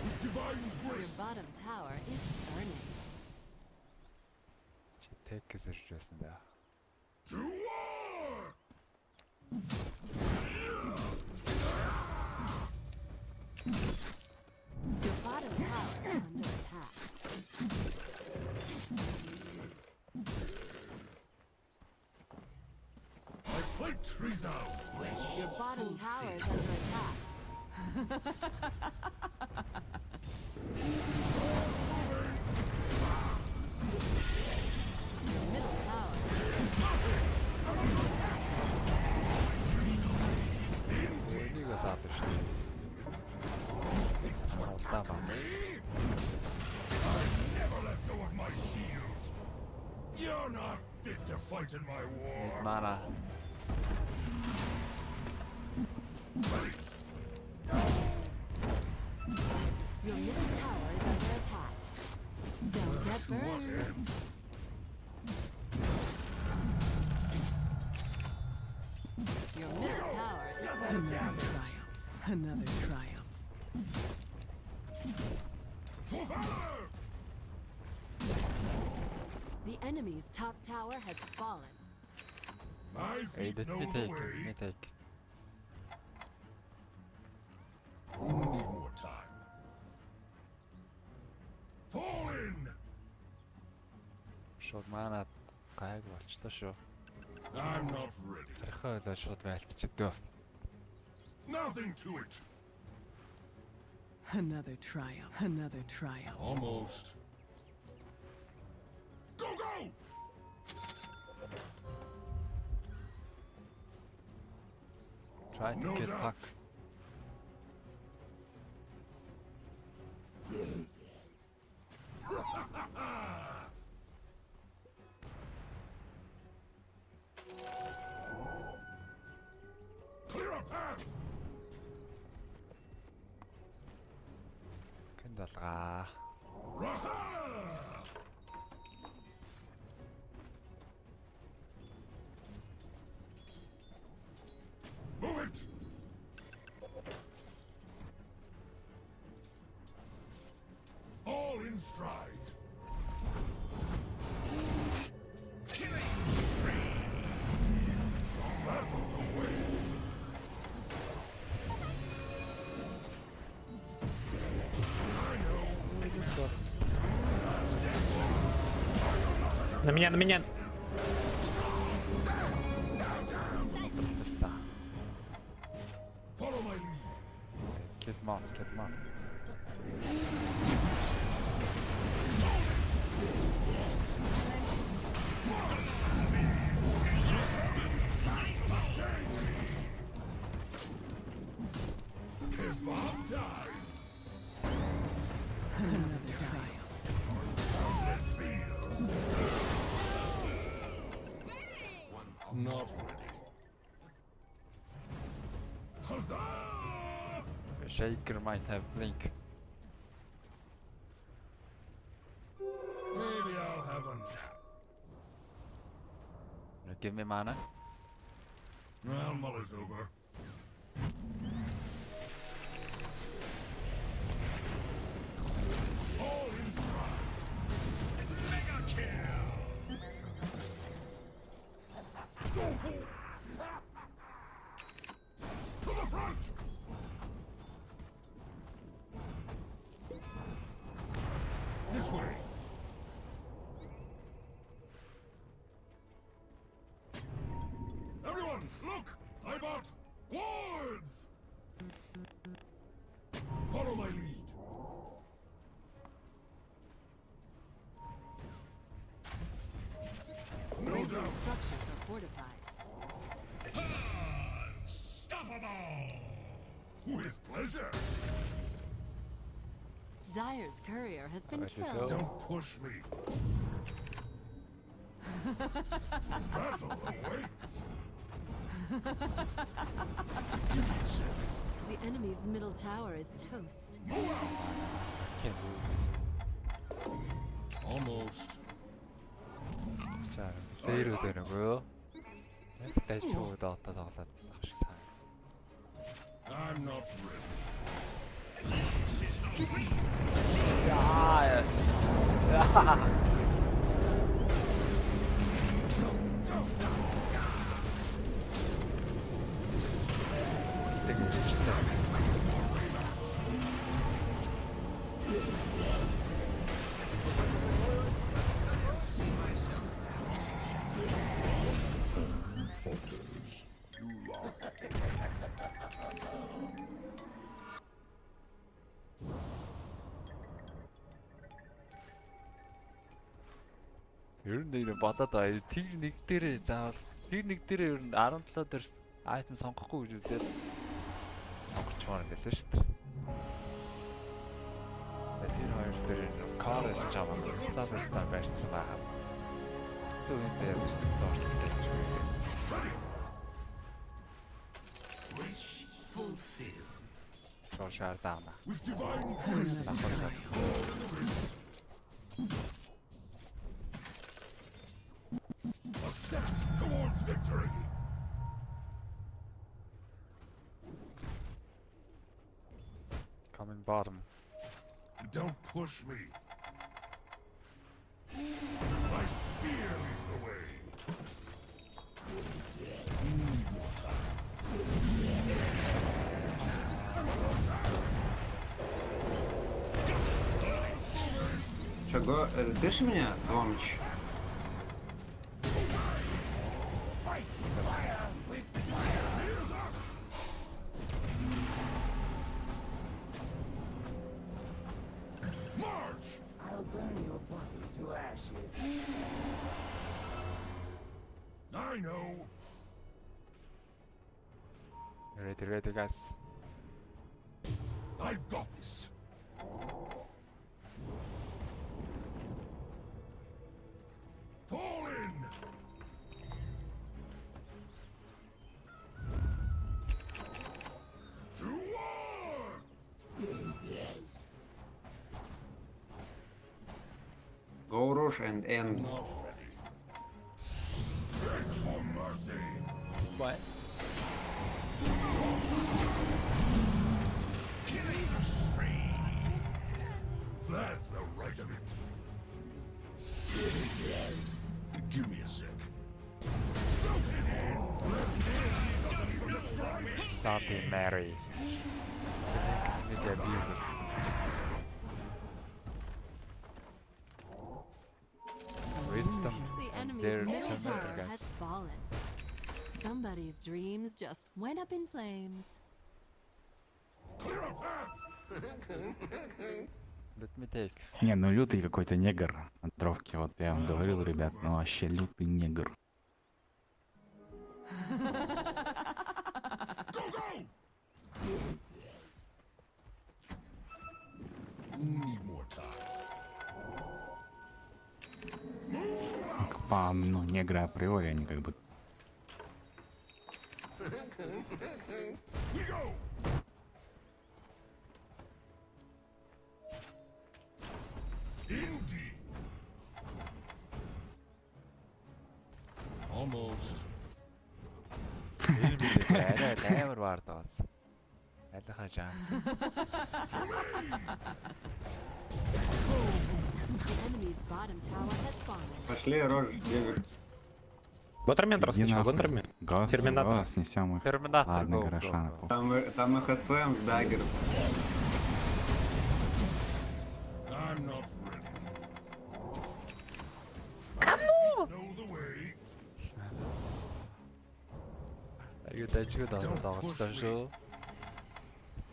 With divine Your grace. bottom tower is burning. take гэж байсан да. To war! Your bottom tower is under attack. My plate resounds. Your bottom tower is under attack. Your middle tower. Энийг саад шүү. Тава. I never let go of my shield. You're not fit to fight in my war. Mana. Your middle tower is under attack. Don't get To what burned. end? Your middle tower is under Another attack. triumph. Another triumph. For valor! The enemy's top tower has fallen. My Hey, feet let know me the take. way. Let me take. Need more time. Fall in! Шууд манад гайг болчлоо шүү. I'm not ready. Эхөө л шууд байлтчихдөө. Nothing to it. Another triumph. Another triumph. Almost. Go, go! Try to get puck. Clear a path. Кэндалгаа. Move it. All in stride. Killing spree. Battle awaits. I know. На меня, на меня! Follow my lead. Get him out, get him out. Bob died. Another triumph. Let's feel. Not ready. Huzzah! Shaker might have blink. Maybe I'll have a nap. Give me mana. Well, Muller's over. All in stride. Mega kill! To the front! This way. Everyone, look! I bought wards! Follow my lead. No Radiant doubt. structures are fortified. Unstoppable! With pleasure. Dire's courier has been Alright, let's killed. go. Don't push me. Battle awaits. The enemy's middle tower is toast. Move out. Can't lose. Almost. 자, 세이로 되는고요. 대충 넣었다 넣었다 확실히 사. I'm not ready. 야. 되게 비싸. Falters. You lock. Ер нь энэ бодоод аа тэр нэг дээрээ заавал тэр нэг дээрээ ер нь 17 дээр айтем сонгохгүй гэж үзээд сонгочмоор байлаа шүү дээ. Тэр хоёр дээр карс чамаа саберстар барьсан байгаа. Хэцүү юм дээр доортой гэж байна. Wish fulfilled. Шошаар даана. With divine grace. A step towards victory. Coming bottom. Don't push me. My spear leads the way. Чего? Слышишь меня, Сломыч? to ashes. I know. Ready, guys. I've got this. Fall in. To war. Go rush and end. Not ready. Beg for mercy. What? Killing spree. That's the right of it. Give me a sec. Soak it in. Doesn't even describe it. Stop being Mary. The abuser. Wisdom. The and enemy's their middle commander, tower guys. has fallen. Somebody's dreams just went up in flames. Clear a path. Let me take. Не, ну лютый какой-то негр на дровке, вот я вам говорил, ребят, ну вообще лютый негр. Need more time. Ну, негры априори, они как бы... We go. Indeed. Almost. Энэ би арай амар баардаас. Айлхаа жаа. The enemy's bottom tower has fallen. Пошли, рожь, негр. Контрмент расничал, контрмент. Газ, Терминатор. газ, снесем их. Терминатор. Ладно, go, гроша go, на go. пол. Там их СВМ с даггером. I'm not ready. Know the way. Аюу дажгүй дагуулсан шүү.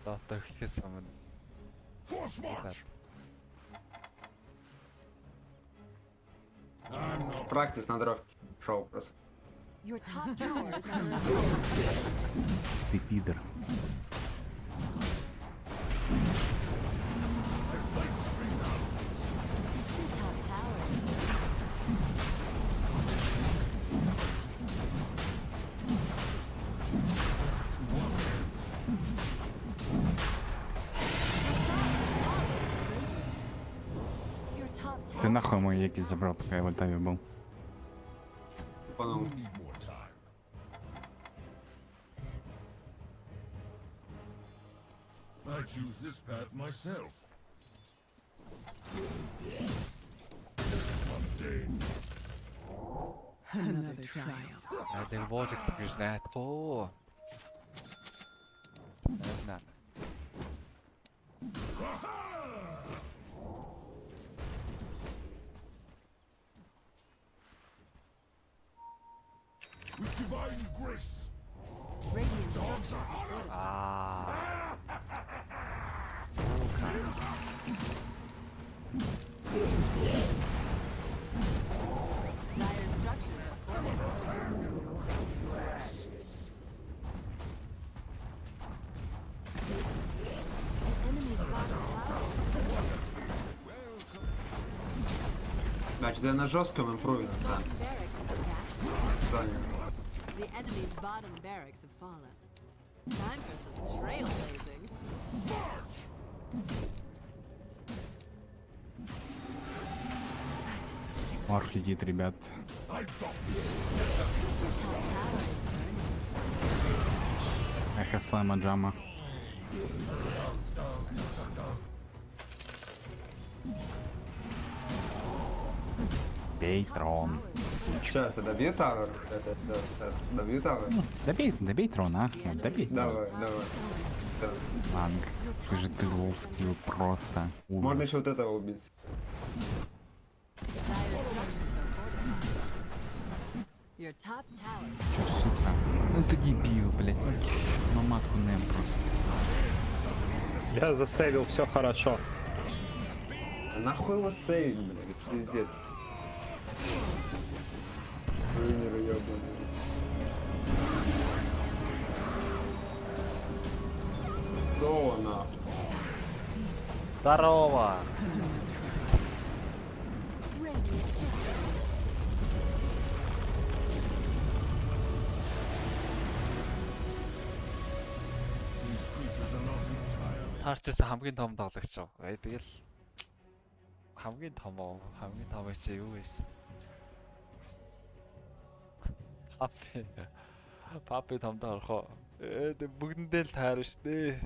Доото эхлэхээс өмнө. Force march. I'm not. Практис на дровке. Шоу просто. Your top tower is under attack. Ты пидор. Your top tower is Your top Ты tower. нахуй мой який забрал, пока я в Альтаве был. Потом. Need more time. I choose this path myself. Mundane. Another triumph. Айлын вожикс гэж найдахгүй. Наа. With divine grace. Radiant structures are fortified. Dire structures are fortified. The enemy's bottom tower is destroyed. Значит, я на жестком импрове на самом Barracks are деле. The enemy's bottom barracks have fallen. Time for some trailblazing. Марш летит, ребят. Your top tower is burning. Эхо слайма джама. Бей трон. Сейчас я добью тавер. Сейчас. Добью тавер. Добей трон, а? Вот добей. Давай. Всё. Ладно, ты же ты ловский просто. Ужас. Можно еще вот этого убить. Dire structures are fortified. Your top tower is Чё, сука? Ну ты дебил, блядь. На матку нэм просто. Я засейвил, все хорошо. Нахуй его сейв, блядь, пиздец. Руинеры ёбаные. Зова нахуй. Здорово! Таарчээс хамгийн том тоглогч. Тэгэл хамгийн том чи юу вэ? Папи том доорхоо. Бүгдэндээ л таарна штэ.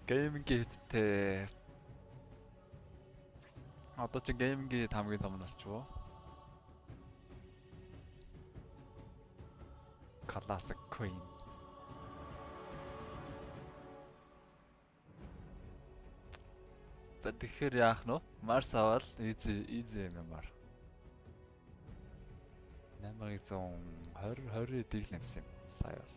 Гейминг hitтэй. Одоо чи гейминг хамгийн том нь болчихвоо. Classic Queen. За тэгэхээр яах нь вэ? Марс аваад easy юмар. 820 дийг нэмсэн юм. Сая бол.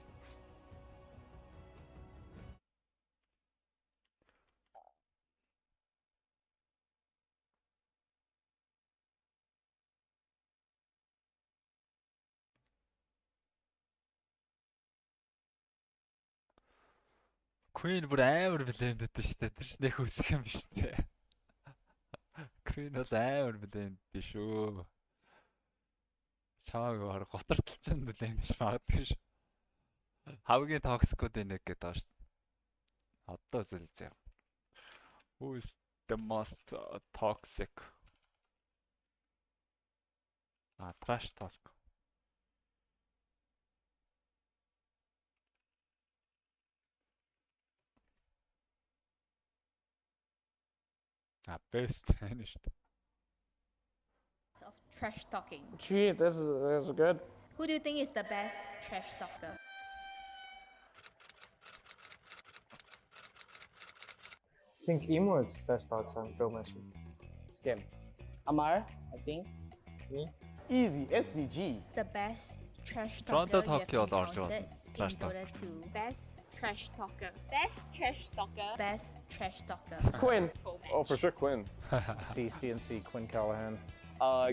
Queen бүр амар блендэдтэй шүү дээ. Тэр ч нэх үсэх юм шүү дээ. Queen бол амар блендэдтэй шүү. Чааг хар готортол ч блендэж магадгүй шүү. Хамгийн токсикуудын нэг гэдэг байна шүү дээ. Одоо зөвлөж юм. Who is the most toxic? Trash talk. Best finished. Of trash talking. Gee, this is good. Who do you think is the best trash talker? I think Emo is trash talks on pro matches. Game. Amar, I think. Me. Easy, SVG. The best trash Toronto talker you have Tokyo encountered trash in talk. Dota 2. Best trash talker. Best trash talker. Best trash talker. Quinn. Oh, for sure, Quinn. CNC, Quinn Callahan.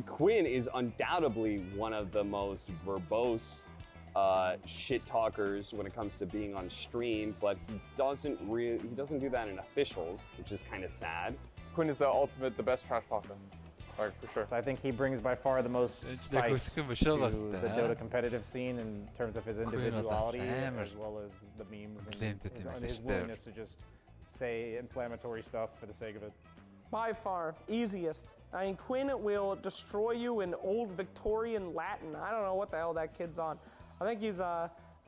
Quinn is undoubtedly one of the most verbose shit talkers when it comes to being on stream, but he doesn't do that in officials, which is kind of sad. Quinn is the best trash talker. Like, for sure. I think he brings by far the most spice to the Dota competitive scene in terms of his individuality, as well as the memes and his willingness to just say inflammatory stuff for the sake of it. By far, easiest. I mean, Quinn will destroy you in old Victorian Latin. I don't know what the hell that kid's on. I think he's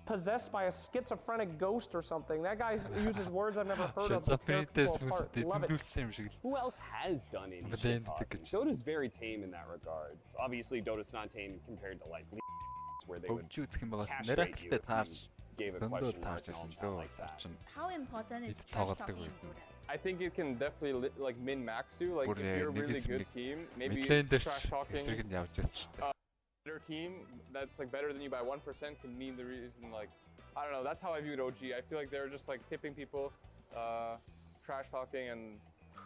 possessed by a schizophrenic ghost or something. That guy uses words I've never heard of. To tear people apart. Love it. Who else has done any shit talking? Dota's very tame in that regard. Obviously, Dota's not tame compared to like where they would castrate you if you gave a question mark and all shit like that. How important is trash talking in Dota? I think it can definitely like min-max you. Like if you're a really good team, maybe trash talking. Better team that's like better than you by 1% can mean the reason, like, I don't know, that's how I viewed OG. I feel like they're just like tipping people, trash talking, and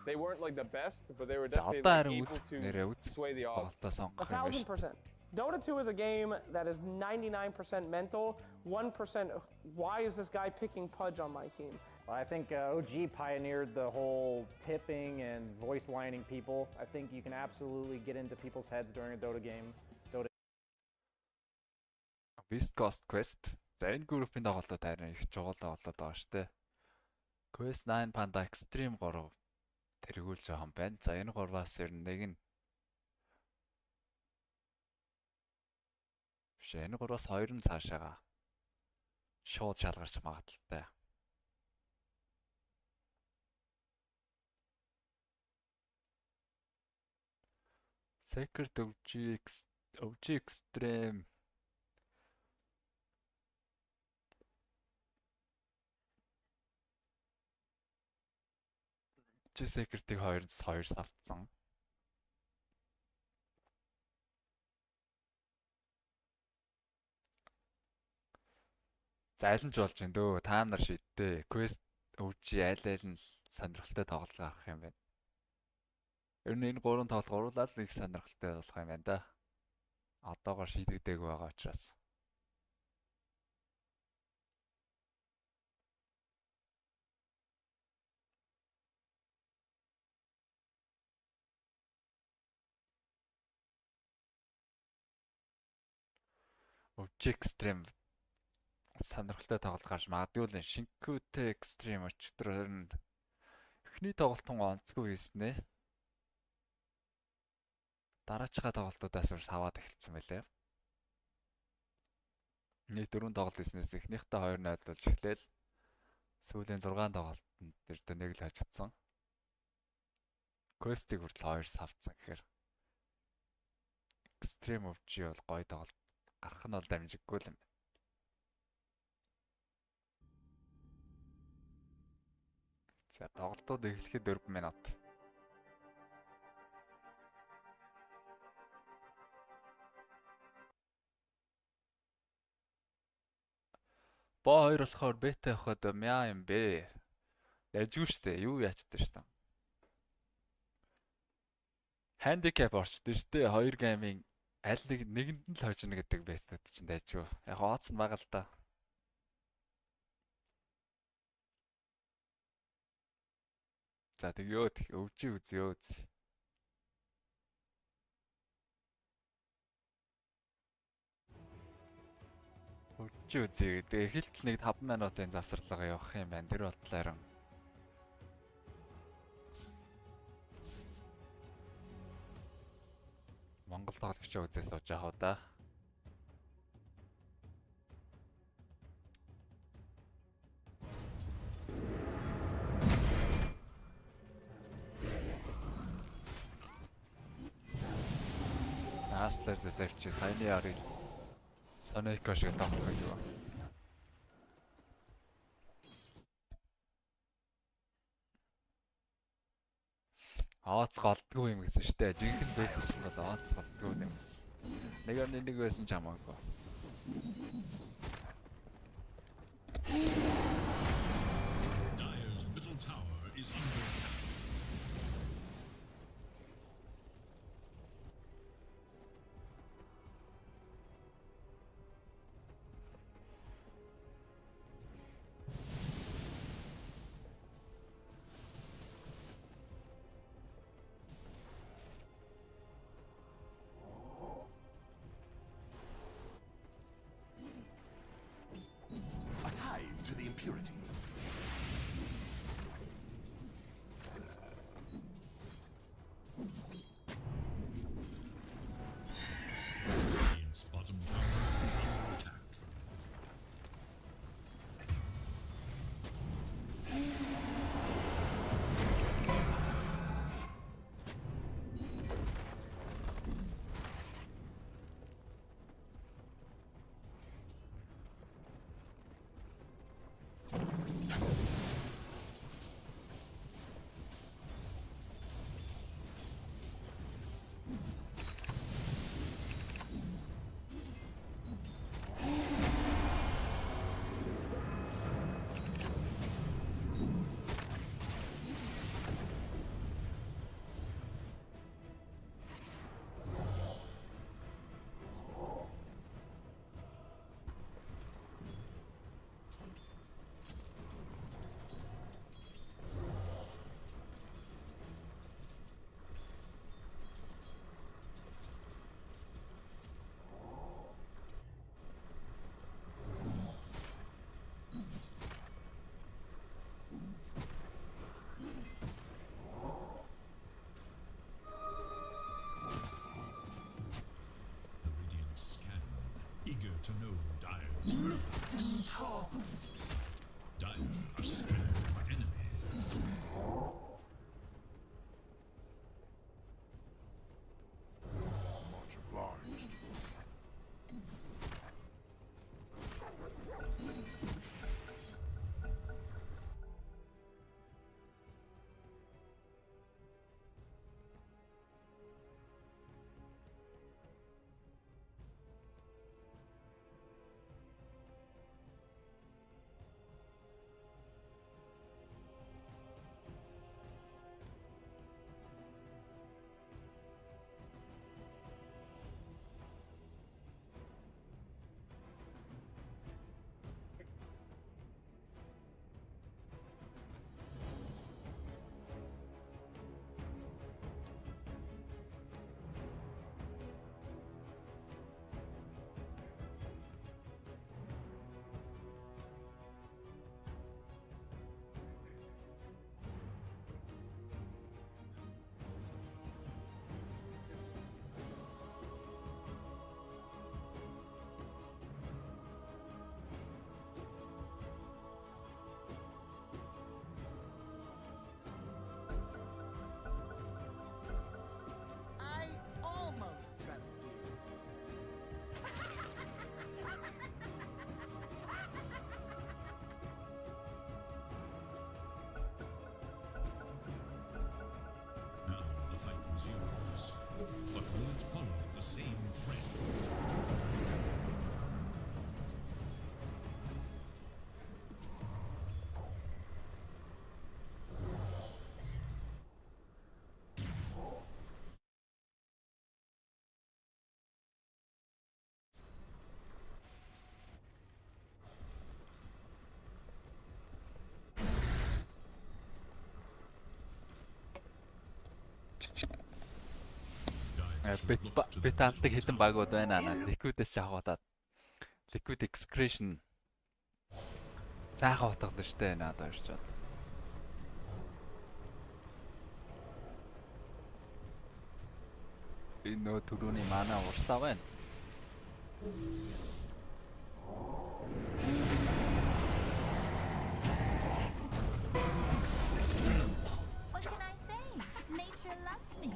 they weren't like the best, but they were definitely like, able to sway the odds. 1,000%. Dota 2 is a game that is 99% mental, 1% why is this guy picking Pudge on my team? I think OG pioneered the whole tipping and voice lining people. I think you can absolutely get into people's heads during a Dota game. Beast Coast Quest. За энэ группийн тоглолтод харин их чухал тоглолтод байгаа шүү дээ. Quest 9 Panda Extreme 3 тэргүүл жоохон байна. За энэ гурваас ер нь нэг нь биш энэ гурваас хоёр нь цаашаага шууд шалгарч магадaltaй. Secret OG Extreme Secret-ийг 2 савцсан. За аль нь ч болж байна дөө. Та нар шийдтээ. Quest өвчи айл нь сонирхолтой тоглолт авах юм байна. Ер нь энэ гурван тоглолт гурлаа л нэг сонирхолтой болох юм байна да. Одоогоор шийдэгдээгүй байгаа учраас. Өвчи экстрим сонирхолтой тоглолт гарч магадгүй л шинкүүтэй экстрим өчтөр нь эхний тоглолтон онцгүй хийснэ. Дараачихаа тоглолтуудаас өөр саваад эхэлсэн байлээ. Нэг 4 тоглолт хийснээс эхнийхтэй 2-0 болж эхлээл сүүлийн 6 тоглолтод дэр нэг л хожигдсон. Квестиг хүртэл 2 савцсан гэхээр экстрим өвчи бол гоё тоглолт гарах нь бол дамжиггүй л юм. За тоглолтууд эхлэхэд 4 минут. Боо 2 болохоор бета явахад мяа юм бэ. Дайжгүй штэ. Юу яачдаг штэ. Handicap орчдөг штэ. 2 геймийн аль нэгэнд нь л хожно гэдэг бетад чинь дайжгүй. Яг оц нь бага л да. За тэгё өвчи үзьё. Өвчи үзье гэдэг. Эхэлтэл нэг 5 минутын завсарлага явах юм байна. Тэр бодлоор Монгол тоглогчоо үзээ сууж яах вэ да? Аслер дэсэрч саяны ярыг Сонэко шиг тоглох гэж байна. Ооц голдгүй юм гэсэн штэ. Жинхэнэ бэдэж бол ооц голдгүй юм гэсэн. Нэг байсан ч хамаагүй. Dire's middle tower is under attack. To the impurities. Radiant's bottom tower is under attack. Eager to know Dire's Listen, talk. Dire are scanning for enemies. Much obliged. бит алтыг хэдэн багууд байна наа. Liquid-ээс шахуудаад. Liquid excretion сайхан утгадаг штэ надад ирж байна. Энэ нөө түрүүний мана урсаа байна. What can I say? Nature loves me.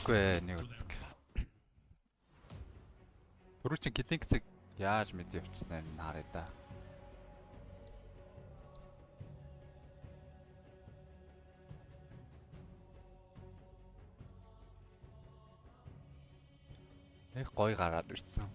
Нэг үзэг. Түрүүчийн гэлэнцэг яаж мэдээ явчихсан юм харъя да. Нэг гоё гараад ирсэн.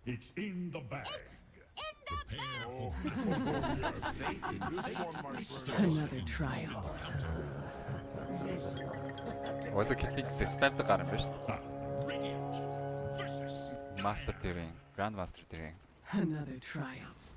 It's in the bag. Prepare for Another trial. Озо гэлэнцэг спамд гарсан байна шүү дээ. Master Tiering, Grand Master Tiering. Another triumph.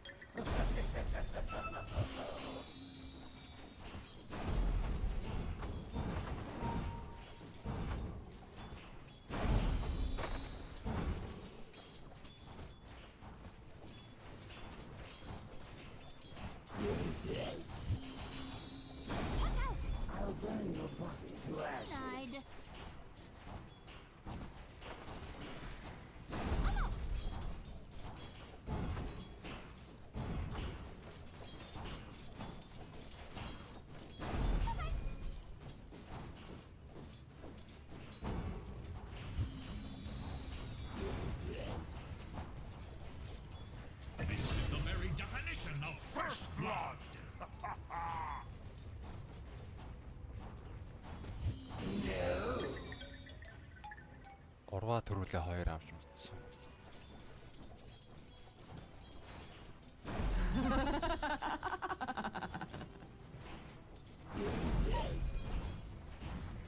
Гурваа төрүүлээ 2 авч мэдсэн.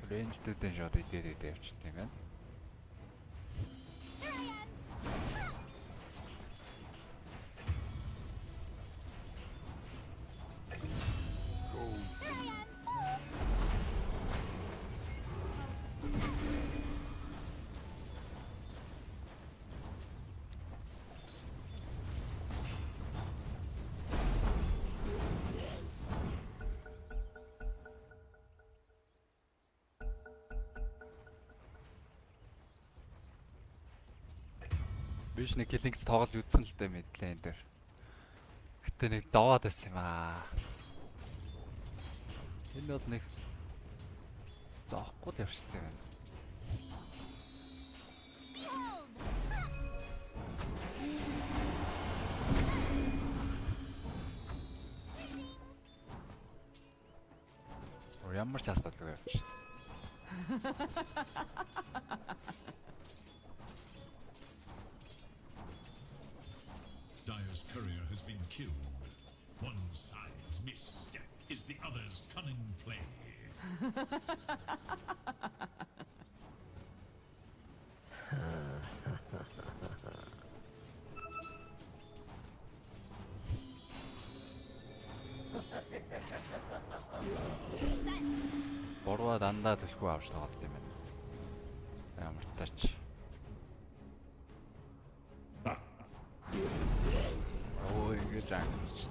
Рейнжтэйдэн шот идээд явчихсан юм байна. Биш нэг гэлэнц тоглож үзсэн л дээ мэдлээ энэ дээр. Гэтэ нэг зовоод байсан юм аа. Энэ бол нэг зоохгүй л явчихсан юм. Ямар ч асуудалгүй явчихсан. Dyer's courier has been killed. One side's misstep is the other's cunning play. Бороо дандаа төлхөө авч тоглолт юм байна. Ямар тач. Ой, good damage.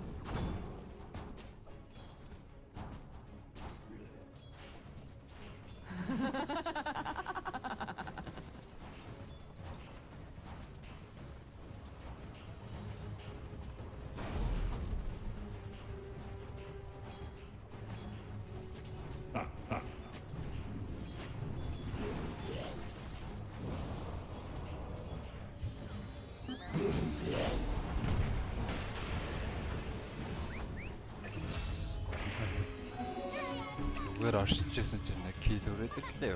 зүгээр оршижсэн чинь нэг кил өрөөд л лээ.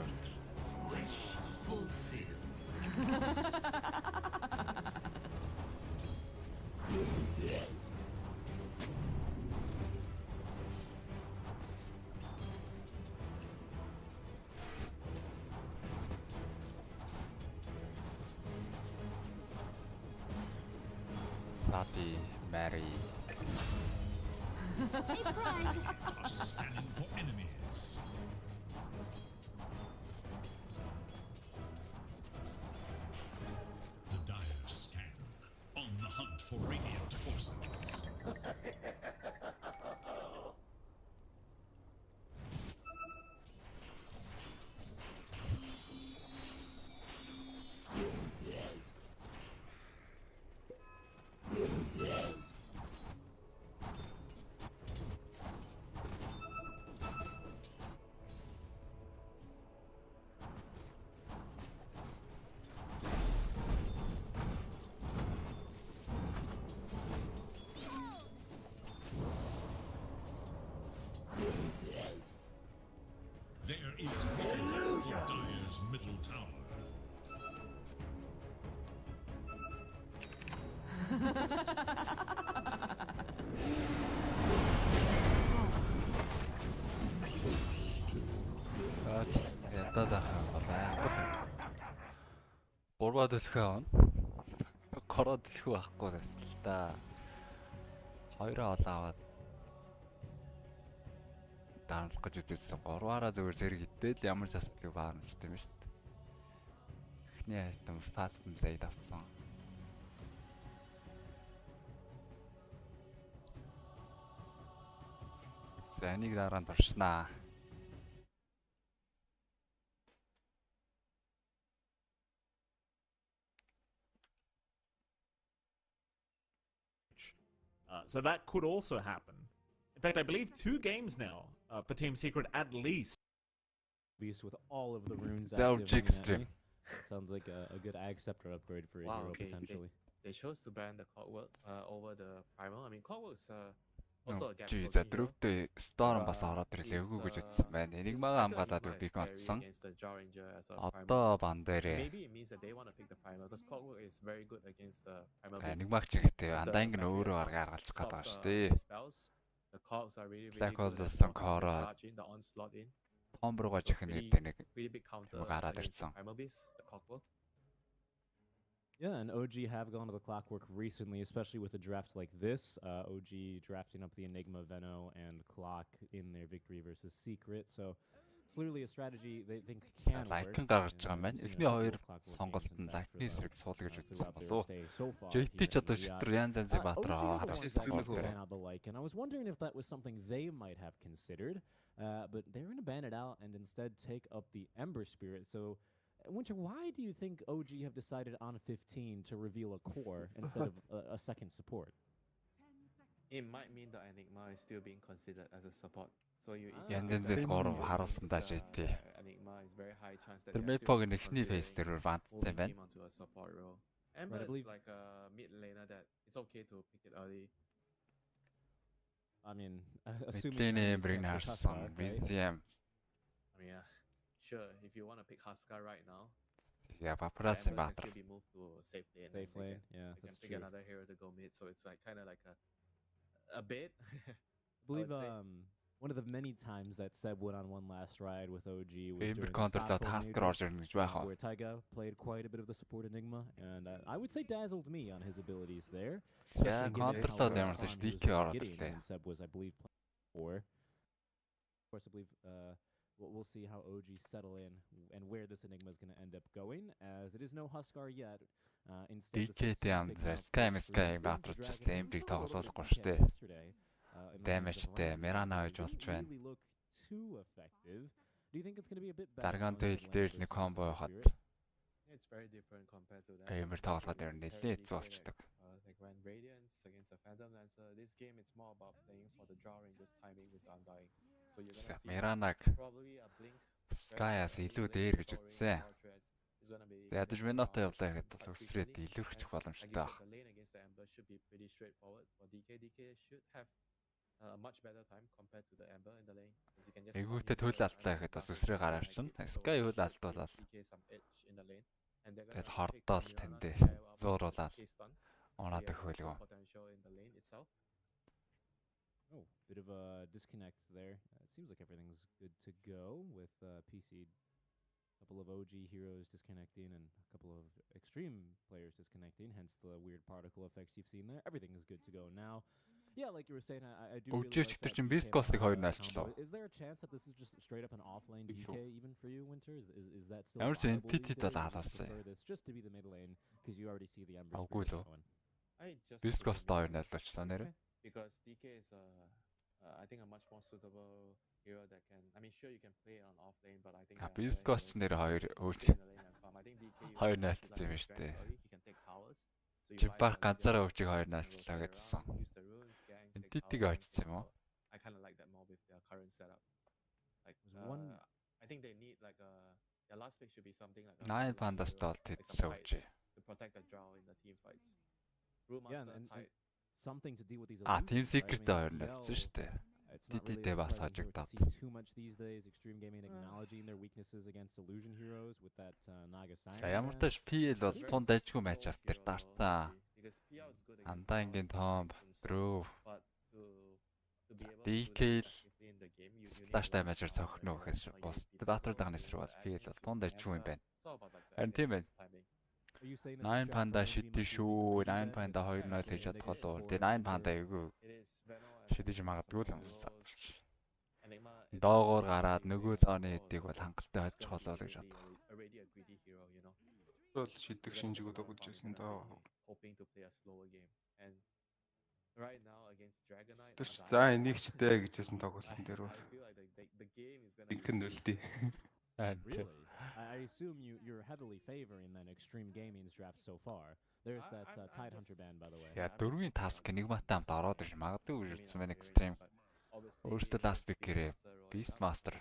Bloody Mary. Scanning for enemies. The dire scan. On the hunt for radiant forces. There is vision for Dire's middle tower. Ядаад байгаа. Гурваа дэлхөө авна. Гороо дэлхөө авахгүй байсан л да. Хоёроо олоо аваад дарамлах гэж үзсэн. Гурваараа зөвөр зэрэг идээд ямар ч асуудалгүй баарна л тийм шүү дээ. Эхний айтам фаст блейд авсан. За энийг дараа нь туршнаа. So that could also happen. In fact, I believe 2 games now for Team Secret at least. With all of the runes active. Sounds like a good Ag Scepter upgrade for a hero potentially. They chose to ban the Clockwork over the Primal. I mean, Clockwork's also a gap. Чи за дөрөвдөө Storm бас ороод ирлээ үгүй гэж утсан байна. Энигмаа хамгаалаад бик онцсон. Одоо бан дээрээ. Maybe it means that they want to pick the Primal because Clockwork is very good against the Primal. Энигмаа ч ихтэй андаанг нь өөрөө гаргаж байгаа байгаа шүү дээ. The cogs are really charging the onslaught in. Хомбруугаа чихэн гэдэг нэг гараад ирсэн. Yeah, and OG have gone to the Clockwork recently, especially with a draft like this. OG drafting up the Enigma, Veno, and Clock in their victory versus Secret. So clearly a strategy they think can work. Лайкн гаргаж байгаа маань. Эхний хоёр сонголт нь лайкны эсрэг суул гэж үзсэн болов. JT ч одоо шитэр янз янзын баатар And I was wondering if that was something they might have considered, but they're going to ban it out and instead take up the Ember Spirit. So Winter, why do you think OG have decided on 15 to reveal a core instead of a second support? It might mean the Enigma is still being considered as a support. So you янзын гурав харуулсандаа JT. Enigma is very high chance that тэр Mepog-ын эхний фейс дээр вантсан байна. Ember is like a mid laner that it's okay to pick it early. I mean, assuming bring harsan William. I mean, sure, if you want to pick Huskar right now. Yeah, paparazzi can still be moved to safe lane. Safe lane, yeah, they can pick another hero to go mid, so it's like kind of like a bit. I believe one of the many times that Seb went on one last ride with OG was during where Taiga played quite a bit of the support Enigma, and I would say dazzled me on his abilities there. Yeah, Seb was, I believe, playing 4. Of course, I believe we'll see how OG settle in and where this Enigma is going to end up going, as it is no Huskar yet. Instead, Damage-тэй Mirana гэж болж байна. Дарган дээр нэг комбо явахад Эмэр тоглоход дээр нэлээд хэцүү болчдөг. Like when Radiance against a Phantom Lancer, this game it's more about playing for the draw ranger's timing with the Undying. So you're gonna see Miranag probably a blink Sky-аас илүү дээр гэж үзсэн. Ядаж минутаа явлаа гэхэд Luxrate илүү их боломжтой баг. The lane against the Ember should be pretty straightforward for DK. DK should have a much better time compared to the Ember in the lane. Because you can just Ээгүүртээ төлөө алдлаа гэхэд бас өсрөө гараар чинь. Sky хөл алдуулаад. Тэгэл хортоол тэндээ зууруулаад. Оноод хөлгөө. Oh, bit of a disconnect there. It seems like everything's good to go with PC. A couple of OG heroes disconnecting and a couple of extreme players disconnecting, hence the weird particle effects you've seen there. Everything is good to go now. Yeah, like you were saying, I do really like that. Is there a chance that this is just straight up an off-lane DK even for you, Winter? Is that still viable these days, or do you prefer this just to be the mid lane because you already see the Ember Spirit going? Because DK is I think a much more suitable hero that can. I mean, sure you can play on off lane, but I think. Biscost нэр хоёр өөч. Хоёр наалцсан юм шүү дээ. Жипар ганцаараа өвчийг хоёр наалцлаа гэдсэн. Энтитиг очсон юм уу? I kind of like that more with their current setup. Like I think they need like their last pick should be something like 9 Pandas толт хийсэн өвч. To protect the draw in the team fights. Yeah, and something to deal with these. Team Secret хоёр наалцсан шүү дээ. TTT бас хажигдаад. Too much these days. Extreme Gaming acknowledging their weaknesses against illusion heroes with that Naga sign. Ямар ч PL бол тун дайжгүй матч ап дээр дарцсан. Андаангийн том рүү. DK сплаш даймажер цохно гэхээс бус Battle дагнаас руу бол PL бол тун дайжгүй юм байна. Харин тийм байна. 9 Panda шидэж шүү. 9 Panda 2-0 хийж чадхолоо. Тэгээ 9 Panda эйгүү шидэж магадгүй л юмсан. Доогоор гараад нөгөө зооны хэдийг бол хангалттай хожих болоо л гэж бодох. Бол шидэх шинжгүүд өгүүлжсэн доо. Тэр ч за энийг ч дээ гэжсэн тоглолтын дээр үү. Игхэн нөлтий. Really? I assume you're heavily favoring then Extreme Gaming's draft so far. There's that Tidehunter ban, by the way. Yeah, дөрвийн task нэг матан ороод ир магадгүй үржсэн байна Extreme. Өөртөө last pick-ээрээ Beastmaster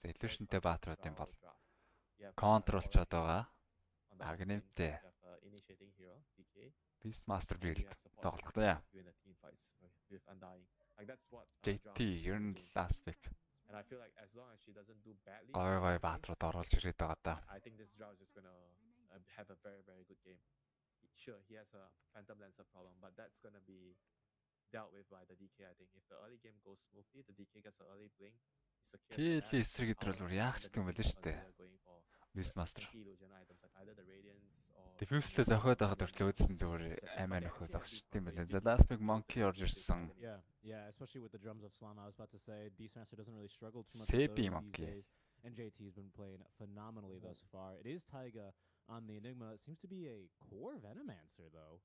Illusion-тэй баатруудын бол контролчод байгаа. Агнемтэй. Beastmaster build тоглохгүй яа. JT ер нь last pick. And I feel like as long as she doesn't do badly, гой баатрууд оруулж ирээд байгаа даа. I think this draw is just gonna have a very good game. Sure, he has a Phantom Lancer problem, but that's gonna be dealt with by the DK. I think if the early game goes smoothly, the DK gets an early blink. PL эсрэг идрэл яах ч юм байл шүү дээ. Beastmaster. Diffuse-лээ зохиод байхад өртлөөдсөн зүгээр аймаа нөхөө зогсчт юм байна. The last big monkey орж ирсэн. Yeah, especially with the drums of Slama. I was about to say Beastmaster doesn't really struggle too much with those these days. And JT's been playing phenomenally thus far. It is Taiga on the Enigma. It seems to be a core Venomancer though.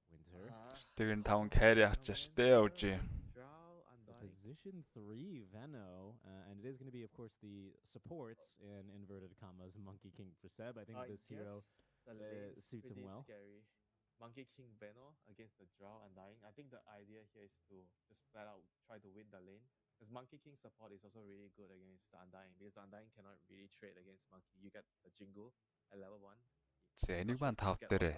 Winter. Тэгэн 5 carry авчих штэ OG. Position 3 Veno, and it is going to be, of course, the supports in inverted commas Monkey King for Seb. I think this hero suits him well. Scary. Monkey King Veno against the draw Undying. I think the idea here is to just flat out try to win the lane. Because Monkey King support is also really good against the Undying. Because Undying cannot really trade against Monkey. You get the Jingle at level 1. Enigma 5 дээрээ.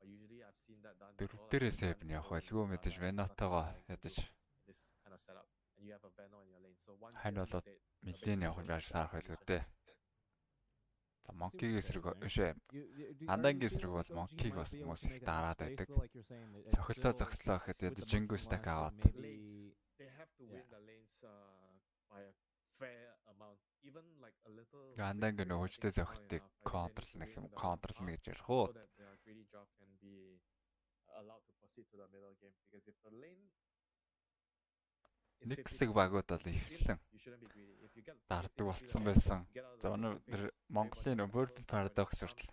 Usually I've seen that done. Дөрөвдөрөө Seb нь явах байлгүй мэдээж Venotойгоо ядаж. This kind of setup. And you have a Veno in your lane. So one хань болоод милийн явах байж саарах байлгүй дээ. За Monkey-г эсрэг өшөө. Андангийн эсрэг бол Monkey-г бас хүмүүс их дараад байдаг. Цохилтоо зогслоо гэхэд Jingle stack аваад. They have to win the lanes by a fair amount. Even like a little. Андангийн нөхөжтэй зохилтыг контрлна гэх юм. Контрлна гэж ярих уу? So that the greedy drop can be allowed to proceed to the middle game. Because if the lane нэг хэсэг багууд бол ихслэн дарддаг болсон байсан. За өнөө Монголын World Paradox хүртэл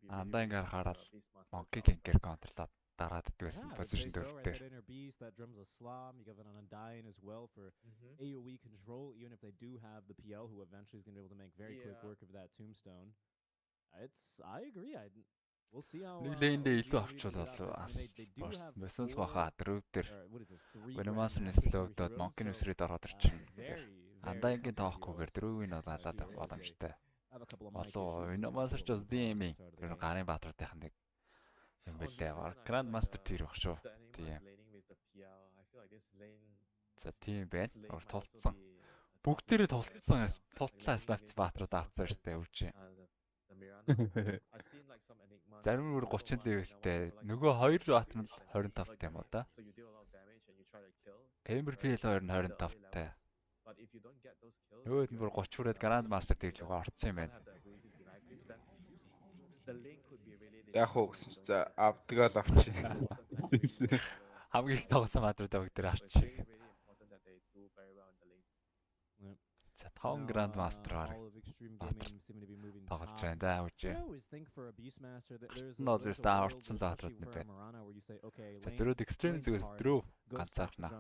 андаангаар хараад Monkey King-ээр контрлаад дараад идвэсэн position дээр. That drums a slam. You got an Undying as well for AoE control, even if they do have the PL, who eventually is going to be able to make very quick work of that tombstone. I agree. We'll see how. Нийлээндээ илүү авчвал бас мессел баха дрөв дээр. Веномас нэслөөдөө Monkey нүсрээд ороод ирчихнэ. Андаангийн тоохгүйгээр дрөвийг нь олоод авах боломжтой. Болоо Веномас ч бас DM тэр гарын баатруудынх нэг юм бэлээ. Grandmaster тэр баг шүү. Тийм. За тийм байна. Өөр тулцсан. Бүгдээрээ тултлаас бавц баатрууд авцсан шүү дээ өвч. Зарим өөр 30 левелтэй. Нөгөө 2 баатар нь 25 юм уу да? MVP л 25-тай. Өөд нь бүр 30 хүрээд Grand Master дэглэг орцсон юм байна. Яг уу гэсэн чи за авдгаал авчи. Хамгийн их тоглосон баатруудаа бүгд авчи. За 5 Grand Master тоглож байна да үжи. Нолэр ста орцсон баатрууд нь байна. За зөрөөд Extreme зүгээс дөрөв ганцаархна.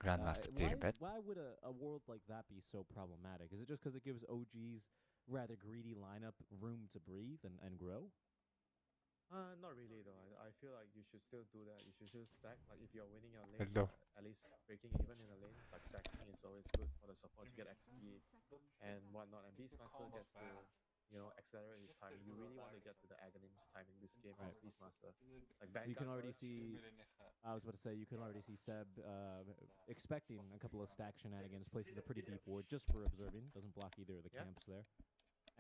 Grand Master дээр байна. Why would a world like that be so problematic? Is it just because it gives OG's rather greedy lineup room to breathe and grow? Not really though. I feel like you should still do that. You should still stack. Like if you're winning your lane, Hello. at least breaking even in a lane, it's like stacking is always good for the support. You get XP and whatnot. And Beastmaster gets to, you know, accelerate his timing. You really want to get to the Aghanim's timing this game as Beastmaster. Like Vanguard You can already first. see. I was about to say you can already see Seb expecting a couple of stack shenanigans. Places a pretty deep ward just for observing. Doesn't block either of the camps there.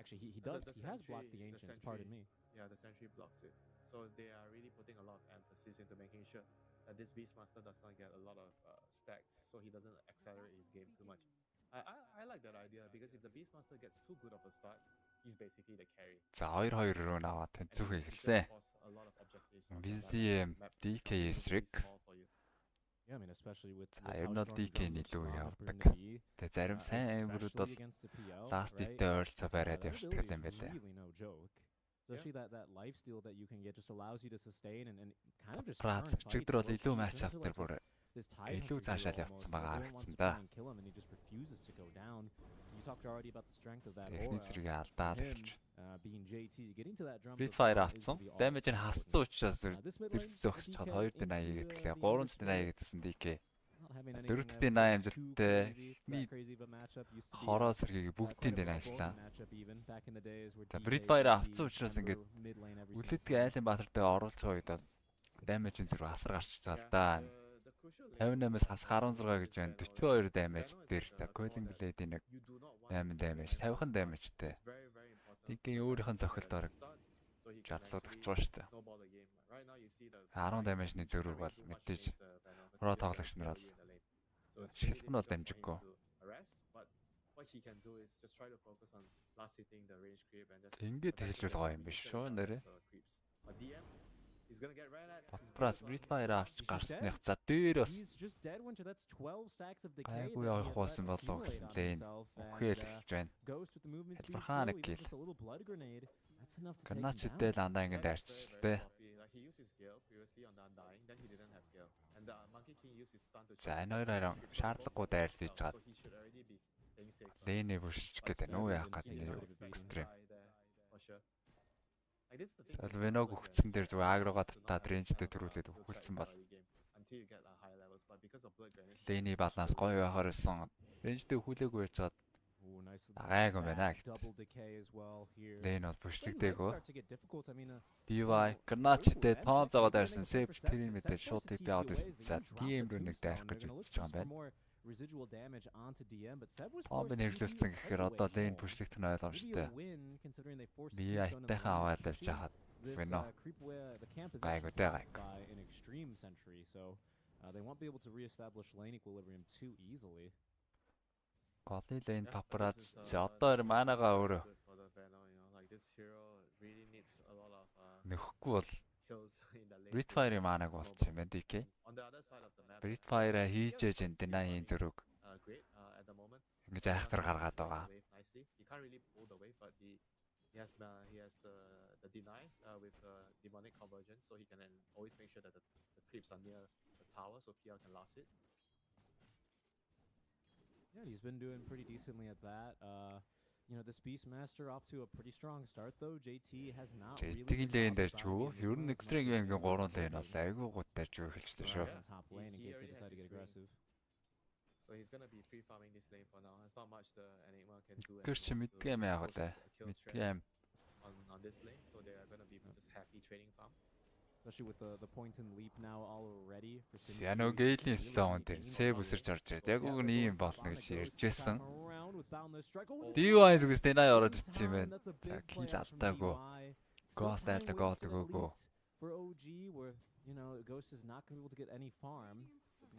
Actually, he does. He has blocked the ancients. Pardon me. Yeah, the sentry blocks it. So they are really putting a lot of emphasis into making sure that this Beastmaster does not get a lot of stacks, so he doesn't accelerate his game too much. I like that idea because if the Beastmaster gets too good of a start, he's basically the carry. За 2-2 руу наваад тэнцвэх эхэлсэн. BCM DK эсрэг. Yeah, I mean especially with Ер нь бол DK илүү явдаг. Тэгээ зарим сайн амбрууд бол last hit-тэй ойролцоо бариад явчихдаг юм байлаа. Especially that life steal that you can get just allows you to sustain and kind of just Прац чигдэр бол илүү match up дээр бүр илүү цаашаал явцсан байгаа харагдсан да. You talked already about the strength of that Эхний зэрэгээ алдаад ирж. Being JT getting to that drum. Street Fire авцсан. Damage нь хасцсан учраас зөксөж чад 2D80 гэдгээ 3D80 гэдсэн DK. 4D80 амжилттай хороо сэргийг бүгдийн дээр ажиллаа. За Street Fire авцсан учраас ингээд үлээдгээ айлын баатартай оруулж байгаа үед бол damage-ийн зэрэг асар гарч байгаа да. 58-аас хас 16 гэж байна. 42 damage дээр Coiling Blade-ийн нэг 8 damage, 50 damage-тэй. DK өөрийнх нь зохилдоор жадлууд өгч байгаа шүү дээ. 10 damage-ний зөрүүг бол мэдээж про тоглогч нар бол шилхэн бол дамжиггүй. Ингээд хэлжүүл гоё юм биш шүү нэрээ. Прас Street Fire авч гарсных за дээр бас айгүй явах болсон болов гэсэн лейн өхөөл эхэлж байна. Хэлбэрхаа нэг гэл. Каначтэй л андаа ингэ дайрчтэй. За энэ хоёр хараа шаардлагагүй дайрал хийж гад. Лейнээ бүршиж гэдэг нөө яах гээд экстрем. Веног өгцөн дээр зөв агрогоо татаад рейнжтэй төрүүлээд өгүүлсэн бол лейний баланс гоё байхаар байсан. Рейнжтэй өгүүлээгүй байжгаад агаагүй байна гэх. Лейн бол бүшлэгдээгүй. DY Granate-тэй том зогоод ирсэн Save тэр мэдээ шууд TP аваад ирсэн. За DM рүү нэг дайрах гэж үзэж байгаа юм байна. Бомбын хэрэглүүлсэн гэхээр одоо лейн бүшлэгдэх нь ойлгомжтой. Би айтайхан аваад явж хаад вэно. Гайгүй гайг. Голын лейн топраад одоо манагаа өөрөө нөхгүй бол Street Fire маанаг болчихсон юм байна DK. Street Fire хийж ээж энэ динайын зөрөг. Ингэж айхтар гаргаад байгаа. He has the deny with demonic convergence, so he can always make sure that the creeps are near the tower, so PR can last it. Yeah, he's been doing pretty decently at that. You know, this Beastmaster off to a pretty strong start though. JT has not really JT-ийн лейн дээр ч юу? Ер нь экстрэг геймгийн 3 лейн бол айгүй гуттай ч эхэлсэн шүү. So he's going to be free farming this lane for now. There's not much the Enigma can do. Гэрч мэдгэм яах вэ? Мэдгэм. On this lane, so they are going to be just happy trading farm. especially with the point and leap now already for Siano Gale-ийн stone дээр сэв үсэрч орж ирээд яг үг нь ийм болно гэж ярьжсэн. DY зүгээс Deny ороод ирсэн юм байна. За kill алдаагүй. Ghost айлта гол өгөөгөө. For OG where Ghost is not going to be able to get any farm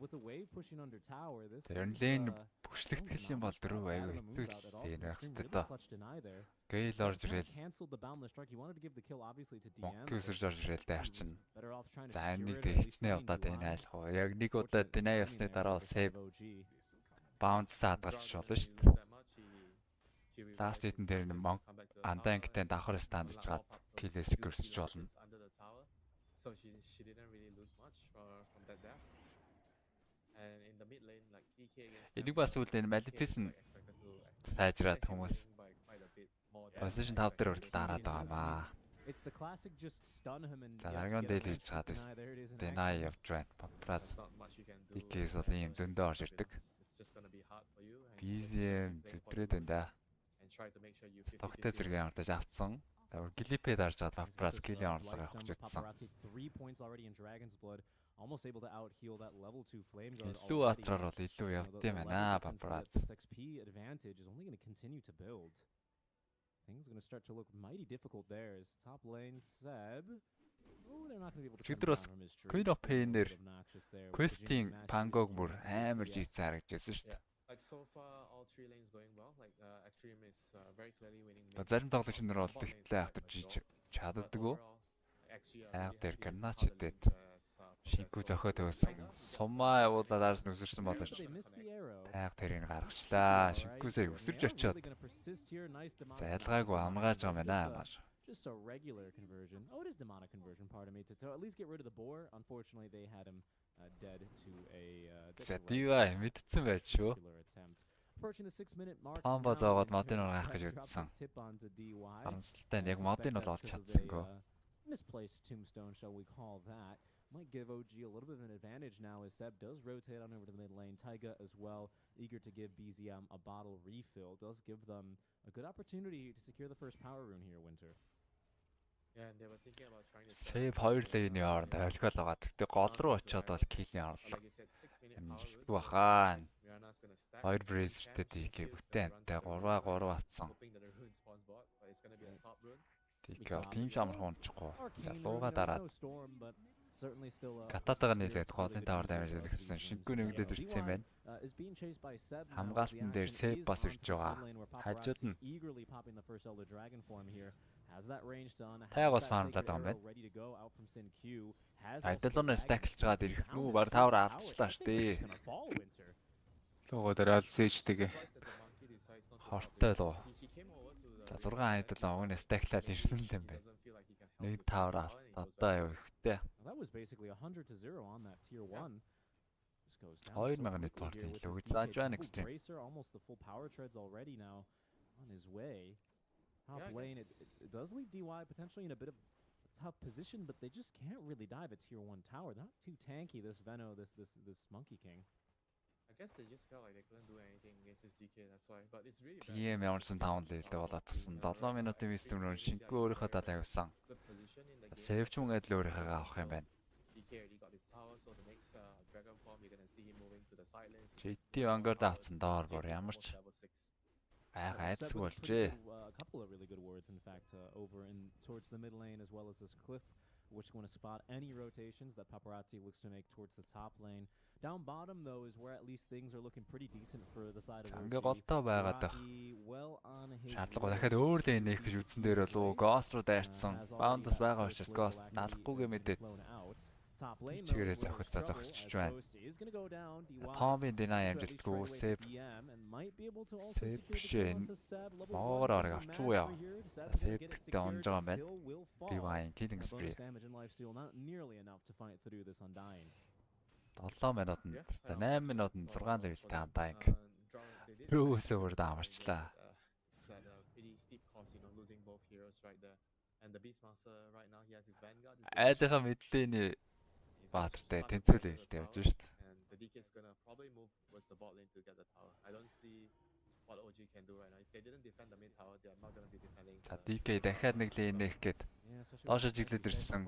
with the wave pushing under tower. This Тэрнлэн бүшлэгтгэл юм бол дөрөв аягүй хэцүү юм байх хэрэгтэй доо. Gale орж ирэл. Монки үсэрж орж ирэл дайрчин. За энэ нэг хэвчнээ удаад энэ айлах уу. Яг нэг удаа Deny явсны дараа save bounce саадгарч болно шүү дээ. Last hit-эн дээр Monk Undying-тэй давхар стандж чаад kill secure-ч болно. So she didn't really lose much from that death. And in the mid lane, like DK against Энийг бас үүдэн Malicious сайжраад хүмүүс position 5 дээр хүртэл дараад байгаа маа. It's the classic just stun him and Дараагийн дээл хийж чаад Deny явж байна. Paparazzi DK-с бол ийм зөндөө орж ирдэг. BZM зүтрээд энэ да. Тогтой зэрэг ардаж авцсан. Глипээ дарж чад Paparazzi kill-ийн орлого авах гэж утсан. Almost able to out heal that level 2 flame guard. Илүү атраар бол илүү явд юм байна Paparazzi. XP advantage is only going to continue to build. Things are going to start to look mighty difficult there as top lane Seb. Oh, they're not going to be able to come down from his tree. Queen of Pain-ээр Quest-ийн Pangog бүр амар жийцэн харагдажсэн шүү дээ. Like so far all three lanes going well. Like Extreme is very clearly winning. Зарим тоглогч нар бол ихтлээ автар жийж чаддаггүй. Айг дээр Garnache дээд шингүү зохиод өгсөн. Сумаа явуулаад арс нүсэрсэн болооч. Тайг тэрийг гаргачлаа. Шингүүсээ өсөрж очиод. Зайлгаагүй амгааж байгаа юм байна. Just a regular conversion. Oh, it is demonic conversion, pardon me, to at least get rid of the boar. Unfortunately, they had him dead to a DY мэдсэн байж шүү. Approaching the 6-minute mark. Таамба зоогоод модын гарах гэж үзсэн. Харамсалтай нь яг модын бол олж чадсангүй. Misplaced tombstone, shall we call that? Might give OG a little bit of an advantage now as Seb does rotate on over to the mid lane. Taiga as well, eager to give BZM a bottle refill. Does give them a good opportunity to secure the first power rune here, Winter. Yeah, and they were thinking about trying to save 2 lane-ийн хооронд айлгал байгаа. Тэгтээ гол руу очиод бол kill-ийн орлого. Амжилтгүй бахаа. 2 brace-тэй DK бүтээн амтай 3-3 атсан. DK тийм шамар хуунчихгүй. Залууга дараад Кататага нийлээд голын тавар дамж хийсэн шингүү нэгдээд ирсэн юм байна. Хамгаалтан дээр save бас ирж байгаа. Хажууд нь Тайг бас фармлаад байгаа юм байна. Айдалууны стаклж гад ирэх нүү баг тавар алдчихлаа штэ. Лого дээр алсэжтэйг. Хортой луу. За 6 айдал огны стаклаад ирсэн л юм байна. Нэг тавар одоо юу ихтэй. That was basically 100-0 on that tier 1. Just goes down. 2 net worth илүү гэж зааж байна Extreme. Almost the full power treads already now on his way. Top lane it does leave DY potentially in a bit of a tough position, but they just can't really dive a tier 1 tower. They're not too tanky, this Veno, this Monkey King. I guess they just felt like they couldn't do anything against this DK, that's why. But it's really bad. PM ямарсан 5 лээлээ болоод тасан 7 минутын вистэмрөө шингүү өөрийнхөө талаа явсан. Save ч мөн адил өөрийнхөө авах юм байна. DK already got his tower, so the next dragon form you're going to see him moving to the side lanes. GT Vanguard авсан доор бор ямарч айцгүй болжээ. A couple of really good words in fact over in towards the mid lane as well as this cliff, which going to spot any rotations that Paparazzi looks to make towards the top lane. Down bottom though is where at least things are looking pretty decent for the side of Ингээ голтой байгаад байх. Шаардлага дахиад өөр лейн нээх гэж үзсэн дээр болов Ghost руу дайрцсан. Bound-аас байгаа учраас Ghost налахгүйгээ мэдээд чигээрээ зохицож байна. Tommy Deny амжилтгүй save шин моогоор орог авчгүй яа. Save гэдэг онж байгаа юм байна. Divine killing spree. 7 минутанд 8 минутанд 6 левелтэй Undying. Рүүсээ үрд амарчлаа. Айлынхаа мэдлээний баатартай тэнцүүлэлтэй явж шүү дээ. The DK is gonna probably move towards the bot lane to get the tower. I don't see what OG can do right now. If they didn't defend the mid tower, they are not going to be defending. За DK дахиад нэг лейн нээх гээд доошо жиглээд ирсэн.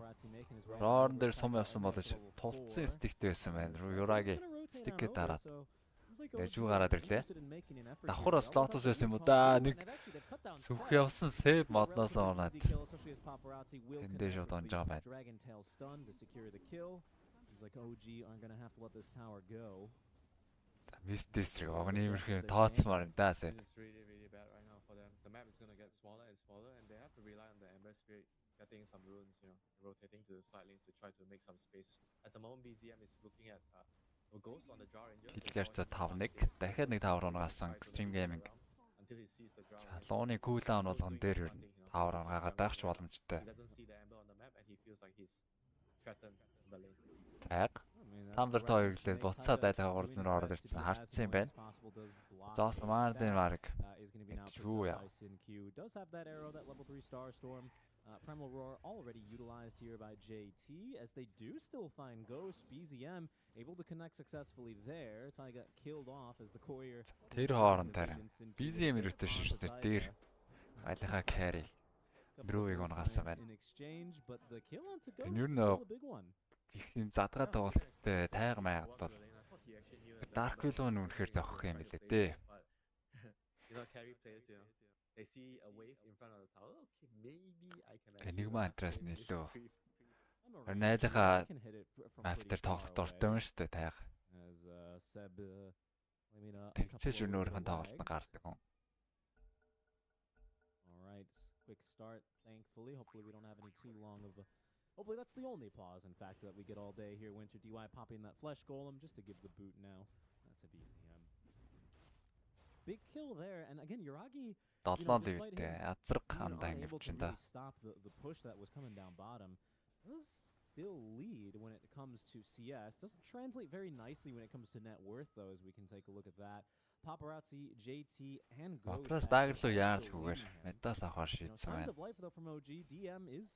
Рон дээр сум явсан болож тулцсан стиктэй байсан байна. Юраги стикээ дараад Яжуу гараад ирлээ. Давхар бас лотос байсан юм уу да. Нэг сүх явсан сейв модноос ороод. Эндээ шууд онжоо байна. Мистесрэг огны юмшиг тооцмоор юм да сейв. The map is going to get smaller and smaller, and they have to rely on the Ember Spirit getting some runes, you know, rotating to the side lanes to try to make some space. At the moment, BZM is looking at a ghost on the Jar Ranger. Hitler за 5-1 дахиад нэг тавар унгасан Extreme Gaming. Лооны кулдаун болгон дээр тавар унгагаад байхч боломжтой. Так. Тамдар тоо ирлээ буцаад айлгаа 300 ороод ирсэн хартсан юм байна. Зоос Мардин Марк. Does have that arrow, that level 3 star storm. Primal Roar already utilized here by JT, as they do still find Ghost. BZM able to connect successfully there. Tai got killed off as the courier. Тэр хоорондоо BZM ирээд ширснээр дээр айлгаа carry. Брүүийг унгасан байна. Энэ юу нөө их юм задгаа тоглолттой тайга майгаад бол Dark Willow нь үнэхээр зовх юм билээ дээ. You know, carry players, you know, they see a wave in front of the tower. Okay, maybe I can. Энигмаа антрас нэлөө. Найлахаа маптер тоглох дуртай юм шүү дээ тайга. Тэгчээж өөрийнх нь тоглолтод гардаг юм. All right, quick start thankfully. Hopefully we don't have any too long of a Hopefully that's the only pause, in fact, that we get all day here. Winter DY popping that flesh golem just to give the boot now. That's a BZM. Big kill there, and again, Yuragi Dotlon dивтэй азраг хандаа able to stop the push that was coming down bottom. Does still lead when it comes to CS. Doesn't translate very nicely when it comes to net worth, though, as we can take a look at that. Paparazzi, JT, and Ghost. Матрас дагрлуу яарч хүгээр метаас авахар шийдсэн байна. Signs of life though from OG. DM is